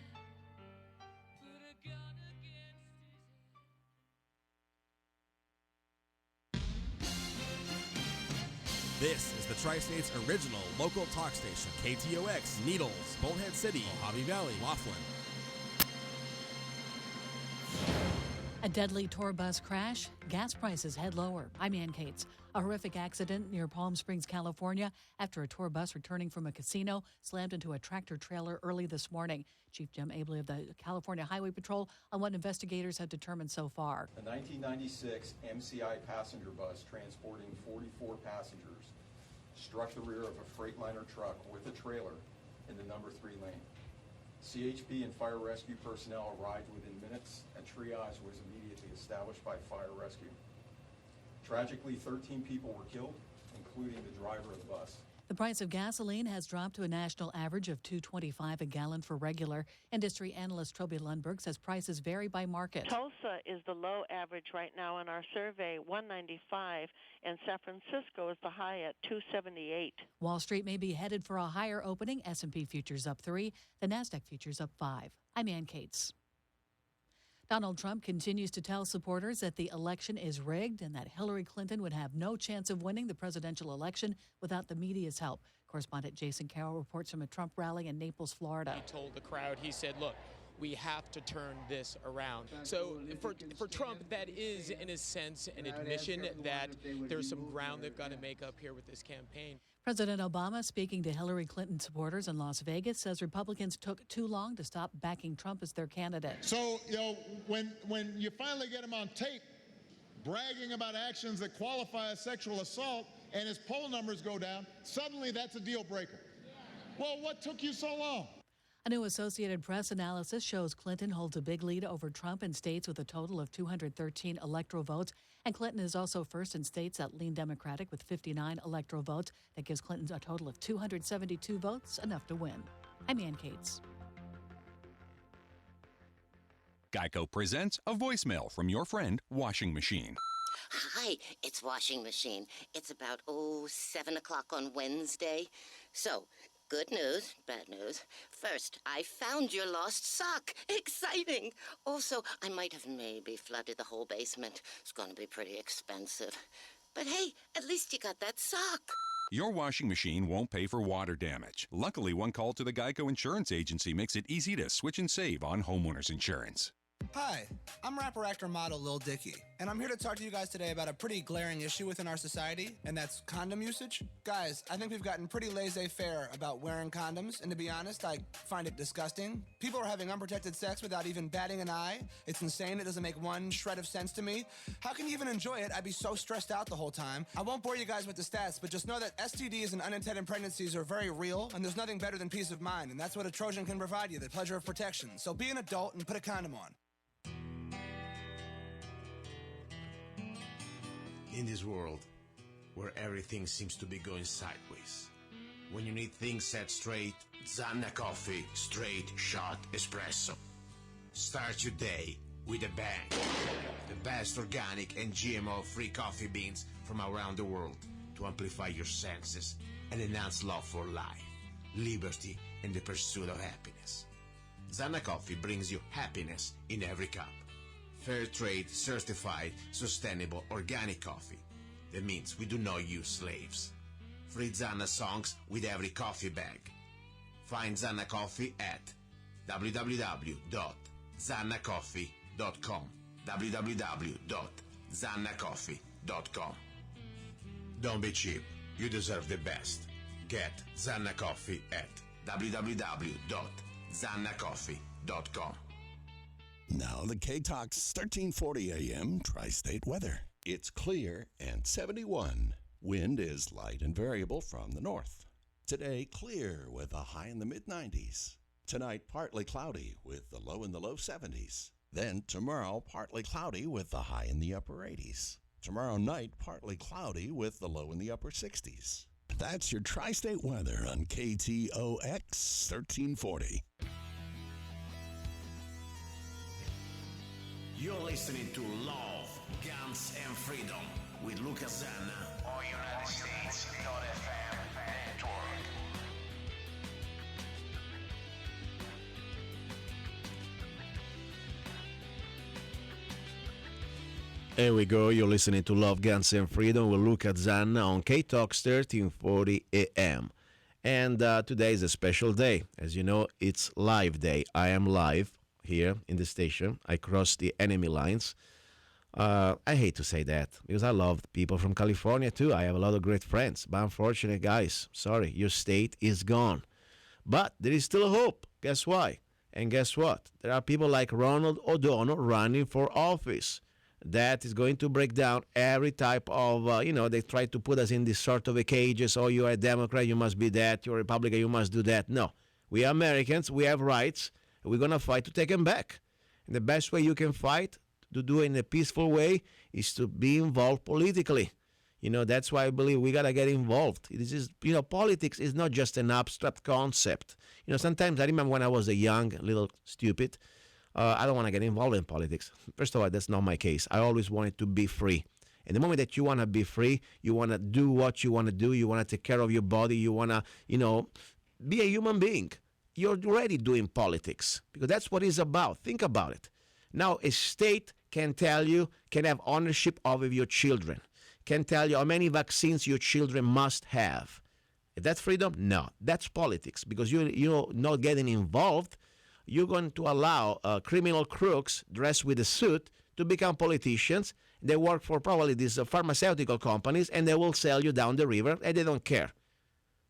put a gun against his head. This is the Tri-State's original local talk station, KTOX, Needles, Bullhead City, Mojave Valley, Laughlin. A deadly tour bus crash. Gas prices head lower. I'm Ann Cates. A horrific accident near Palm Springs, California, after a tour bus returning from a casino slammed into a tractor trailer early this morning. Chief Jim Abley of the California Highway Patrol on what investigators have determined so far. A 1996 MCI passenger bus transporting 44 passengers struck the rear of a Freightliner truck with a trailer in the number 3 lane. CHP and fire rescue personnel arrived within minutes, and triage was immediately established by fire rescue. Tragically, 13 people were killed, including the driver of the bus. The price of gasoline has dropped to a national average of $2.25 a gallon for regular. Industry analyst Toby Lundberg says prices vary by market. Tulsa is the low average right now in our survey, $1.95, and San Francisco is the high at $2.78. Wall Street may be headed for a higher opening. S&P futures up 3, the Nasdaq futures up 5. I'm Ann Cates. Donald Trump continues to tell supporters that the election is rigged and that Hillary Clinton would have no chance of winning the presidential election without the media's help. Correspondent Jason Carroll reports from a Trump rally in Naples, Florida. He told the crowd, he said, look, we have to turn this around. So for Trump, that is, in a sense, an admission that there's some ground they've got to make up here with this campaign. President Obama, speaking to Hillary Clinton supporters in Las Vegas, says Republicans took too long to stop backing Trump as their candidate. So, when you finally get him on tape bragging about actions that qualify as sexual assault and his poll numbers go down, suddenly that's a deal breaker. Well, what took you so long? A new Associated Press analysis shows Clinton holds a big lead over Trump in states with a total of 213 electoral votes. And Clinton is also first in states that lean Democratic with 59 electoral votes. That gives Clinton a total of 272 votes, enough to win. I'm Ann Cates. Geico presents a voicemail from your friend, Washing Machine. Hi, it's Washing Machine. It's about, 7 o'clock on Wednesday. So, good news, bad news. First, I found your lost sock. Exciting. Also, I might have maybe flooded the whole basement. It's going to be pretty expensive. But hey, at least you got that sock. Your washing machine won't pay for water damage. Luckily, one call to the Geico Insurance Agency makes it easy to switch and save on homeowners insurance. Hi, I'm rapper, actor, model Lil Dicky, and I'm here to talk to you guys today about a pretty glaring issue within our society, and that's condom usage. Guys, I think we've gotten pretty laissez-faire about wearing condoms, and to be honest, I find it disgusting. People are having unprotected sex without even batting an eye. It's insane. It doesn't make one shred of sense to me. How can you even enjoy it? I'd be so stressed out the whole time. I won't bore you guys with the stats, but just know that STDs and unintended pregnancies are very real, and there's nothing better than peace of mind, and that's what a Trojan can provide you, the pleasure of protection. So be an adult and put a condom on. In this world, where everything seems to be going sideways, when you need things set straight, Zanna Coffee Straight Shot Espresso. Start your day with a bang. The best organic and GMO-free coffee beans from around the world to amplify your senses and enhance love for life, liberty, and the pursuit of happiness. Zanna Coffee brings you happiness in every cup. Fair trade, certified, sustainable, organic coffee. That means we do not use slaves. Free Zanna songs with every coffee bag. Find Zanna Coffee at www.zannacoffee.com. www.zannacoffee.com. ZannaCoffee.com. Don't be cheap. You deserve the best. Get Zanna Coffee at www.zannacoffee.com. Now the KTOX 1340 AM Tri-State weather. It's clear and 71. Wind is light and variable from the north. Today, clear with a high in the mid-90s. Tonight, partly cloudy with the low in the low 70s. Then tomorrow, partly cloudy with the high in the upper 80s. Tomorrow night, partly cloudy with the low in the upper 60s. That's your Tri-State weather on KTOX 1340. You're listening to Love, Guns, and Freedom with Luca Zanna on United States.FM network. Here we go. You're listening to Love, Guns, and Freedom with Luca Zanna on KTOX 1340 AM. And today is a special day. As you know, it's live day. I am live here in the station. I crossed the enemy lines. I hate to say that because I love people from California too. I have a lot of great friends. But unfortunately, guys, sorry, your state is gone. But there is still hope. Guess why? And guess what? There are people like Ronald O'Donnell running for office. That is going to break down every type of, they try to put us in this sort of a cages. Oh, you're a Democrat, you must be that. You're a Republican, you must do that. No. We are Americans. We have rights. And we're going to fight to take them back. And the best way you can fight, to do it in a peaceful way, is to be involved politically. That's why I believe we got to get involved. This is, politics is not just an abstract concept. Sometimes I remember when I was a young, little stupid, I don't want to get involved in politics. First of all, that's not my case. I always wanted to be free. And the moment that you want to be free, you want to do what you want to do, you want to take care of your body, you want to, be a human being. You're already doing politics because that's what it's about. Think about it. Now, a state can have ownership over your children, can tell you how many vaccines your children must have. Is that freedom? No, that's politics because you're not getting involved. You're going to allow criminal crooks dressed with a suit to become politicians. They work for probably these pharmaceutical companies, and they will sell you down the river, and they don't care.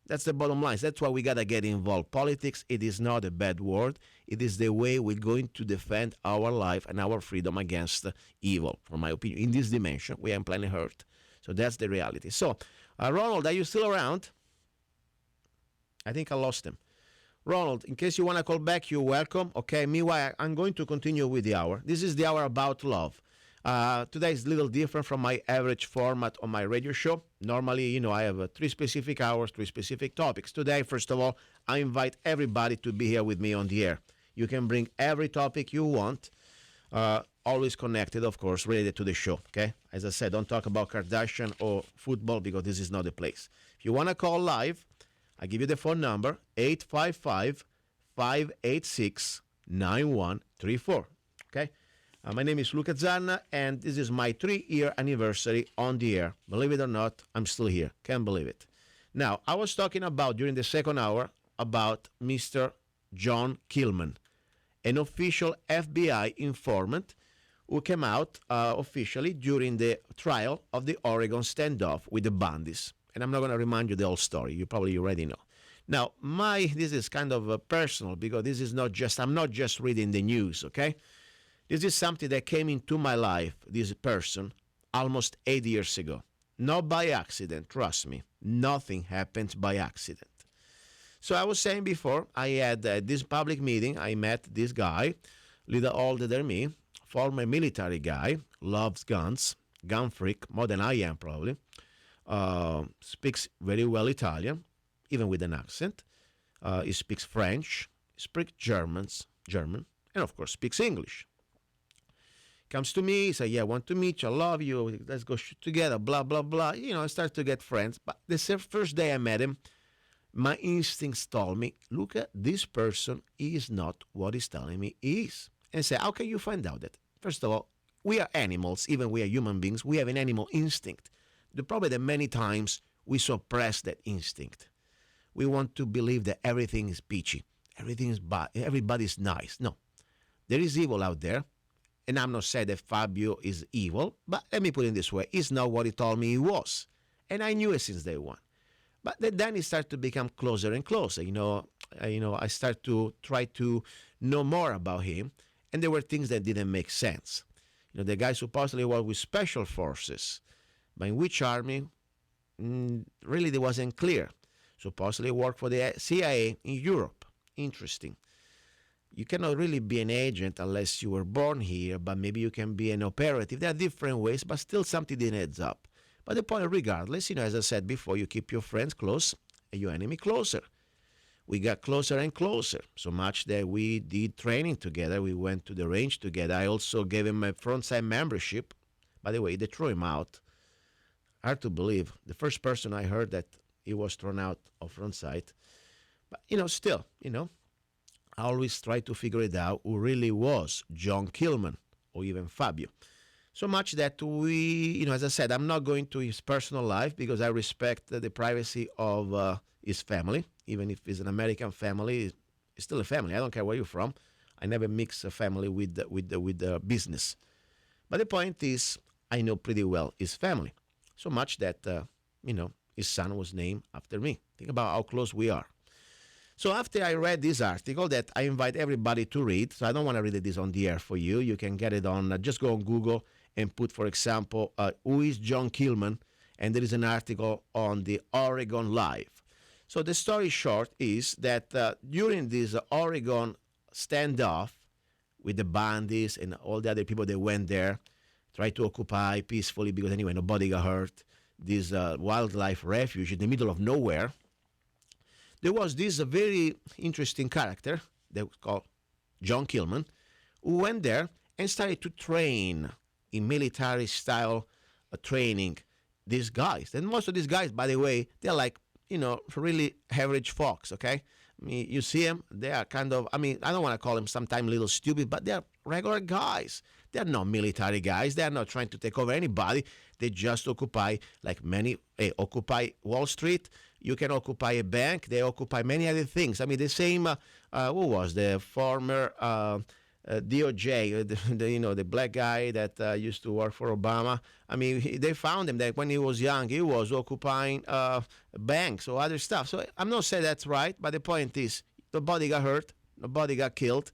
That's the bottom line. That's why we got to get involved. Politics, it is not a bad word. It is the way we're going to defend our life and our freedom against evil, from my opinion. In this dimension, we are planet Earth. So that's the reality. So, Ronald, are you still around? I think I lost him. Ronald, in case you want to call back, you're welcome. Okay, meanwhile, I'm going to continue with the hour. This is the hour about love. Today is a little different from my average format on my radio show. Normally, I have 3 specific hours, 3 specific topics. Today, first of all, I invite everybody to be here with me on the air. You can bring every topic you want, always connected, of course, related to the show, okay? As I said, don't talk about Kardashian or football because this is not the place. If you want to call live, I give you the phone number, 855-586-9134, okay? My name is Luca Zanna, and this is my 3-year anniversary on the air. Believe it or not, I'm still here. Can't believe it. Now, I was talking about, during the second hour, about Mr. John Killman, an official FBI informant who came out officially during the trial of the Oregon standoff with the Bundys. And I'm not going to remind you the whole story. You probably already know. Now, this is kind of personal because this is I'm not just reading the news, okay? This is something that came into my life, this person, almost 8 years ago. Not by accident, trust me. Nothing happens by accident. So I was saying before, I had this public meeting. I met this guy, a little older than me, former military guy, loves guns, gun freak, more than I am probably. Speaks very well Italian, even with an accent. He speaks French, he speaks German, and of course speaks English. Comes to me, he says, yeah, I want to meet you, I love you, let's go shoot together, blah, blah, blah. I start to get friends. But the first day I met him, my instincts told me, Luca, this person is not what he's telling me he is. And I say, how can you find out that? First of all, we are animals, even we are human beings, we have an animal instinct. The problem that many times we suppress that instinct. We want to believe that everything is peachy, everything is bad, everybody's nice. No, there is evil out there, and I'm not saying that Fabio is evil, but let me put it this way, he's not what he told me he was. And I knew it since day one. But then it started to become closer and closer. I started to try to know more about him, and there were things that didn't make sense. The guy supposedly was with special forces, but in which army? Really, it wasn't clear. Supposedly worked for the CIA in Europe. Interesting. You cannot really be an agent unless you were born here, but maybe you can be an operative. There are different ways, but still something didn't adds up. But the point, regardless, as I said before, you keep your friends close and your enemy closer. We got closer and closer, so much that we did training together. We went to the range together. I also gave him a frontside membership. By the way, they threw him out. Hard to believe. The first person I heard that he was thrown out of frontside. But, still, I always try to figure it out who really was John Kilman or even Fabio. So much that we, as I said, I'm not going to his personal life because I respect the privacy of his family. Even if it's an American family, it's still a family. I don't care where you're from. I never mix a family with the business. But the point is, I know pretty well his family. So much that, his son was named after me. Think about how close we are. So after I read this article that I invite everybody to read, so I don't want to read this on the air for you. You can get it on, just go on Google and put, for example, who is John Kilman? And there is an article on the Oregon Live. So the story short is that during this Oregon standoff with the bandits and all the other people that went there, tried to occupy peacefully because anyway, nobody got hurt, this wildlife refuge in the middle of nowhere, there was this very interesting character that was called John Kilman, who went there and started to train in military-style training these guys. And most of these guys, by the way, they're like, really average folks, okay? I mean, you see them, they are kind of, I don't want to call them sometimes a little stupid, but they're regular guys. They're not military guys. They're not trying to take over anybody. They just occupy, like many, occupy Wall Street. You can occupy a bank. They occupy many other things. I mean, the same, who was the former DOJ, the black guy that used to work for Obama. I mean, they found him that when he was young, he was occupying banks or other stuff. So I'm not saying that's right, but the point is, nobody got hurt, nobody got killed.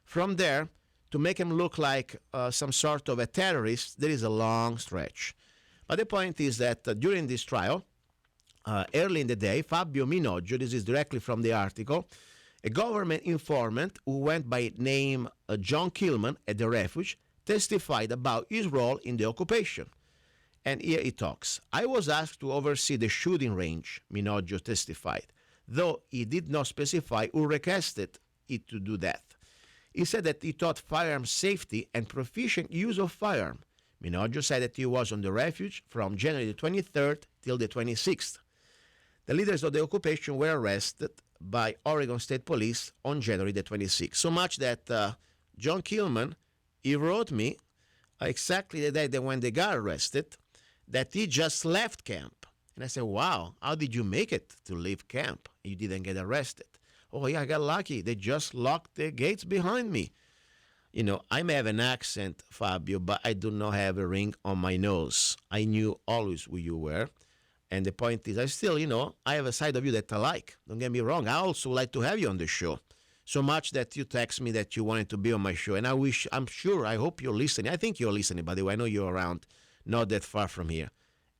From there, to make him look like some sort of a terrorist, there is a long stretch. But the point is that during this trial, early in the day, Fabio Minoggio, this is directly from the article, a government informant who went by name John Kilman at the refuge, testified about his role in the occupation. And here he talks. I was asked to oversee the shooting range, Minoggio testified, though he did not specify who requested it to do that. He said that he taught firearm safety and proficient use of firearm. Minoggio said that he was on the refuge from January the 23rd till the 26th. The leaders of the occupation were arrested by Oregon State Police on January the 26th. So much that John Kilman, he wrote me exactly the day that when they got arrested, that he just left camp. And I said, wow, how did you make it to leave camp? You didn't get arrested. Oh, yeah, I got lucky. They just locked the gates behind me. I may have an accent, Fabio, but I do not have a ring on my nose. I knew always who you were. And the point is, I still, I have a side of you that I like. Don't get me wrong. I also like to have you on the show. So much that you text me that you wanted to be on my show. And I hope you're listening. I think you're listening, by the way. I know you're around, not that far from here.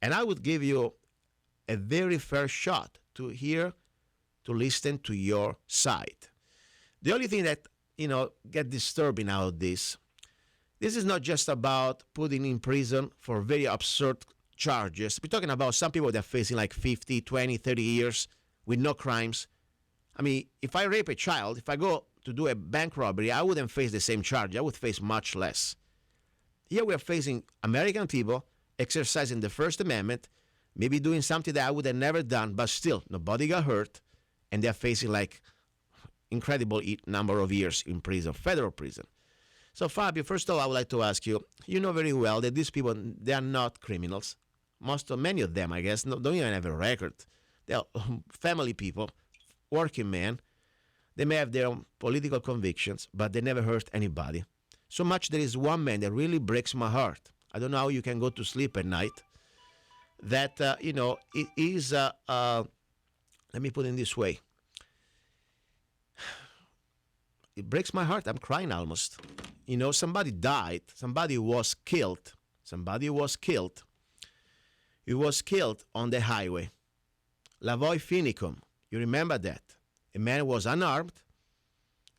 And I would give you a very fair shot to listen to your side. The only thing that, get disturbing out of this is not just about putting in prison for very absurd charges. We're talking about some people that are facing like 50, 20, 30 years with no crimes. I mean, if I rape a child, if I go to do a bank robbery, I wouldn't face the same charge. I would face much less. Here we are facing American people exercising the First Amendment, maybe doing something that I would have never done, but still, nobody got hurt, and they're facing like incredible number of years in prison, federal prison. So, Fabio, first of all, I would like to ask you, you know very well that these people, they are not criminals. Many of them, I guess, don't even have a record. They're family people, working men. They may have their own political convictions, but they never hurt anybody. So much there is one man that really breaks my heart. I don't know how you can go to sleep at night. That, it is, let me put it in this way. It breaks my heart. I'm crying almost. Somebody died. Somebody was killed. He was killed on the highway. Lavoy Finicum. You remember that? A man was unarmed.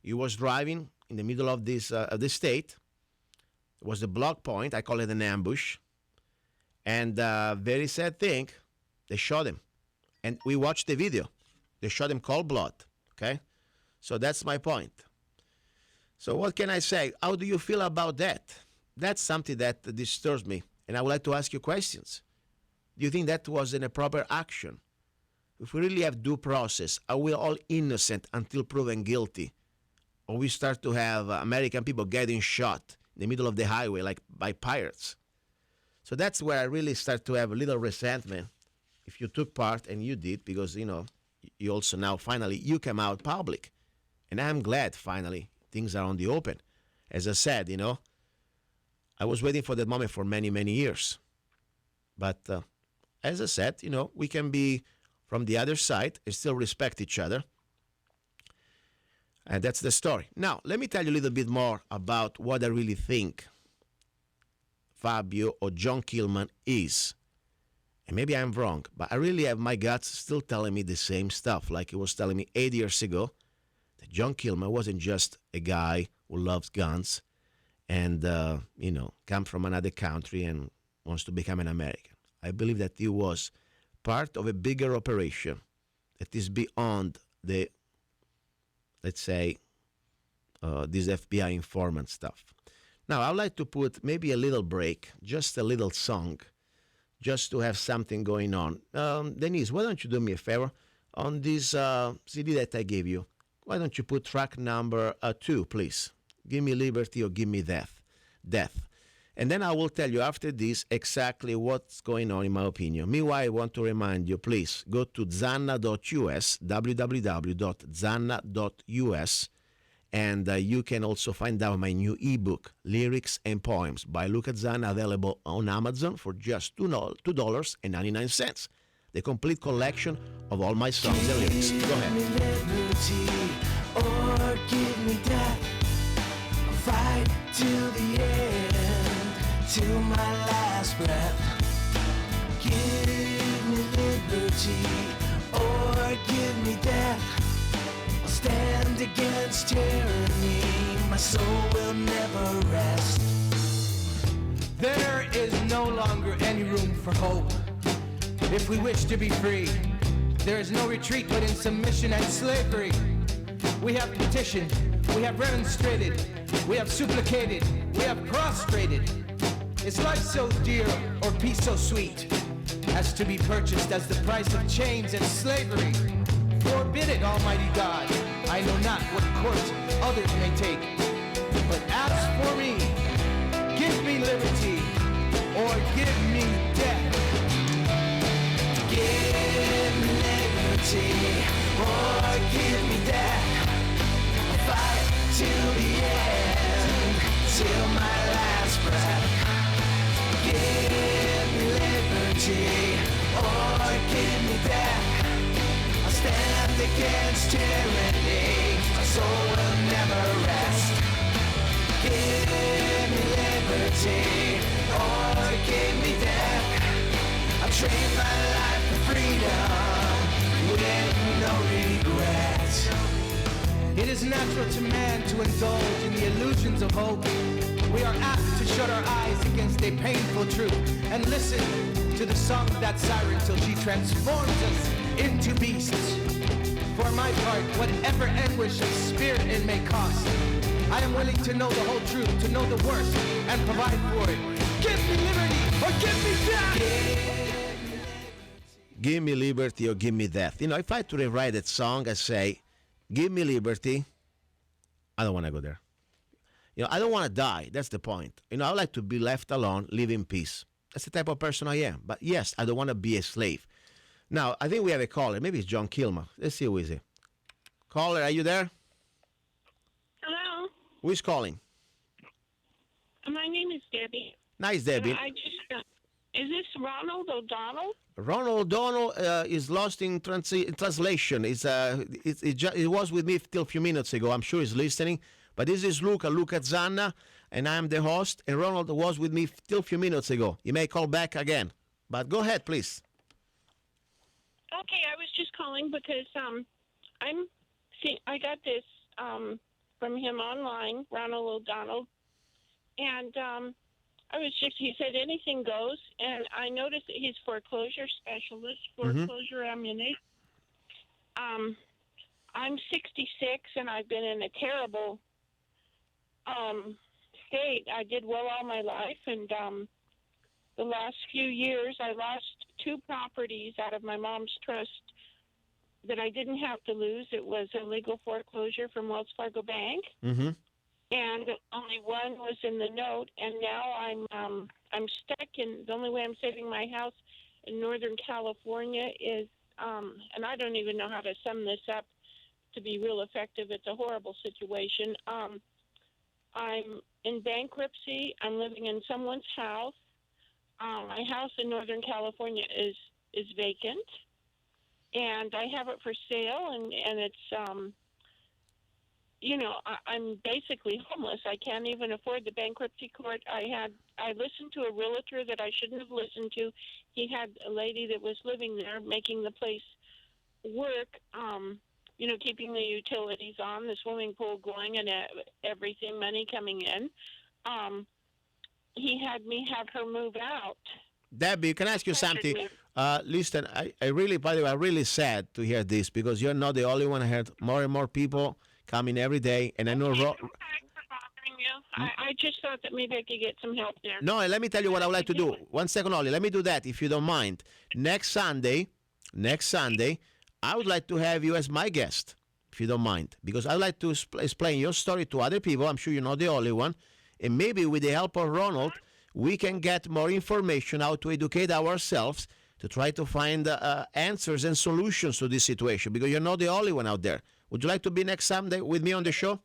He was driving in the middle of this state. It was the block point. I call it an ambush. And very sad thing, they shot him. And we watched the video. They shot him cold blood. Okay? So that's my point. So what can I say? How do you feel about that? That's something that disturbs me. And I would like to ask you questions. Do you think that was an proper action? If we really have due process, are we all innocent until proven guilty? Or we start to have American people getting shot in the middle of the highway like by pirates? So that's where I really start to have a little resentment if you took part, and you did, because, you also now finally, you came out public. And I'm glad finally things are on the open. As I said, I was waiting for that moment for many, many years. But as I said, we can be from the other side and still respect each other. And that's the story. Now, let me tell you a little bit more about what I really think Fabio or John Killman is. And maybe I'm wrong, but I really have my guts still telling me the same stuff, like it was telling me 8 years ago that John Killman wasn't just a guy who loves guns and, come from another country and wants to become an American. I believe that he was part of a bigger operation that is beyond the, let's say, this FBI informant stuff. Now, I'd like to put maybe a little break, just a little song, just to have something going on. Denise, why don't you do me a favor? On this CD that I gave you, why don't you put track number 2, please? Give me liberty or give me death. And then I will tell you after this exactly what's going on in my opinion. Meanwhile, I want to remind you, please, go to zanna.us, www.zanna.us, and you can also find out my new ebook, Lyrics and Poems by Luca Zanna, available on Amazon for just $2.99. The complete collection of all my songs and lyrics. Go ahead. Give me liberty or give me death. I'll fight till the end, till my last breath. Give me liberty or give me death. I'll stand against tyranny. My soul will never rest. There is no longer any room for hope. If we wish to be free, there is no retreat but in submission and slavery. We have petitioned, we have remonstrated, we have supplicated, we have prostrated. Is life so dear or peace so sweet as to be purchased as the price of chains and slavery? Forbid it, Almighty God. I know not what course others may take, but as for me, give me liberty or give me death. Give me liberty or give me death. I'll fight till the end, till my last breath. Give me liberty or give me death. I'll stand against tyranny. My soul will never rest. Give me liberty or give me death. I'll trade my life for freedom with no regret. It is natural to man to indulge in the illusions of hope. We are apt to shut our eyes against a painful truth and listen to the song of that siren till she transforms us into beasts. For my part, whatever anguish of spirit it may cost, I am willing to know the whole truth, to know the worst, and provide for it. Give me liberty or give me death! Give me liberty or give me death. If I had to rewrite that song, I say, give me liberty. I don't want to go there. I don't want to die. That's the point. I would like to be left alone, live in peace. That's the type of person I am. But yes, I don't want to be a slave. Now, I think we have a caller. Maybe it's John Kilmer. Let's see who is it. Caller, are you there? Hello? Who is calling? My name is Debbie. Nice, Debbie. I just is this Ronald O'Donnell? Ronald O'Donnell is lost in translation. It was with me till a few minutes ago. I'm sure he's listening. But this is Luca Zanna, and I'm the host. And Ronald was with me till a few minutes ago. You may call back again. But go ahead, please. Okay, I was just calling because I got this from him online, Ronald O'Donnell, and he said anything goes, and I noticed that he's foreclosure specialist, foreclosure ammunition. I'm 66, and I've been in a terrible state. I did well all my life, and the last few years, I lost 2 properties out of my mom's trust that I didn't have to lose. It was a legal foreclosure from Wells Fargo Bank, and only one was in the note. And now I'm stuck in. The only way I'm saving my house in Northern California is, and I don't even know how to sum this up to be real effective. It's a horrible situation. I'm in bankruptcy. I'm living in someone's house. My house in Northern California is vacant, and I have it for sale, and it's I'm basically homeless. I can't even afford the bankruptcy court. I listened to a realtor that I shouldn't have listened to. He had a lady that was living there making the place work, keeping the utilities on, the swimming pool going, and everything, money coming in. He had me have her move out. Debbie, can I ask you something? Listen, I really, by the way, I'm really sad to hear this because you're not the only one. I heard more and more people coming every day, and I know. I just thought that maybe I could get some help there. No, let me tell you what I would like to do. 1 second only. Let me do that if you don't mind. Next Sunday, I would like to have you as my guest, if you don't mind, because I'd like to explain your story to other people. I'm sure you're not the only one. And maybe with the help of Ronald, we can get more information how to educate ourselves to try to find answers and solutions to this situation, because you're not the only one out there. Would you like to be next Sunday with me on the show?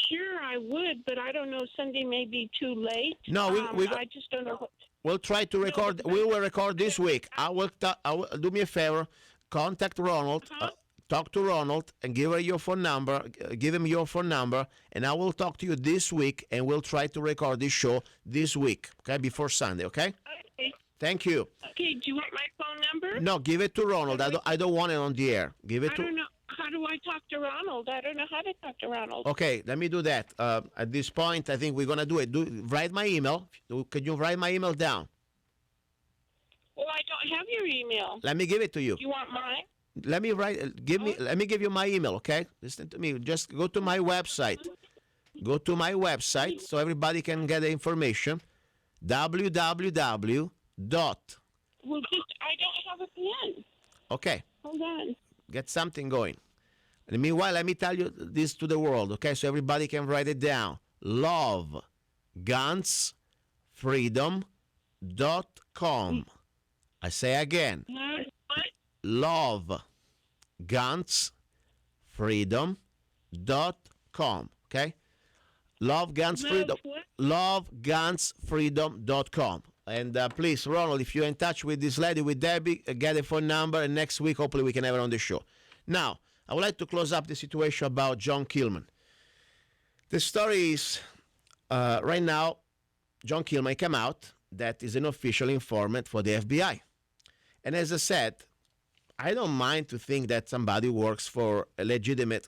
Sure, I would, but I don't know. Sunday may be too late. No, I just don't know. We'll try to record. We will record this week. I will do me a favor. Contact Ronald. Talk to Ronald and give him your phone number, and I will talk to you this week, and we'll try to record this show this week, okay, before Sunday, okay? Okay. Thank you. Okay, do you want my phone number? No, give it to Ronald. I don't want it on the air. Give it to... I don't know. How do I talk to Ronald? I don't know how to talk to Ronald. Okay, let me do that. At this point, I think we're going to do it. Write my email. Can you write my email down? Well, I don't have your email. Let me give it to you. You want mine? Let me let me give you my email, okay? Listen to me. Just go to my website. Go to my website so everybody can get the information. www. Well, I don't have a pen. Okay. Hold on. Get something going. And meanwhile, let me tell you this to the world, okay? So everybody can write it down. lovegunsfreedom.com. I say again. lovegunsfreedom.com, okay? lovegunsfreedom.com. And please, Ronald, if you're in touch with this lady, with Debbie, get a phone number, and next week, hopefully, we can have her on the show. Now, I would like to close up the situation about John Killman. The story is, right now, John Killman came out that is an official informant for the FBI. And as I said, I don't mind to think that somebody works for a legitimate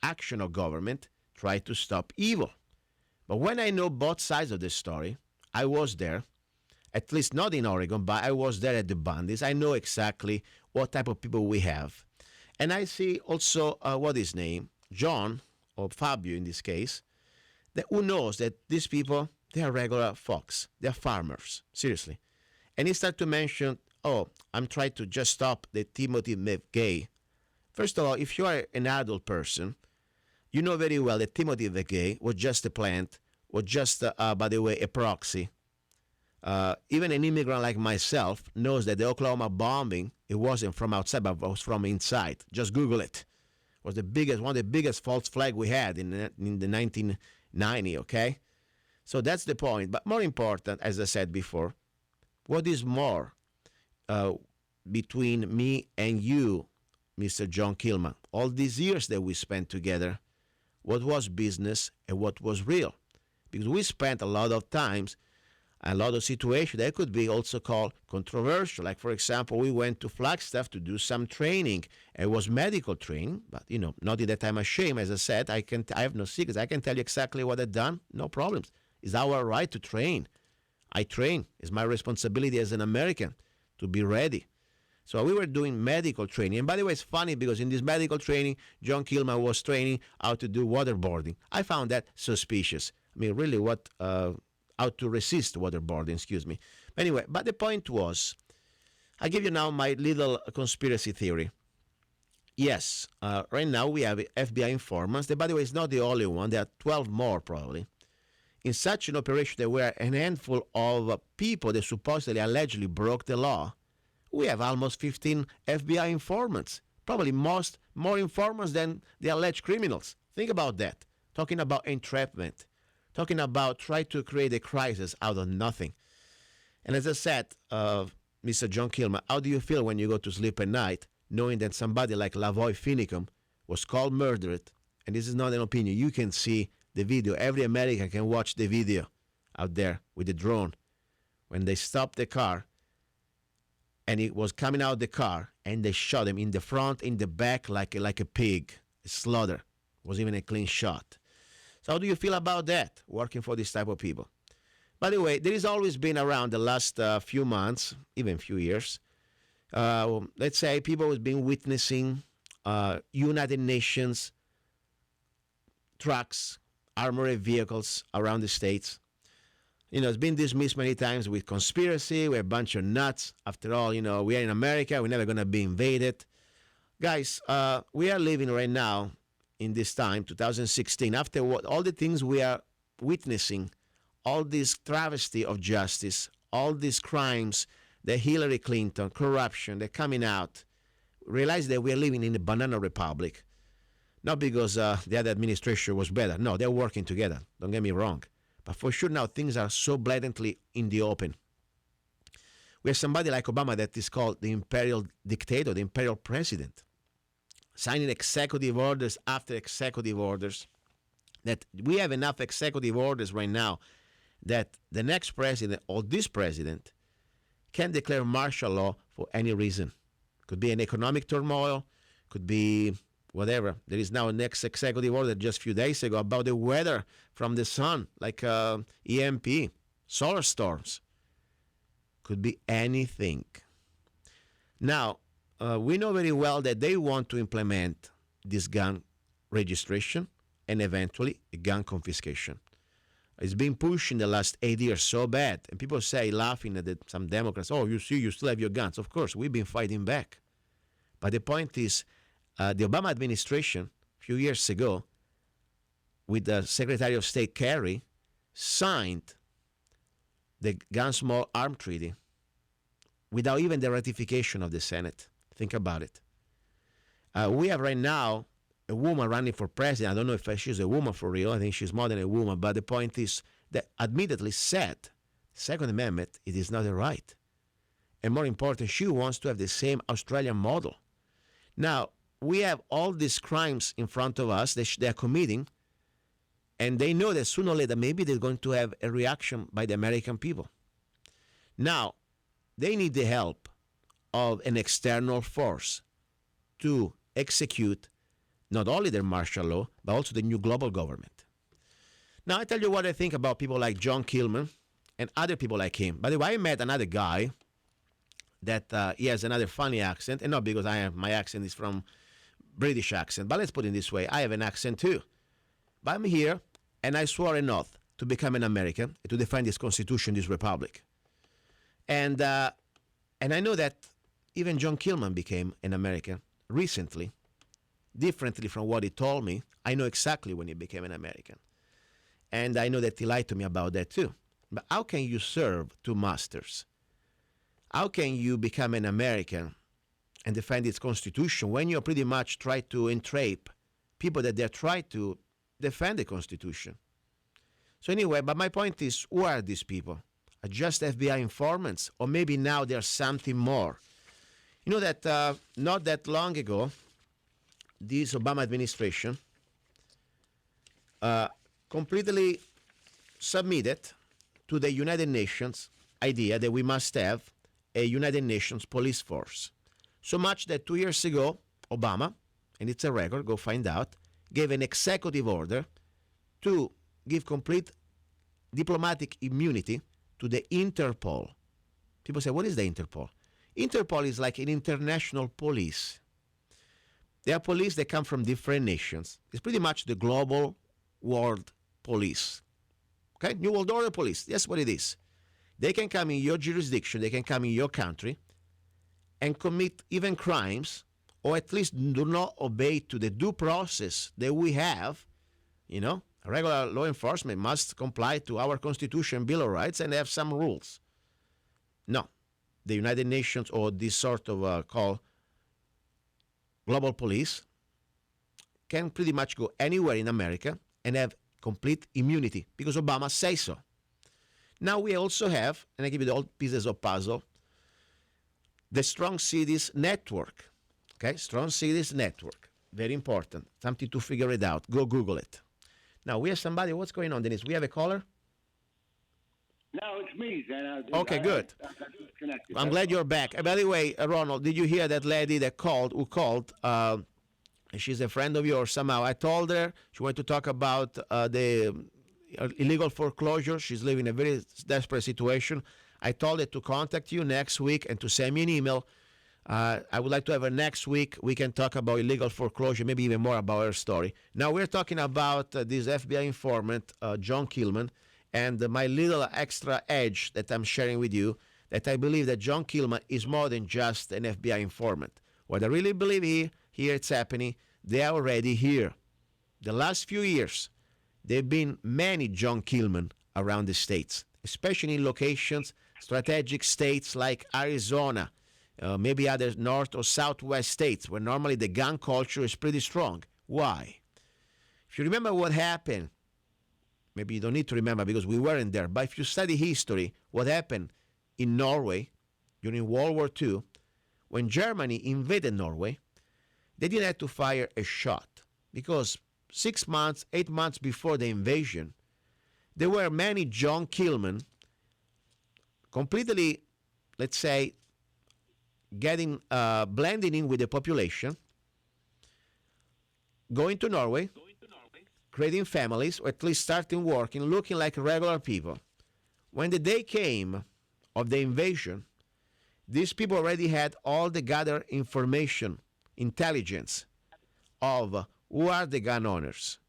action of government, try to stop evil. But when I know both sides of the story, I was there, at least not in Oregon, but I was there at the Bundys. I know exactly what type of people we have. And I see also, what is his name? John, or Fabio in this case, that who knows that these people, they are regular folks. They are farmers, seriously. And he started to mention, I'm trying to just stop the Timothy McVeigh. First of all, if you are an adult person, you know very well that Timothy McVeigh was just a plant, was just, by the way, a proxy. Even an immigrant like myself knows that the Oklahoma bombing, it wasn't from outside, but it was from inside. Just Google it. It was one of the biggest false flag we had in the 1990, okay? So that's the point. But more important, as I said before, what is more between me and you, Mr. John Kilman? All these years that we spent together, what was business and what was real? Because we spent a lot of times, a lot of situations that could be also called controversial. Like, for example, we went to Flagstaff to do some training. It was medical training, but, not that I'm ashamed. As I said, I have no secrets. I can tell you exactly what I've done. No problems. It's our right to train. I train. It's my responsibility as an American to be ready. So we were doing medical training. And by the way, it's funny because in this medical training, John Kilman was training how to do waterboarding. I found that suspicious. I mean, really, how to resist waterboarding, excuse me. Anyway, but the point was, I give you now my little conspiracy theory. Yes, right now we have FBI informants. That, by the way, is not the only one. There are 12 more, probably. In such an operation, there were a handful of people that supposedly, allegedly broke the law. We have almost 15 FBI informants, probably more informants than the alleged criminals. Think about that. Talking about entrapment, talking about trying to create a crisis out of nothing. And as I said, Mr. John Kilman, how do you feel when you go to sleep at night knowing that somebody like Lavoy Finicum was called murdered? And this is not an opinion. You can see the video. Every American can watch the video out there with the drone. When they stopped the car, and he was coming out of the car, and they shot him in the front, in the back, like a pig. A slaughter. It was even a clean shot. So how do you feel about that, working for this type of people? By the way, there has always been around the last few months, even few years, let's say people have been witnessing United Nations trucks, armored vehicles around the states. It's been dismissed many times with conspiracy. We're a bunch of nuts. After all, we are in America. We're never going to be invaded. Guys, we are living right now in this time, 2016, after all the things we are witnessing, all this travesty of justice, all these crimes, the Hillary Clinton, corruption, they're coming out. Realize that we are living in a banana republic. Not because the other administration was better. No, they're working together. Don't get me wrong. But for sure now things are so blatantly in the open. We have somebody like Obama that is called the imperial dictator, the imperial president, signing executive orders after executive orders. That we have enough executive orders right now that the next president or this president can declare martial law for any reason. Could be an economic turmoil, could be whatever. There is now a next executive order just a few days ago about the weather from the sun, like EMP, solar storms. Could be anything. Now, we know very well that they want to implement this gun registration and eventually a gun confiscation. It's been pushed in the last 8 years so bad. And people say, laughing at some Democrats, oh, you see, you still have your guns. Of course, we've been fighting back. But the point is, the Obama administration, a few years ago, with the Secretary of State Kerry, signed the Gun Small Arms Treaty without even the ratification of the Senate. Think about it. We have right now a woman running for president. I don't know if she's a woman for real. I think she's more than a woman. But the point is that admittedly said, Second Amendment, it is not a right. And more important, she wants to have the same Australian model. Now, we have all these crimes in front of us that they're committing, and they know that sooner or later maybe they're going to have a reaction by the American people. Now, they need the help of an external force to execute not only their martial law, but also the new global government. Now, I tell you what I think about people like John Kilman and other people like him. By the way, I met another guy that he has another funny accent, and not because my accent is from British accent, but let's put it this way, I have an accent too. But I'm here, and I swore an oath to become an American, to defend this Constitution, this Republic. And I know that even John Kilman became an American recently, differently from what he told me. I know exactly when he became an American. And I know that he lied to me about that too. But how can you serve two masters? How can you become an American and defend its Constitution when you pretty much try to entrap people that they're trying to defend the Constitution? So anyway, but my point is, who are these people? Are just FBI informants, or maybe now there's something more? You know that not that long ago, this Obama administration completely submitted to the United Nations idea that we must have a United Nations police force. So much that 2 years ago, Obama, and it's a record, go find out, gave an executive order to give complete diplomatic immunity to the Interpol. People say, what is the Interpol? Interpol is like an international police. They are police that come from different nations. It's pretty much the global world police. Okay? New World Order police. That's what it is. They can come in your jurisdiction, they can come in your country and commit even crimes, or at least do not obey to the due process that we have. You know, regular law enforcement must comply to our Constitution, Bill of Rights, and have some rules. No. The United Nations, or this sort of called global police, can pretty much go anywhere in America and have complete immunity because Obama says so. Now we also have, and I give you the old pieces of puzzle, the Strong Cities Network. Okay, Strong Cities Network. Very important. Something to figure it out. Go Google it. Now we have somebody. What's going on, Denise? We have a caller? No, it's me, Zanna. Okay, good. I'm glad you're back. By the way, Ronald, did you hear that lady that called, she's a friend of yours somehow. I told her she wanted to talk about the illegal foreclosure. She's living in a very desperate situation. I told her to contact you next week and to send me an email. I would like to have her next week. We can talk about illegal foreclosure, maybe even more about her story. Now, we're talking about this FBI informant, John Killman, and my little extra edge that I'm sharing with you, that I believe that John Killman is more than just an FBI informant. What I really believe here it's happening, they are already here. The last few years, there have been many John Killman around the states, especially in locations, strategic states like Arizona, maybe other north or southwest states where normally the gun culture is pretty strong. Why? If you remember what happened, maybe you don't need to remember because we weren't there, but if you study history, what happened in Norway during World War II, when Germany invaded Norway, they didn't have to fire a shot because 6 months, 8 months before the invasion, there were many John Killman completely, let's say, blending in with the population, going to Norway, creating families, or at least starting working, looking like regular people. When the day came of the invasion, these people already had all the gathered information, intelligence of who are the gun owners,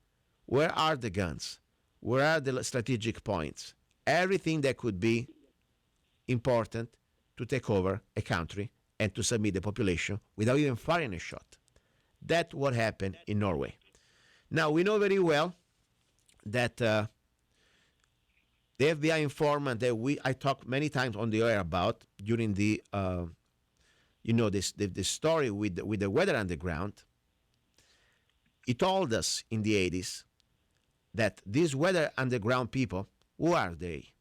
where are the guns, where are the strategic points, everything that could be important to take over a country and to submit the population without even firing a shot. That's what happened in Norway. Now, we know very well that the FBI informant that I talked many times on the air about during the story with the Weather Underground, he told us in the 80s that these Weather Underground people, who are they?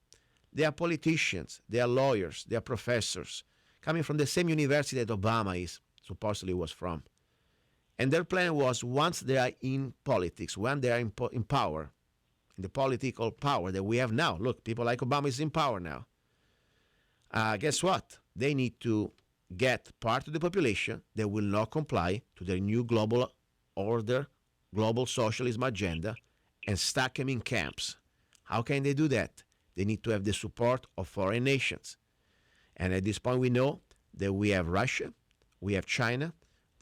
They are politicians, they are lawyers, they are professors, coming from the same university that Obama supposedly was from. And their plan was, once they are in politics, when they are in power, in the political power that we have now, look, people like Obama is in power now, guess what? They need to get part of the population that will not comply to their new global order, global socialism agenda, and stack them in camps. How can they do that? They need to have the support of foreign nations. And at this point, we know that we have Russia, we have China,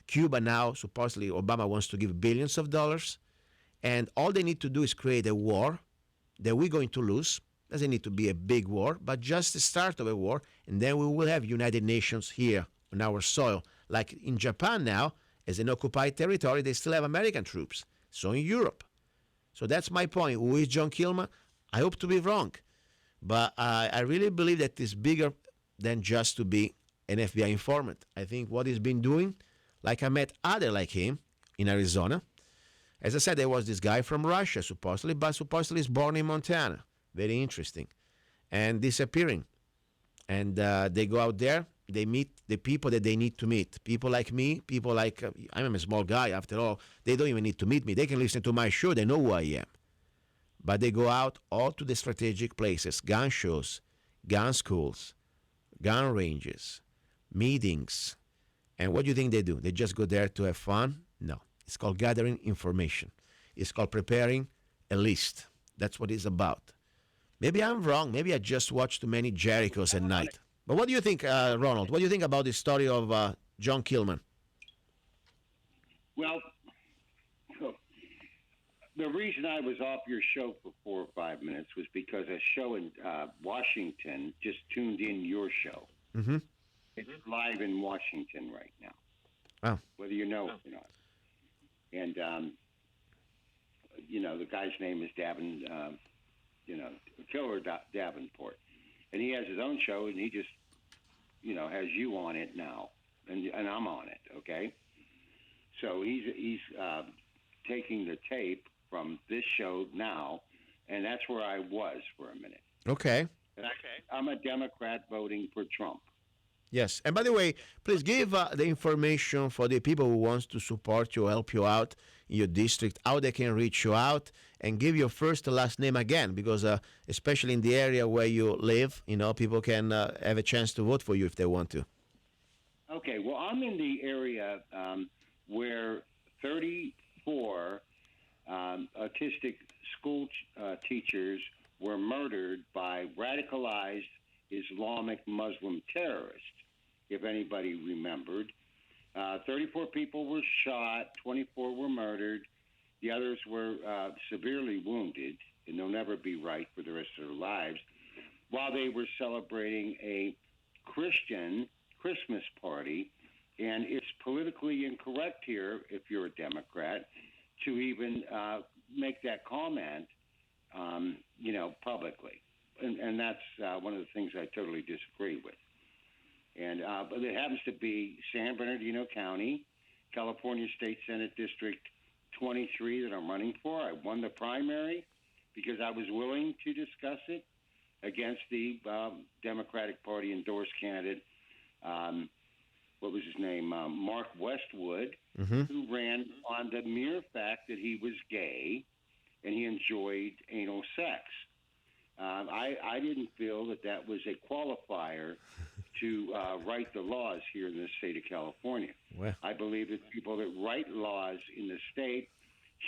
Cuba now, supposedly Obama wants to give billions of dollars, and all they need to do is create a war that we're going to lose. Doesn't need to be a big war, but just the start of a war, and then we will have United Nations here on our soil. Like in Japan now, as an occupied territory, they still have American troops. So in Europe. So that's my point. Who is John Killman? I hope to be wrong, but I really believe that it's bigger than just to be an FBI informant. I think what he's been doing, like I met other like him in Arizona, As I said, there was this guy from Russia, supposedly, but supposedly is born in Montana. Very interesting. And disappearing. And they go out there, they meet the people that they need to meet. People like me, people like, I'm a small guy after all. They don't even need to meet me. They can listen to my show. They know who I am. But they go out all to the strategic places, gun shows, gun schools, gun ranges, meetings. And what do you think they do? They just go there to have fun? No. It's called gathering information. It's called preparing a list. That's what it's about. Maybe I'm wrong. Maybe I just watched too many Jerichos at night. But what do you think, Ronald? What do you think about the story of John Kilman? Well, the reason I was off your show for 4 or 5 minutes was because a show in Washington just tuned in your show. Mm-hmm. It's live in Washington right now. Oh. Whether you know it or not. And, the guy's name is Killer Davenport. And he has his own show, and he just, has you on it now. And I'm on it, okay? So he's taking the tape from this show now, and that's where I was for a minute. Okay. And I'm a Democrat voting for Trump. Yes. And by the way, please give the information for the people who wants to support you, help you out in your district, how they can reach you out, and give your first and last name again, because especially in the area where you live, people can have a chance to vote for you if they want to. Okay. Well, I'm in the area where 34 autistic school teachers were murdered by radicalized Islamic Muslim terrorists, if anybody remembered. 34 people were shot, 24 were murdered, the others were severely wounded, and they'll never be right for the rest of their lives, while they were celebrating a Christian Christmas party. And it's politically incorrect here, if you're a Democrat, to even make that comment, publicly. And that's one of the things I totally disagree with. And but it happens to be San Bernardino County, California State Senate District 23 that I'm running for. I won the primary because I was willing to discuss it against the Democratic Party endorsed candidate, what was his name, Mark Westwood, who ran on the mere fact that he was gay and he enjoyed anal sex. I didn't feel that was a qualifier to write the laws here in the state of California. Well. I believe that people that write laws in the state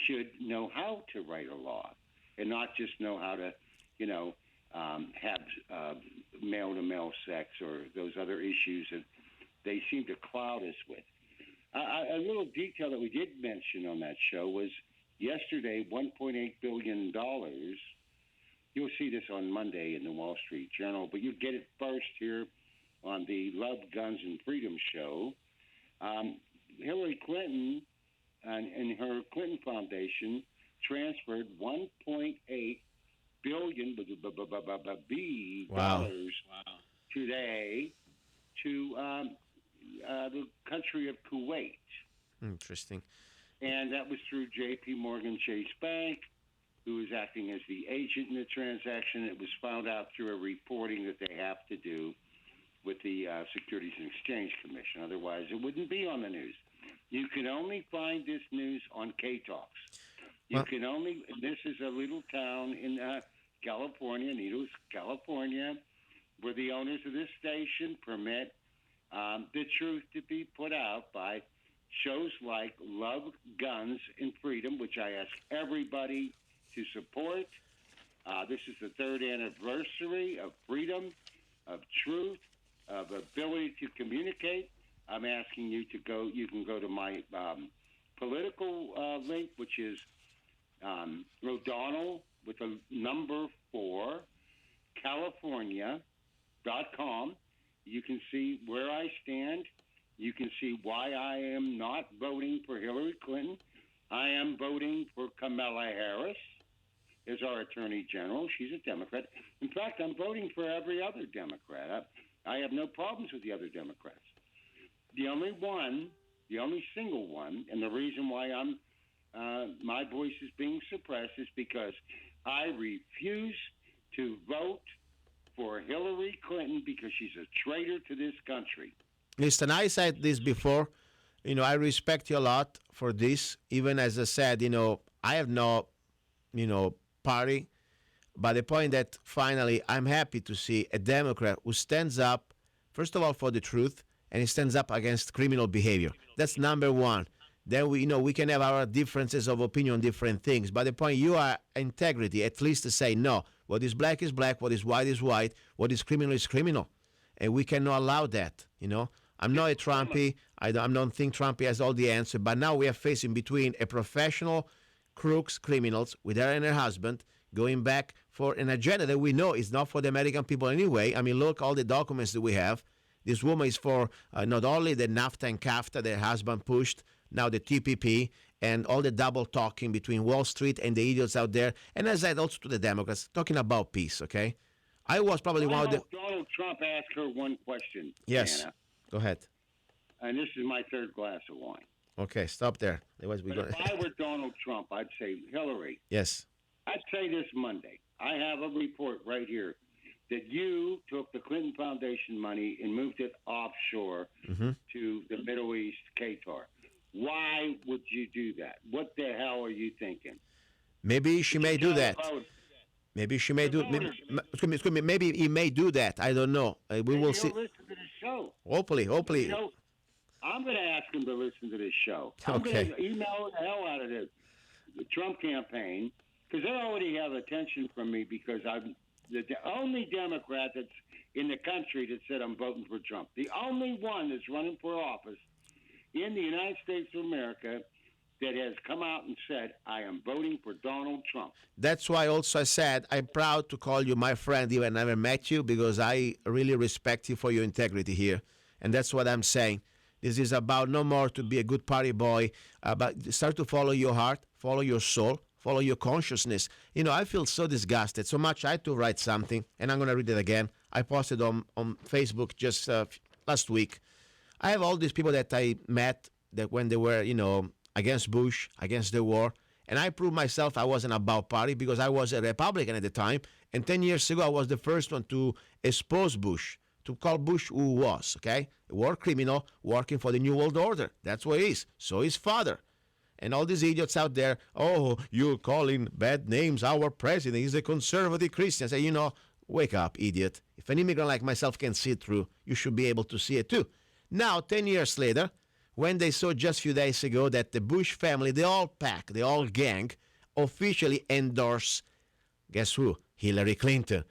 should know how to write a law and not just know how to, have male-to-male sex or those other issues that they seem to cloud us with. A little detail that we did mention on that show was yesterday, $1.8 billion. You'll see this on Monday in the Wall Street Journal, but you get it first here on the Love, Guns, and Freedom show. Hillary Clinton and her Clinton Foundation transferred $1.8 billion dollars today to the country of Kuwait. Interesting. And that was through J.P. Morgan Chase Bank, who was acting as the agent in the transaction. It was found out through a reporting that they have to do with the Securities and Exchange Commission. Otherwise, it wouldn't be on the news. You can only find this news on KTOX. This is a little town in California, Needles, California, where the owners of this station permit the truth to be put out by shows like Love, Guns, and Freedom, which I ask everybody to support. This is the 3rd anniversary of freedom, of truth, of ability to communicate. I'm asking you to go. You can go to my political link, which is O'Donnell with a number 4, California.com. You can see where I stand. You can see why I am not voting for Hillary Clinton. I am voting for Kamala Harris as our Attorney General. She's a Democrat. In fact, I'm voting for every other Democrat. I have no problems with the other Democrats. The only single one, and the reason why I'm my voice is being suppressed is because I refuse to vote for Hillary Clinton because she's a traitor to this country. Listen, I said this before. I respect you a lot for this. Even as I said, I have no, party. But the point that finally I'm happy to see a Democrat who stands up, first of all, for the truth, and he stands up against criminal behavior. That's number one. Then we can have our differences of opinion on different things. But the point, you are integrity, at least to say, no, what is black is black, what is white is white, what is criminal is criminal. And we cannot allow that, I'm not a Trumpy. I don't think Trumpy has all the answer. But now we are facing between a professional crooks, criminals, with her and her husband, going back for an agenda that we know is not for the American people anyway. I mean, look, all the documents that we have. This woman is for not only the NAFTA and CAFTA that her husband pushed, now the TPP, and all the double talking between Wall Street and the idiots out there. And as I said, also to the Democrats, talking about peace, okay? I was probably one of the... Donald Trump asked her one question. Yes. Anna, Go ahead. and this is my third glass of wine. Okay, stop there. Otherwise But if I were Donald Trump, I'd say, Hillary, Yes. I'd say this Monday. I have a report right here that you took the Clinton Foundation money and moved it offshore Mm-hmm. to the Middle East, Qatar. Why would you do that? What the hell are you thinking? Maybe she may do that. Maybe she may do. Maybe he may do that. I don't know. We will see. Listen to the show. Hopefully. I'm going to ask him to listen to this show. I'm Okay. going to email the hell out of the Trump campaign because they already have attention from me because I'm the only Democrat that's in the country that said I'm voting for Trump. The only one that's running for office in the United States of America that has come out and said, I am voting for Donald Trump. That's why also I said I'm proud to call you my friend, even I never met you, because I really respect you for your integrity here. And that's what I'm saying. This is about no more to be a good party boy, but start to follow your heart, follow your soul, follow your consciousness. I feel so disgusted, so much I had to write something, and I'm going to read it again. I posted on Facebook just last week. I have all these people that I met that when they were, against Bush, against the war, and I proved myself I wasn't about party because I was a Republican at the time, and 10 years ago I was the first one to expose Bush, to call Bush who was, okay? A war criminal working for the New World Order. That's what he is. So his father. And all these idiots out there, oh, you're calling bad names our president. He's a conservative Christian. I say, wake up, idiot. If an immigrant like myself can see it through, you should be able to see it too. Now, 10 years later, when they saw just a few days ago that the Bush family, the all pack, the all gang, officially endorse, guess who? Hillary Clinton.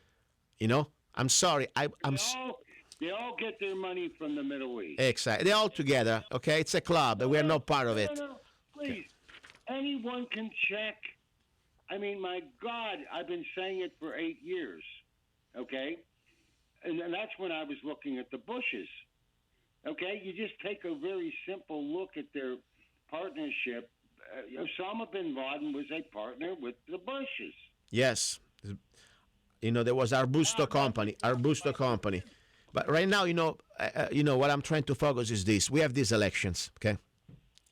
I'm sorry. They all get their money from the Middle East. Exactly. They're all together, okay? It's a club, and we're not part of it. No, please. Anyone can check. I mean, my God, I've been saying it for 8 years, okay? And that's when I was looking at the Bushes, okay? You just take a very simple look at their partnership. Osama bin Laden was a partner with the Bushes. Yes. There was Arbusto Company. But right now, what I'm trying to focus is this. We have these elections, okay?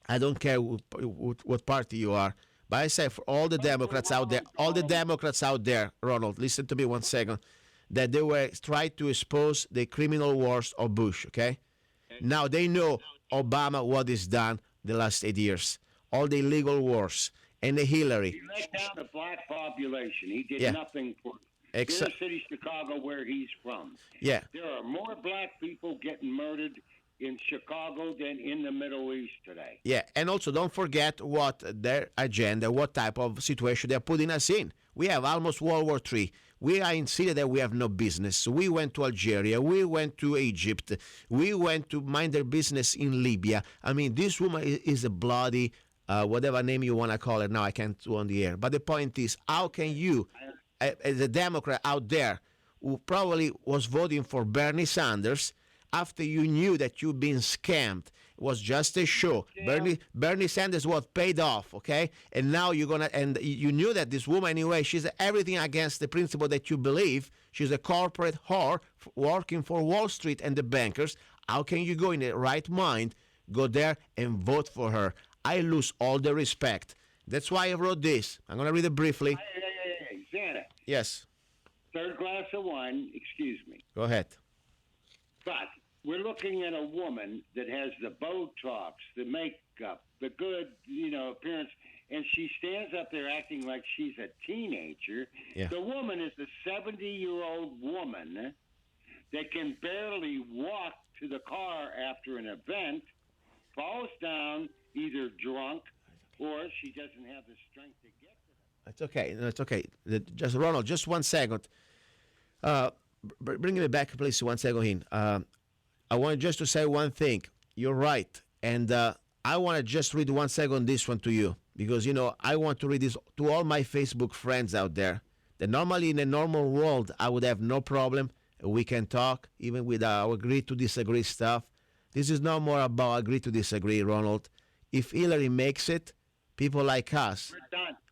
I don't care what party you are. But I say for all the Democrats out there, Ronald, listen to me 1 second, that they were trying to expose the criminal wars of Bush, okay? Now they know Obama, what is done the last 8 years. All the illegal wars. And the Hillary. He let down the black population. He did nothing for inner city Chicago, where he's from. Yeah. There are more black people getting murdered in Chicago than in the Middle East today. Yeah, and also don't forget what their agenda, what type of situation they're putting us in. We have almost World War III. We are in Syria that we have no business. We went to Algeria. We went to Egypt. We went to mind their business in Libya. I mean, this woman is a bloody, whatever name you want to call it. Now I can't do on the air. But the point is, how can you, as a Democrat out there who probably was voting for Bernie Sanders, after you knew that you've been scammed, it was just a show. Yeah. Bernie Sanders was paid off, okay? And now and you knew that this woman anyway, she's everything against the principle that you believe. She's a corporate whore working for Wall Street and the bankers. How can you go in the right mind, go there and vote for her? I lose all the respect. That's why I wrote this. I'm going to read it briefly. Hey, Zanna. Yes. Third glass of wine, excuse me. Go ahead. But we're looking at a woman that has the Botox, the makeup, the good, appearance, and she stands up there acting like she's a teenager. Yeah. The woman is a 70-year-old woman that can barely walk to the car after an event, falls down either drunk or she doesn't have the strength to get to them. It's okay. No, it's okay. Just Ronald, just 1 second. Bring me back, please, 1 second in. I want just to say one thing. You're right. And I want to just read 1 second this one to you. Because, I want to read this to all my Facebook friends out there. That normally in a normal world, I would have no problem. We can talk, even with our agree to disagree stuff. This is no more about agree to disagree, Ronald. If Hillary makes it, people like us,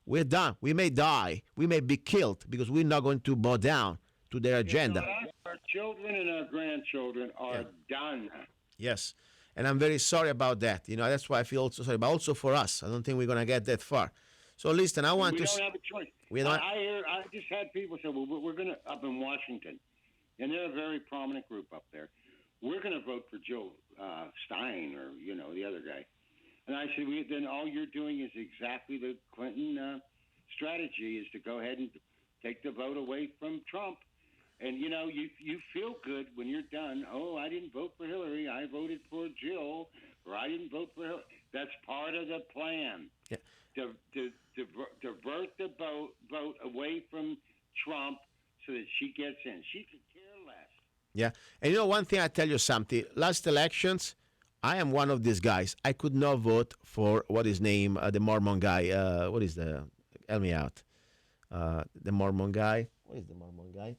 we're done. We may die. We may be killed because we're not going to bow down to their agenda. Our children and our grandchildren are done. Yes. And I'm very sorry about that. That's why I feel also sorry. But also for us, I don't think we're going to get that far. So listen, I want we to... We don't have a choice. I just had people say, well, we're going to, up in Washington, and they're a very prominent group up there. We're going to vote for Joe Stein or, the other guy. And I said, then all you're doing is exactly the Clinton strategy, is to go ahead and take the vote away from Trump. And, you feel good when you're done. Oh, I didn't vote for Hillary. I voted for Jill. Or I didn't vote for Hillary. That's part of the plan. Yeah. To divert the vote away from Trump so that she gets in. She could care less. Yeah. And one thing, I tell you something. Last elections, I am one of these guys. I could not vote for, what is name, the Mormon guy. Help me out. The Mormon guy. What is the Mormon guy?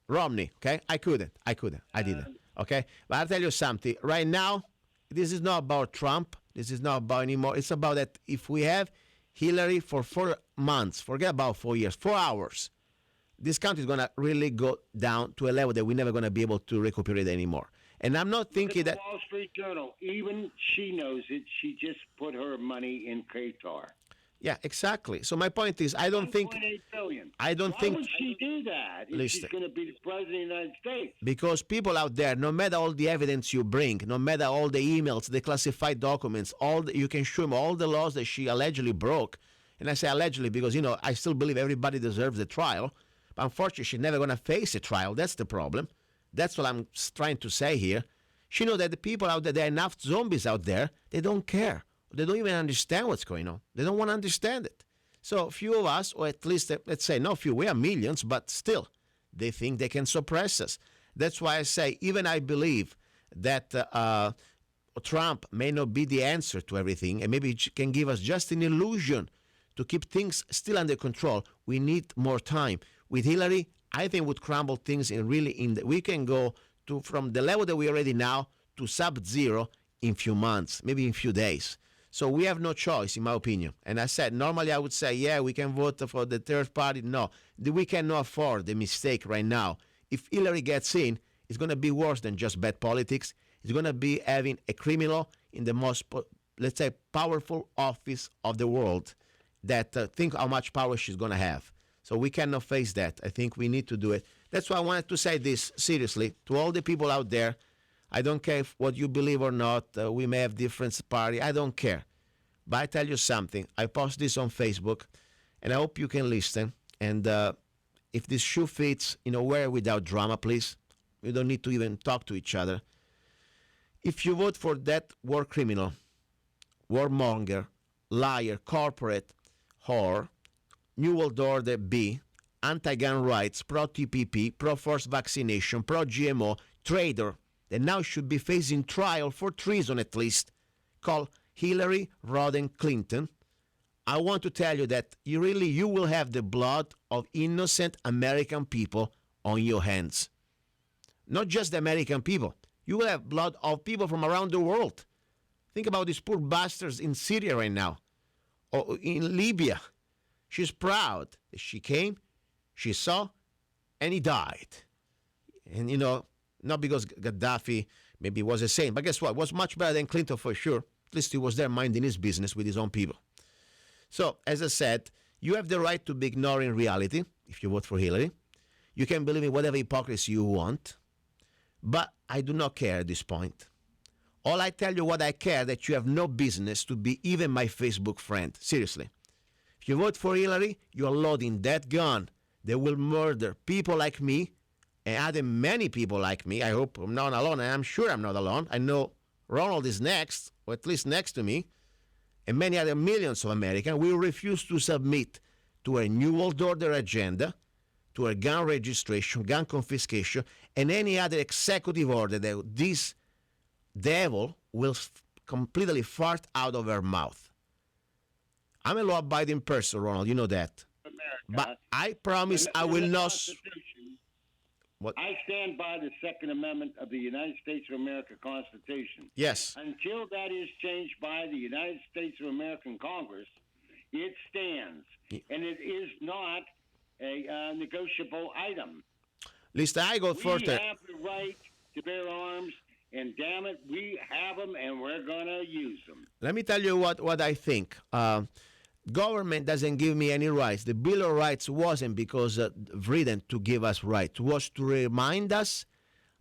Romney. Okay? I couldn't. I didn't. Okay? But I'll tell you something. Right now, this is not about Trump. This is not about anymore. It's about that if we have Hillary for 4 months, forget about 4 years, 4 hours, this country is going to really go down to a level that we're never going to be able to recuperate anymore. And I'm not thinking that... Wall Street Journal, even she knows it. She just put her money in Qatar. Yeah, exactly. So my point is, I don't think... $1.8 billion. I don't think... Why would she do that if she's going to be the president of the United States? Because people out there, no matter all the evidence you bring, no matter all the emails, the classified documents, you can show them all the laws that she allegedly broke. And I say allegedly because, I still believe everybody deserves a trial. But unfortunately, she's never going to face a trial. That's the problem. That's what I'm trying to say here. She knows that the people out there are enough zombies out there, they don't care. They don't even understand what's going on. They don't want to understand it. So few of us, or at least, let's say, not few, we are millions, but still, they think they can suppress us. That's why I say, even I believe that Trump may not be the answer to everything, and maybe it can give us just an illusion to keep things still under control. We need more time. With Hillary, I think would crumble things we can go from the level that we're already now to sub-zero in few months, maybe in few days. So we have no choice, in my opinion. And I said, normally I would say, yeah, we can vote for the third party. No, we cannot afford the mistake right now. If Hillary gets in, it's going to be worse than just bad politics. It's going to be having a criminal in the most, let's say, powerful office of the world that think how much power she's going to have. So we cannot face that. I think we need to do it. That's why I wanted to say this seriously to all the people out there. I don't care what you believe or not. We may have different party. I don't care. But I tell you something. I post this on Facebook, and I hope you can listen. And if this shoe fits, wear it without drama, please. We don't need to even talk to each other. If you vote for that war criminal, warmonger, liar, corporate, whore, New World Order B, anti-gun rights, pro-TPP, pro-forced vaccination, pro-GMO, traitor, that now should be facing trial for treason at least, called Hillary Rodham Clinton, I want to tell you that you will have the blood of innocent American people on your hands. Not just the American people. You will have blood of people from around the world. Think about these poor bastards in Syria right now, or in Libya. She's proud that she came, she saw, and he died. And, not because Gaddafi maybe was a saint, but guess what? Was much better than Clinton for sure. At least he was there minding his business with his own people. So, as I said, you have the right to be ignoring reality if you vote for Hillary. You can believe in whatever hypocrisy you want, but I do not care at this point. All I tell you what I care, that you have no business to be even my Facebook friend. Seriously. If you vote for Hillary, you are loading that gun that will murder people like me and other many people like me. I hope I'm not alone, and I'm sure I'm not alone. I know Ronald is next, or at least next to me, and many other millions of Americans will refuse to submit to a New World Order agenda, to a gun registration, gun confiscation, and any other executive order that this devil will completely fart out of her mouth. I'm a law-abiding person, Ronald. You know that. America. But I promise I will not. What? I stand by the Second Amendment of the United States of America Constitution. Yes. Until that is changed by the United States of American Congress, it stands. And it is not a negotiable item. Listen, I go further. We have the right to bear arms, and damn it, we have them, and we're going to use them. Let me tell you what I think. Government doesn't give me any rights. The Bill of Rights wasn't because written to give us rights. It was to remind us,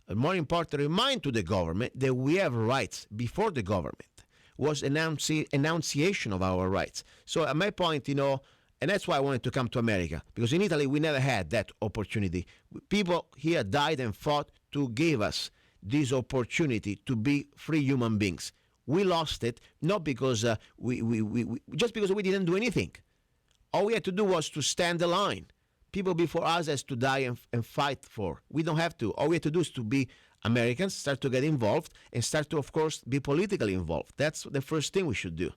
more important, remind to the government that we have rights before the government. Was enunciation of our rights. So at my point, and that's why I wanted to come to America, because in Italy we never had that opportunity. People here died and fought to give us this opportunity to be free human beings. We lost it not because we just because we didn't do anything. All we had to do was to stand the line. People before us has to die and fight for. We don't have to. All we have to do is to be Americans, start to get involved, and start to, of course, be politically involved. That's the first thing we should do.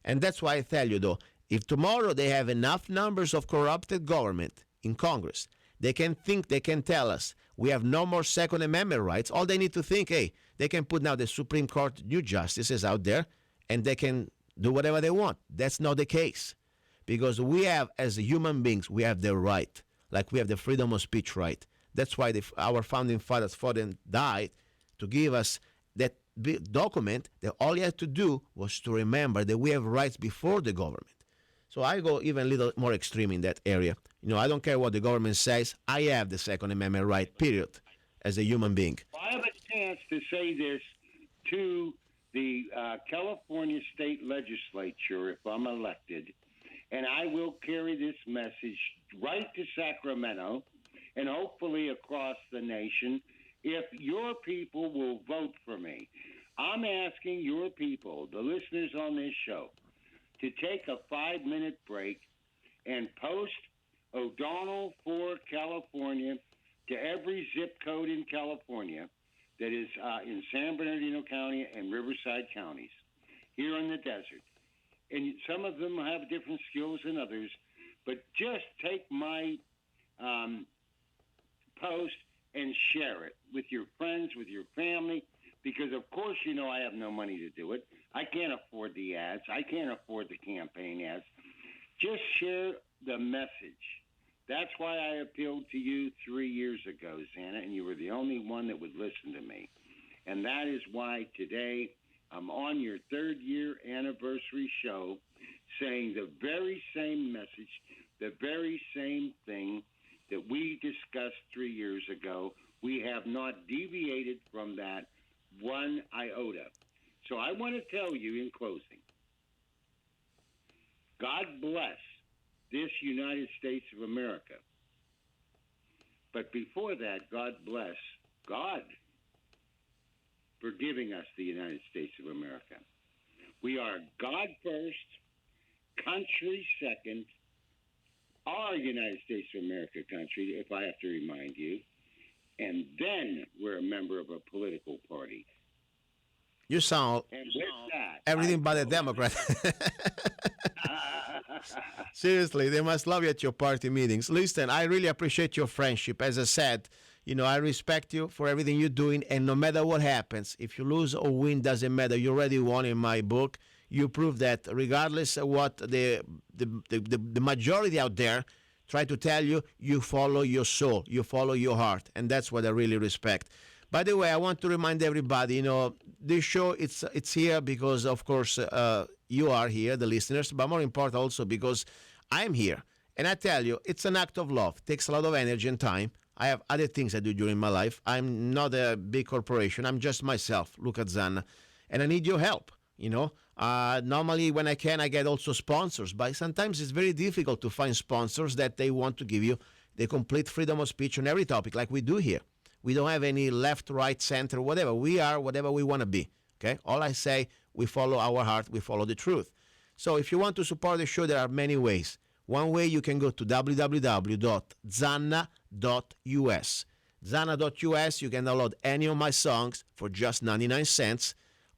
And that's why I tell you, though, if tomorrow they have enough numbers of corrupted government in Congress, they can tell us we have no more Second Amendment rights. All they need to think, hey, they can put now the Supreme Court new justices out there, and they can do whatever they want. That's not the case. Because we have, as human beings, we have the right, like we have the freedom of speech right. That's why our founding fathers fought and died to give us that document that all you had to do was to remember that we have rights before the government. So I go even a little more extreme in that area. I don't care what the government says. I have the Second Amendment right, period, as a human being. I have a chance to say this to the California State Legislature if I'm elected, and I will carry this message right to Sacramento and hopefully across the nation if your people will vote for me. I'm asking your people, the listeners on this show, to take a 5-minute break and post O'Donnell for California to every zip code in California that is in San Bernardino County and Riverside counties here in the desert. And some of them have different skills than others, but just take my post and share it with your friends, with your family, because of course I have no money to do it. I can't afford the ads. I can't afford the campaign ads. Just share the message. That's why I appealed to you 3 years ago, Zanna, and you were the only one that would listen to me. And that is why today I'm on your 3rd year anniversary show saying the very same message, the very same thing that we discussed 3 years ago. We have not deviated from that one iota. So I want to tell you in closing, God bless this United States of America. But before that, God bless God for giving us the United States of America. We are God first, country second, our United States of America country, if I have to remind you, and then we're a member of a political party. You sound everything but a Democrat. Seriously, they must love you at your party meetings. Listen, I really appreciate your friendship. As I said, I respect you for everything you're doing, and no matter what happens, if you lose or win, doesn't matter. You already won in my book. You prove that regardless of what the majority out there try to tell you, you follow your soul, you follow your heart, and that's what I really respect. By the way, I want to remind everybody, this show, it's here because, of course, you are here, the listeners, but more important also because I'm here. And I tell you, it's an act of love. It takes a lot of energy and time. I have other things I do during my life. I'm not a big corporation. I'm just myself, Luca Zanna. And I need your help, Normally, when I can, I get also sponsors. But sometimes it's very difficult to find sponsors that they want to give you the complete freedom of speech on every topic like we do here. We don't have any left, right, center, whatever. We are whatever we want to be, okay? All I say, we follow our heart, we follow the truth. So if you want to support the show, there are many ways. One way, you can go to www.zanna.us. Zanna.us, you can download any of my songs for just 99 cents.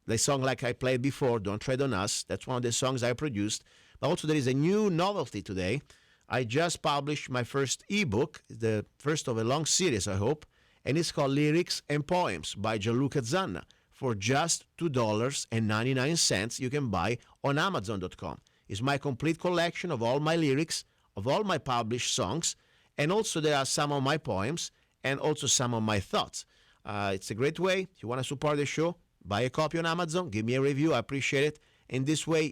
The song like I played before, Don't Tread on Us, that's one of the songs I produced. But also there is a new novelty today. I just published my first ebook, the first of a long series, I hope, and it's called Lyrics and Poems by Gianluca Zanna. For just $2.99, you can buy on Amazon.com. It's my complete collection of all my lyrics, of all my published songs, and also there are some of my poems and also some of my thoughts. It's a great way. If you want to support the show, buy a copy on Amazon, give me a review. I appreciate it. And this way,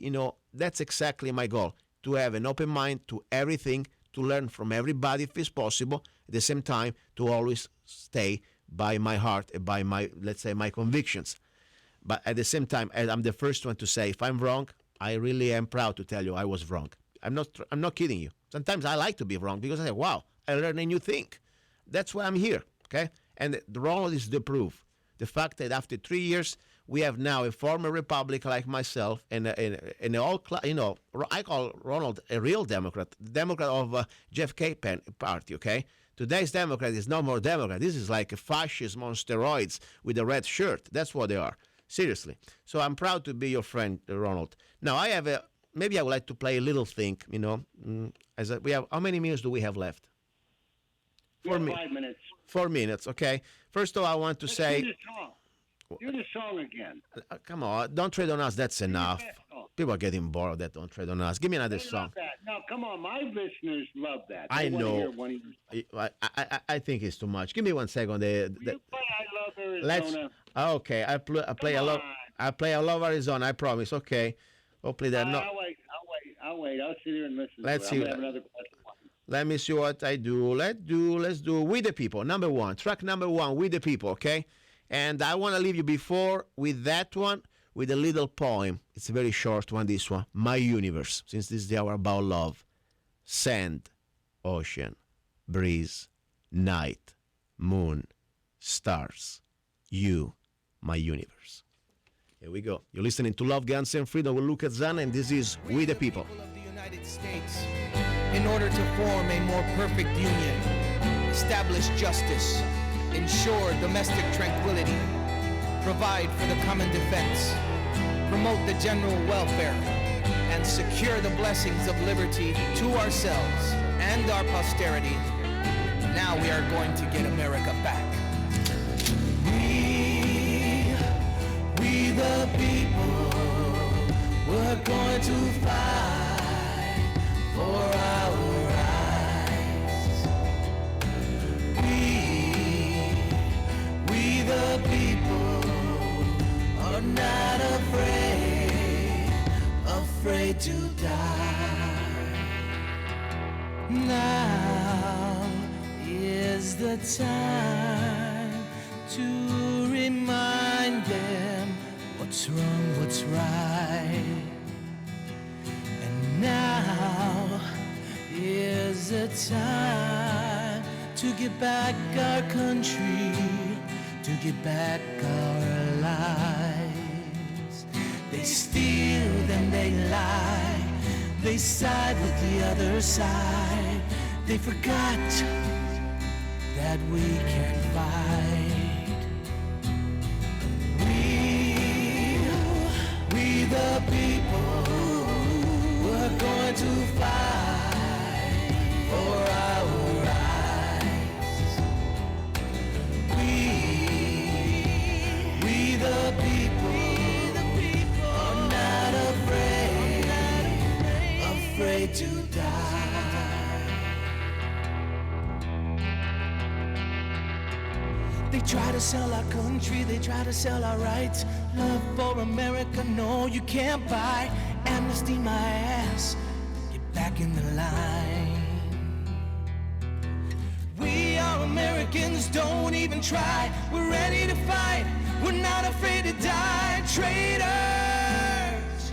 that's exactly my goal, to have an open mind to everything, to learn from everybody if it's possible, at the same time to always stay by my heart and by my, let's say, my convictions. But at the same time, I'm the first one to say, if I'm wrong, I really am proud to tell you I was wrong. I'm not kidding you. Sometimes I like to be wrong because I say, wow, I learned a new thing. That's why I'm here, okay? And Ronald is the proof. The fact that after 3 years, we have now a former Republican like myself and all, I call Ronald a real Democrat, Democrat of JFK party, okay? Today's Democrat is no more Democrat. This is like a fascism on steroids with a red shirt. That's what they are. Seriously. So I'm proud to be your friend, Ronald. Now, maybe I would like to play a little thing, how many minutes do we have left? 5 minutes. 4 minutes, okay. First of all, I want to say... Do the song again. Come on, Don't Tread on Us, that's enough. People are getting bored of that, Don't Tread on Us. Give me another song. No, come on, my listeners love that. I know. I think it's too much. Give me 1 second. You play I Love Arizona. Okay, I play I Love Arizona, I promise, okay. Hopefully they're not... I'll wait. I'll sit here and listen. Let's see. I'm gonna have another question. Let me see what I do. Let's do We the People, number 1. Track number 1, We the People, okay? And I want to leave you before with that one, with a little poem. It's a very short one, this one. My Universe, since this is the hour about love. Sand, ocean, breeze, night, moon, stars. You, my universe. Here we go. You're listening to Love, Guns, and Freedom with Luca Zanna, and this is We the People. Of the United States, in order to form a more perfect union, establish justice, ensure domestic tranquility, provide for the common defense, promote the general welfare, and secure the blessings of liberty to ourselves and our posterity. Now we are going to get America back. We the people, we're going to fight for our rights. We the people are not afraid to die. Now is the time to remind them what's wrong, what's right. And now is the time to get back our country, to get back our lives. They steal, then they lie, they side with the other side. They forgot that we can fight. We the people, we're going to fight for our rights. We the people are not afraid to die. They try to sell our country, they try to sell our rights. Love for America, no, you can't buy. Amnesty my ass, get back in the line. We are Americans, don't even try. We're ready to fight, we're not afraid to die. Traitors,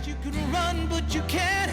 you can run but you can't